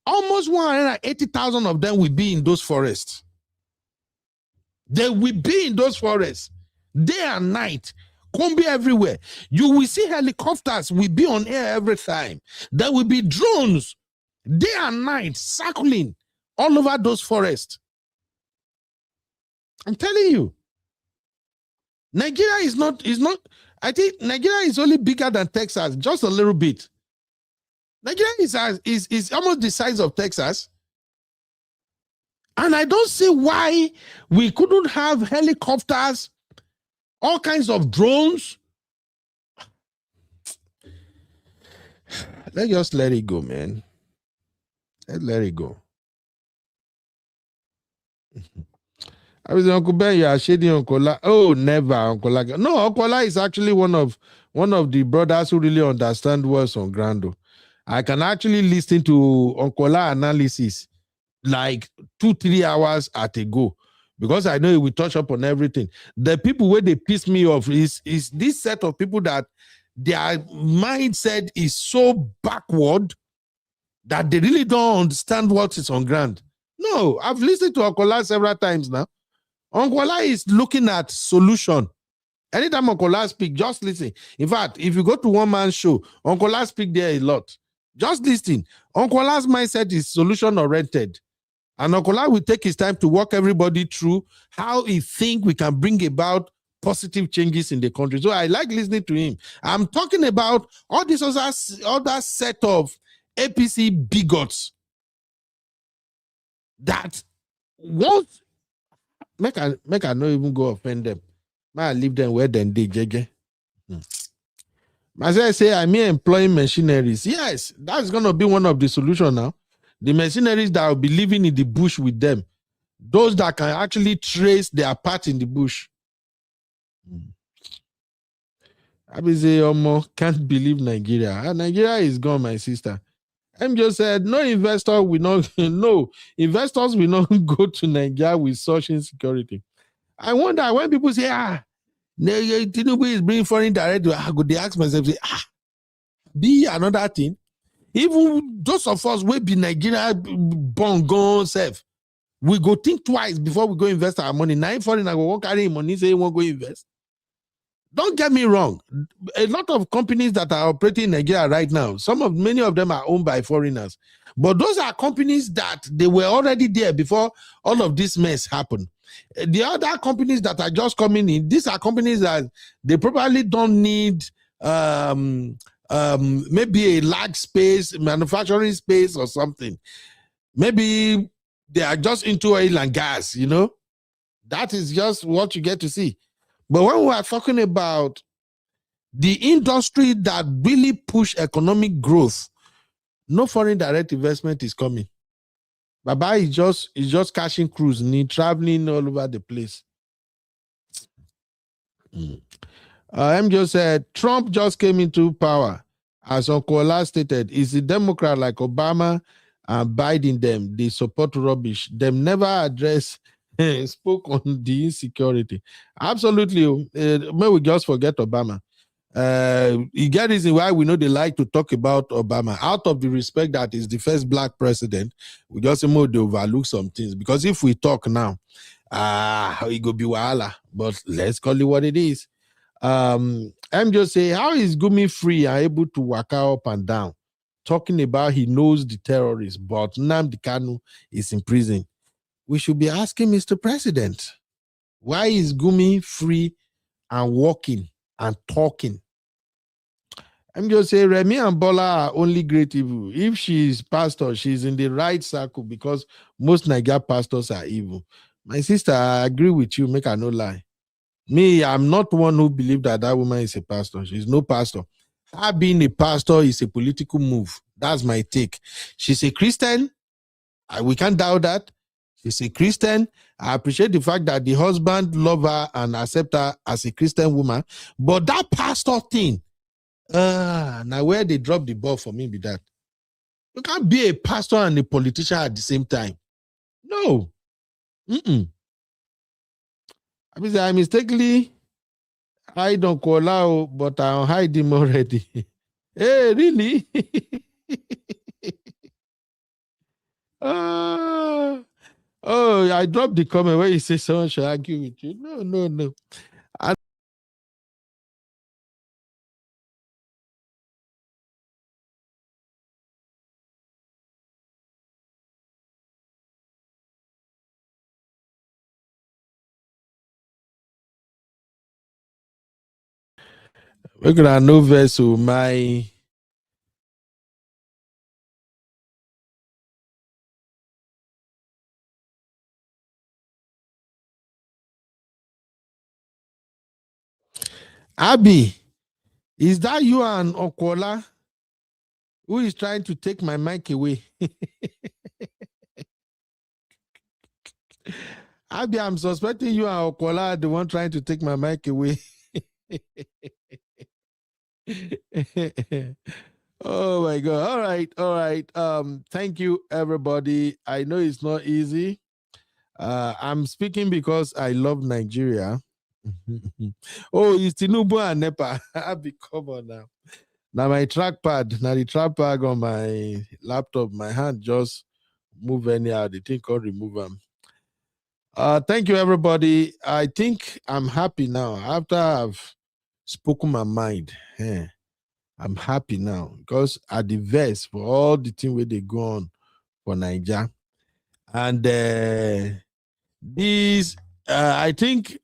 almost 180,000 of them will be in those forests. They will be in those forests day and night, combi everywhere. You will see helicopters will be on air every time. There will be drones day and night circling all over those forests. I'm telling you, Nigeria is not, I think Nigeria is only bigger than Texas, just a little bit. Nigeria is almost the size of Texas. And I don't see why we couldn't have helicopters, all kinds of drones. Let's just let it go, man. Let's let it go. I was Uncle Ben, you are shading Uncle La. Oh, never, Uncle La. No, Uncle La is actually one of the brothers who really understand what's on ground. I can actually listen to Uncle La analysis like 2-3 hours at a go, because I know it will touch up on everything. The people where they piss me off is this set of people that their mindset is so backward that they really don't understand what is on ground. No, I've listened to Uncle La several times now. Uncle La is looking at solution. Anytime Uncle La speak, just listen. In fact, if you go to one man's show, Uncle La speak there a lot. Just listen. Uncle La's mindset is solution oriented. And Uncle La will take his time to walk everybody through how he think we can bring about positive changes in the country. So I like listening to him. I'm talking about all this other set of APC bigots that won't make I not even go offend them. I leave them where then they JJ. As I say, I mean employing machineries. Yes, that's gonna be one of the solutions now. The mercenaries that will be living in the bush with them, those that can actually trace their part in the bush. I be say, can't believe Nigeria. Nigeria is gone, my sister. I'm just said, no investors will not go to Nigeria with such insecurity. I wonder when people say, Tinubu is bringing foreign direct, I go, they ask myself, say, be another thing. Even those of us will be Nigeria born gone safe. We go think twice before we go invest our money. Now, foreign, I go carry money, say, won't go invest. Don't get me wrong. A lot of companies that are operating in Nigeria right now, many of them are owned by foreigners. But those are companies that they were already there before all of this mess happened. The other companies that are just coming in, these are companies that they probably don't need maybe a large space, manufacturing space or something. Maybe they are just into oil and gas, That is just what you get to see. But when we are talking about the industry that really push economic growth, no foreign direct investment is coming. Baba is just cashing cruise and traveling all over the place. M just said Trump just came into power. As Uncle La stated, is a Democrat like Obama and Biden them. They support rubbish. Them never address spoke on the insecurity. Absolutely. May we just forget Obama. You get reason why we know they like to talk about Obama out of the respect that is the first black president. We just say more they overlook some things, because if we talk now, it go be wahala. But let's call it what it is. I'm just saying, how is Gumi free and able to walk up and down, talking about he knows the terrorists, but Nnamdi Kanu is in prison? We should be asking Mr. President, why is Gumi free and walking and talking? I'm just saying, Remi and Bola are only great evil. If she's pastor, she's in the right circle, because most Nigeria pastors are evil. My sister, I agree with you, make her no lie. Me, I'm not one who believes that woman is a pastor. She's no pastor. her being a pastor is a political move. That's my take. She's a Christian. We can't doubt that. She's a Christian. I appreciate the fact that the husband love her and accept her as a Christian woman. But that pastor thing, now where they drop the ball for me be that. You can't be a pastor and a politician at the same time. No. I mistakenly hide Uncle Lao, but I hide him already. Hey, really? Oh, I dropped the comment where you say someone should argue with you. No. We're gonna know vessel my Abby. Is that you and Okola who is trying to take my mic away? Abby, I'm suspecting you and Okola are the one trying to take my mic away. Oh my God. All right. Thank you, everybody. I know it's not easy. I'm speaking because I love Nigeria. Oh, it's Tinubu and Nepa. Abby, come on now. Now my trackpad, now the trackpad on my laptop, my hand just move anyhow. The thing called remove them. Thank you, everybody. I think I'm happy now. After I've spoken my mind, I'm happy now because at the verse for all the thing where they go on for Nigeria. And these, I think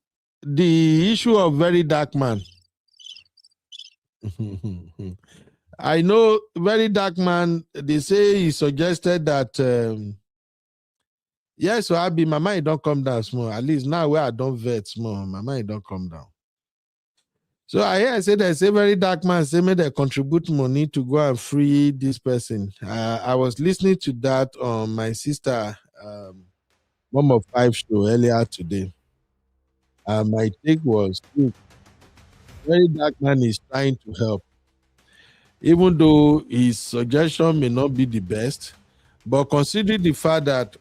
the issue of very dark man. I know very dark man, they say he suggested that yes, so I be my mind don't come down small. At least now where I don't vet small, my mind don't come down. So I say there's a very dark man say may they contribute money to go and free this person. I was listening to that on my sister Mom of Five show earlier today. My take was very dark man is trying to help. Even though his suggestion may not be the best, but considering the fact that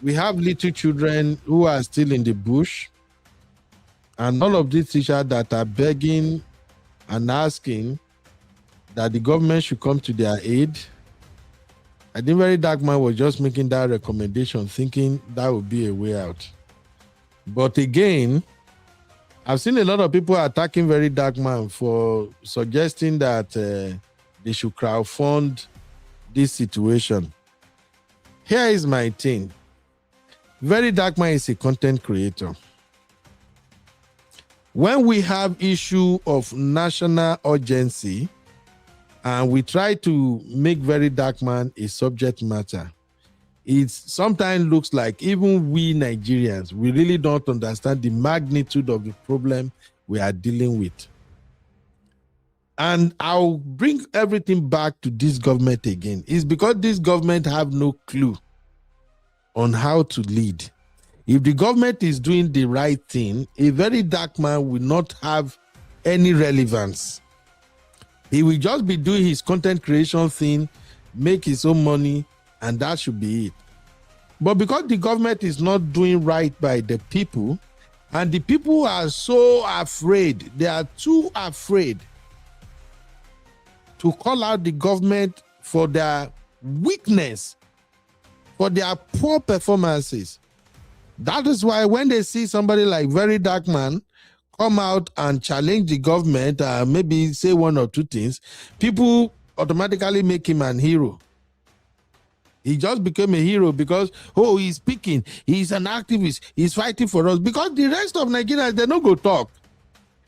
we have little children who are still in the bush, and all of these teachers that are begging and asking that the government should come to their aid, I think very dark man was just making that recommendation, thinking that would be a way out. But again, I've seen a lot of people attacking very dark man for suggesting that they should crowdfund this situation. Here is my thing. Very dark man is a content creator. When we have issue of national urgency and we try to make very dark man a subject matter, it sometimes looks like even we Nigerians, we really don't understand the magnitude of the problem we are dealing with. And I'll bring everything back to this government again. It's because this government have no clue on how to lead. If the government is doing the right thing, a very dark man will not have any relevance. He will just be doing his content creation thing, make his own money, and that should be it. But because the government is not doing right by the people, and the people are so afraid, they are too afraid to call out the government for their weakness, for their poor performances. That is why when they see somebody like very dark man come out and challenge the government, maybe say one or two things, people automatically make him an hero. He just became a hero because, he's speaking, he's an activist, he's fighting for us. Because the rest of Nigerians, they don't go talk.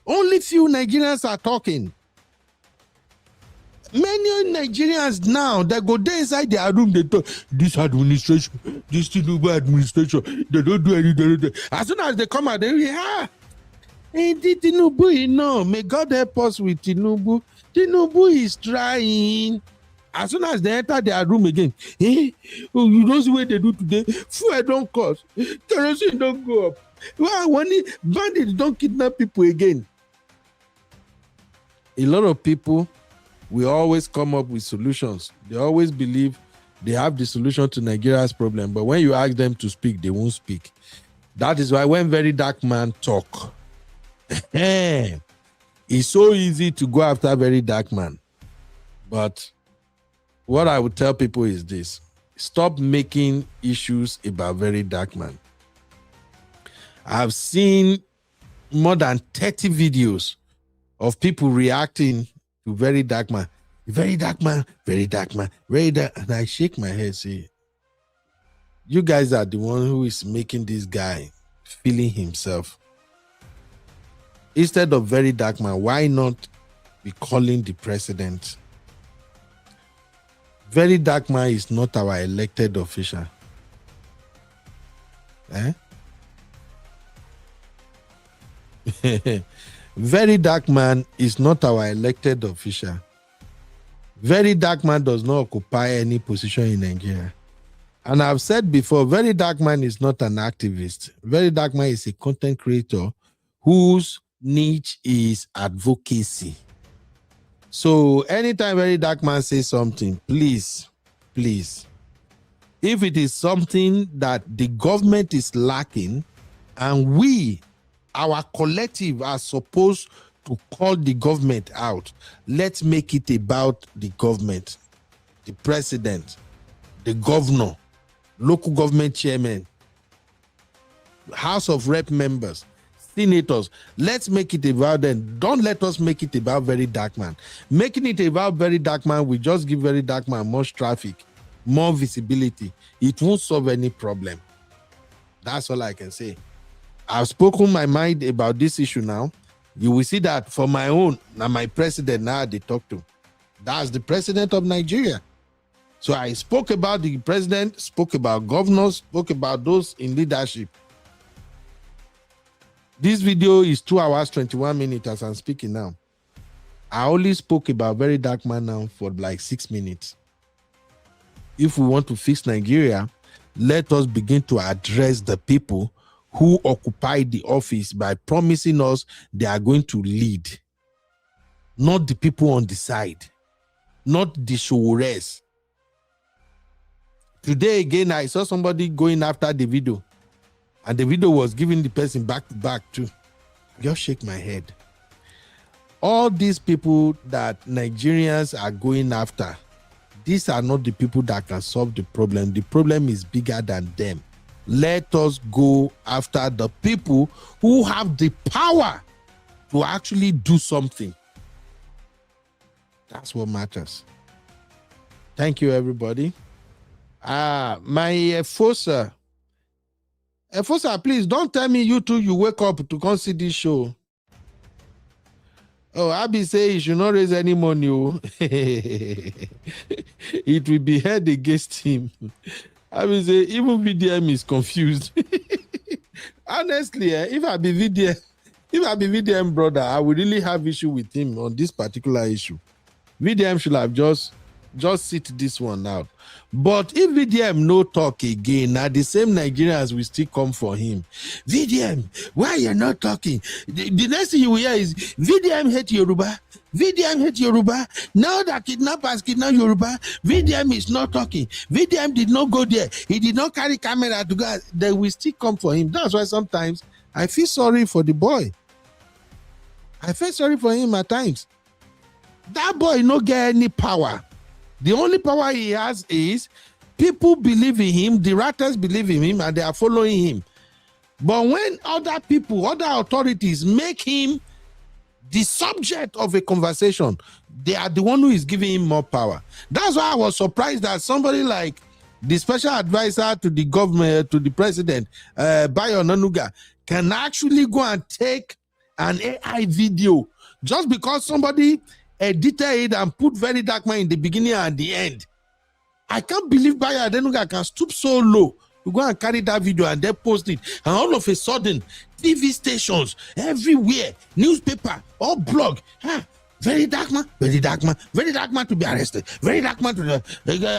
Only few Nigerians are talking. Many Nigerians now, they go there inside their room, they talk, this administration, this Tinubu administration, they don't do anything. As soon as they come out, they Tinubu, no, may God help us with Tinubu. Tinubu is trying. As soon as they enter their room again, oh, you know what they do today? Fuel don't cost, kerosene don't go up. Well, when bandits don't kidnap people again. A lot of people will always come up with solutions. They always believe they have the solution to Nigeria's problem, but when you ask them to speak, they won't speak. That is why when very dark man talk, it's so easy to go after very dark man. But what I would tell people is this: stop making issues about very dark man. I've seen more than 30 videos of people reacting to very dark man. Very dark man, very dark man, very dark. And I shake my head, say, you guys are the one who is making this guy feeling himself. Instead of very dark man, why not be calling the president? Very dark man is not our elected official. Very dark man is not our elected official. Very dark man does not occupy any position in Nigeria. And I've said before, very dark man is not an activist. Very dark man is a content creator whose niche is advocacy. So anytime very dark man says something, please, if it is something that the government is lacking and we, our collective, are supposed to call the government out, let's make it about the government, the president, the governor, local government chairman, House of Rep members, senators. Let's make it about them. Don't let us make it about very dark man. Making it about very dark man will just give very dark man more traffic, more visibility. It won't solve any problem. That's all I can say. I've spoken my mind about this issue now. You will see that for my own, now my president now they talk to. That's the president of Nigeria. So I spoke about the president, spoke about governors, spoke about those in leadership. This video is 2 hours, 21 minutes as I'm speaking now. I only spoke about very dark man now for like 6 minutes. If we want to fix Nigeria, let us begin to address the people who occupy the office by promising us they are going to lead. Not the people on the side. Not the showers. Today again, I saw somebody going after the video. And the video was giving the person back to back too. I just shake my head. All these people that Nigerians are going after, these are not the people that can solve the problem. The problem is bigger than them. Let us go after the people who have the power to actually do something. That's what matters. Thank you, everybody. My Fosa, please don't tell me you two you wake up to come see this show. Oh, I be saying you should not raise any money. It will be held against him. I will say even VDM is confused. Honestly, if I be VDM brother, I would really have issue with him on this particular issue. VDM should have just sit this one out. But if VDM no talk again, now the same Nigerians will still come for him. VDM, why you're not talking? The next thing you will hear is VDM hate Yoruba. VDM hate Yoruba. Now that kidnappers kidnap Yoruba, VDM is not talking. VDM did not go there. He did not carry camera to go. They will still come for him. That's why sometimes I feel sorry for the boy. I feel sorry for him at times. That boy no get any power. The only power he has is people believe in him, the writers believe in him, and they are following him. But when other people, other authorities make him the subject of a conversation, they are the one who is giving him more power. That's why I was surprised that somebody like the special advisor to the government, to the president, Bayo Nanuga, can actually go and take an AI video just because somebody edited it and put very dark man in the beginning and the end. I can't believe Bayo Nanuga can stoop so low We go and carry that video and then post it. And all of a sudden, TV stations, everywhere, newspaper, all blog. Very dark man, very dark man, very dark man to be arrested. Very dark man to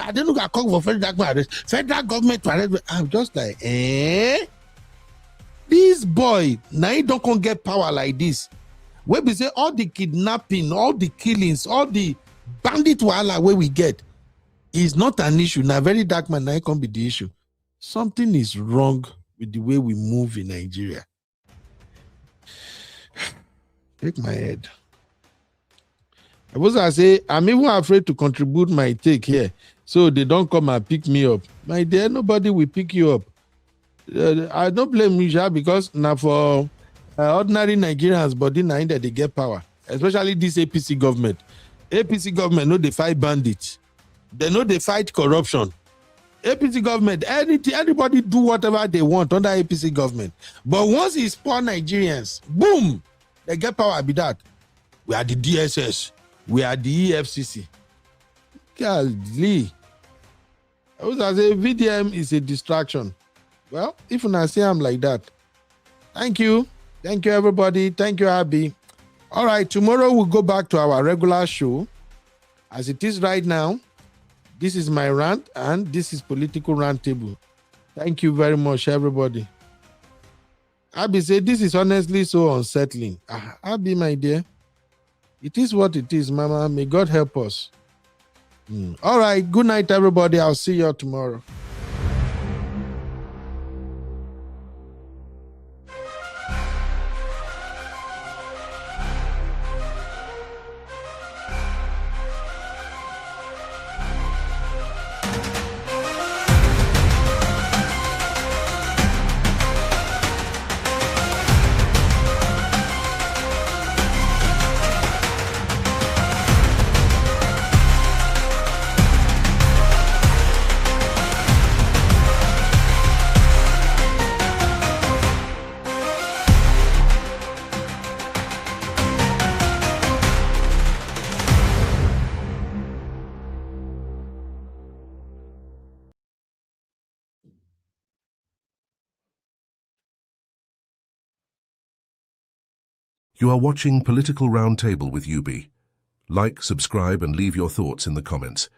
I don't know, I call for very dark man arrest. Federal government to arrest. I'm just like, this boy, now he don't come get power like this. Where we say all the kidnapping, all the killings, all the bandit wahala where we get is not an issue. Now very dark man, now it can't be the issue. Something is wrong with the way we move in Nigeria. Take my head. I was I say, I'm even afraid to contribute my take here. So they don't come and pick me up. My dear, nobody will pick you up. I don't blame you, because now for ordinary Nigerians, but then that they get power, especially this APC government. APC government know they fight bandits. They know they fight corruption. APC government, anybody do whatever they want under APC government. But once it's poor Nigerians, boom, they get power. Be that. We are the DSS. We are the EFCC. Golly. I was say VDM is a distraction. Well, if you not say I'm like that. Thank you. Thank you, everybody. Thank you, Abby. All right, tomorrow we'll go back to our regular show. As it is right now, this is my rant and this is Political Roundtable. Thank you very much, everybody. Abby said, this is honestly so unsettling. Abby, my dear, it is what it is, Mama. May God help us. All right, good night, everybody. I'll see you tomorrow. You are watching Political Roundtable with UB. Like, subscribe, and leave your thoughts in the comments.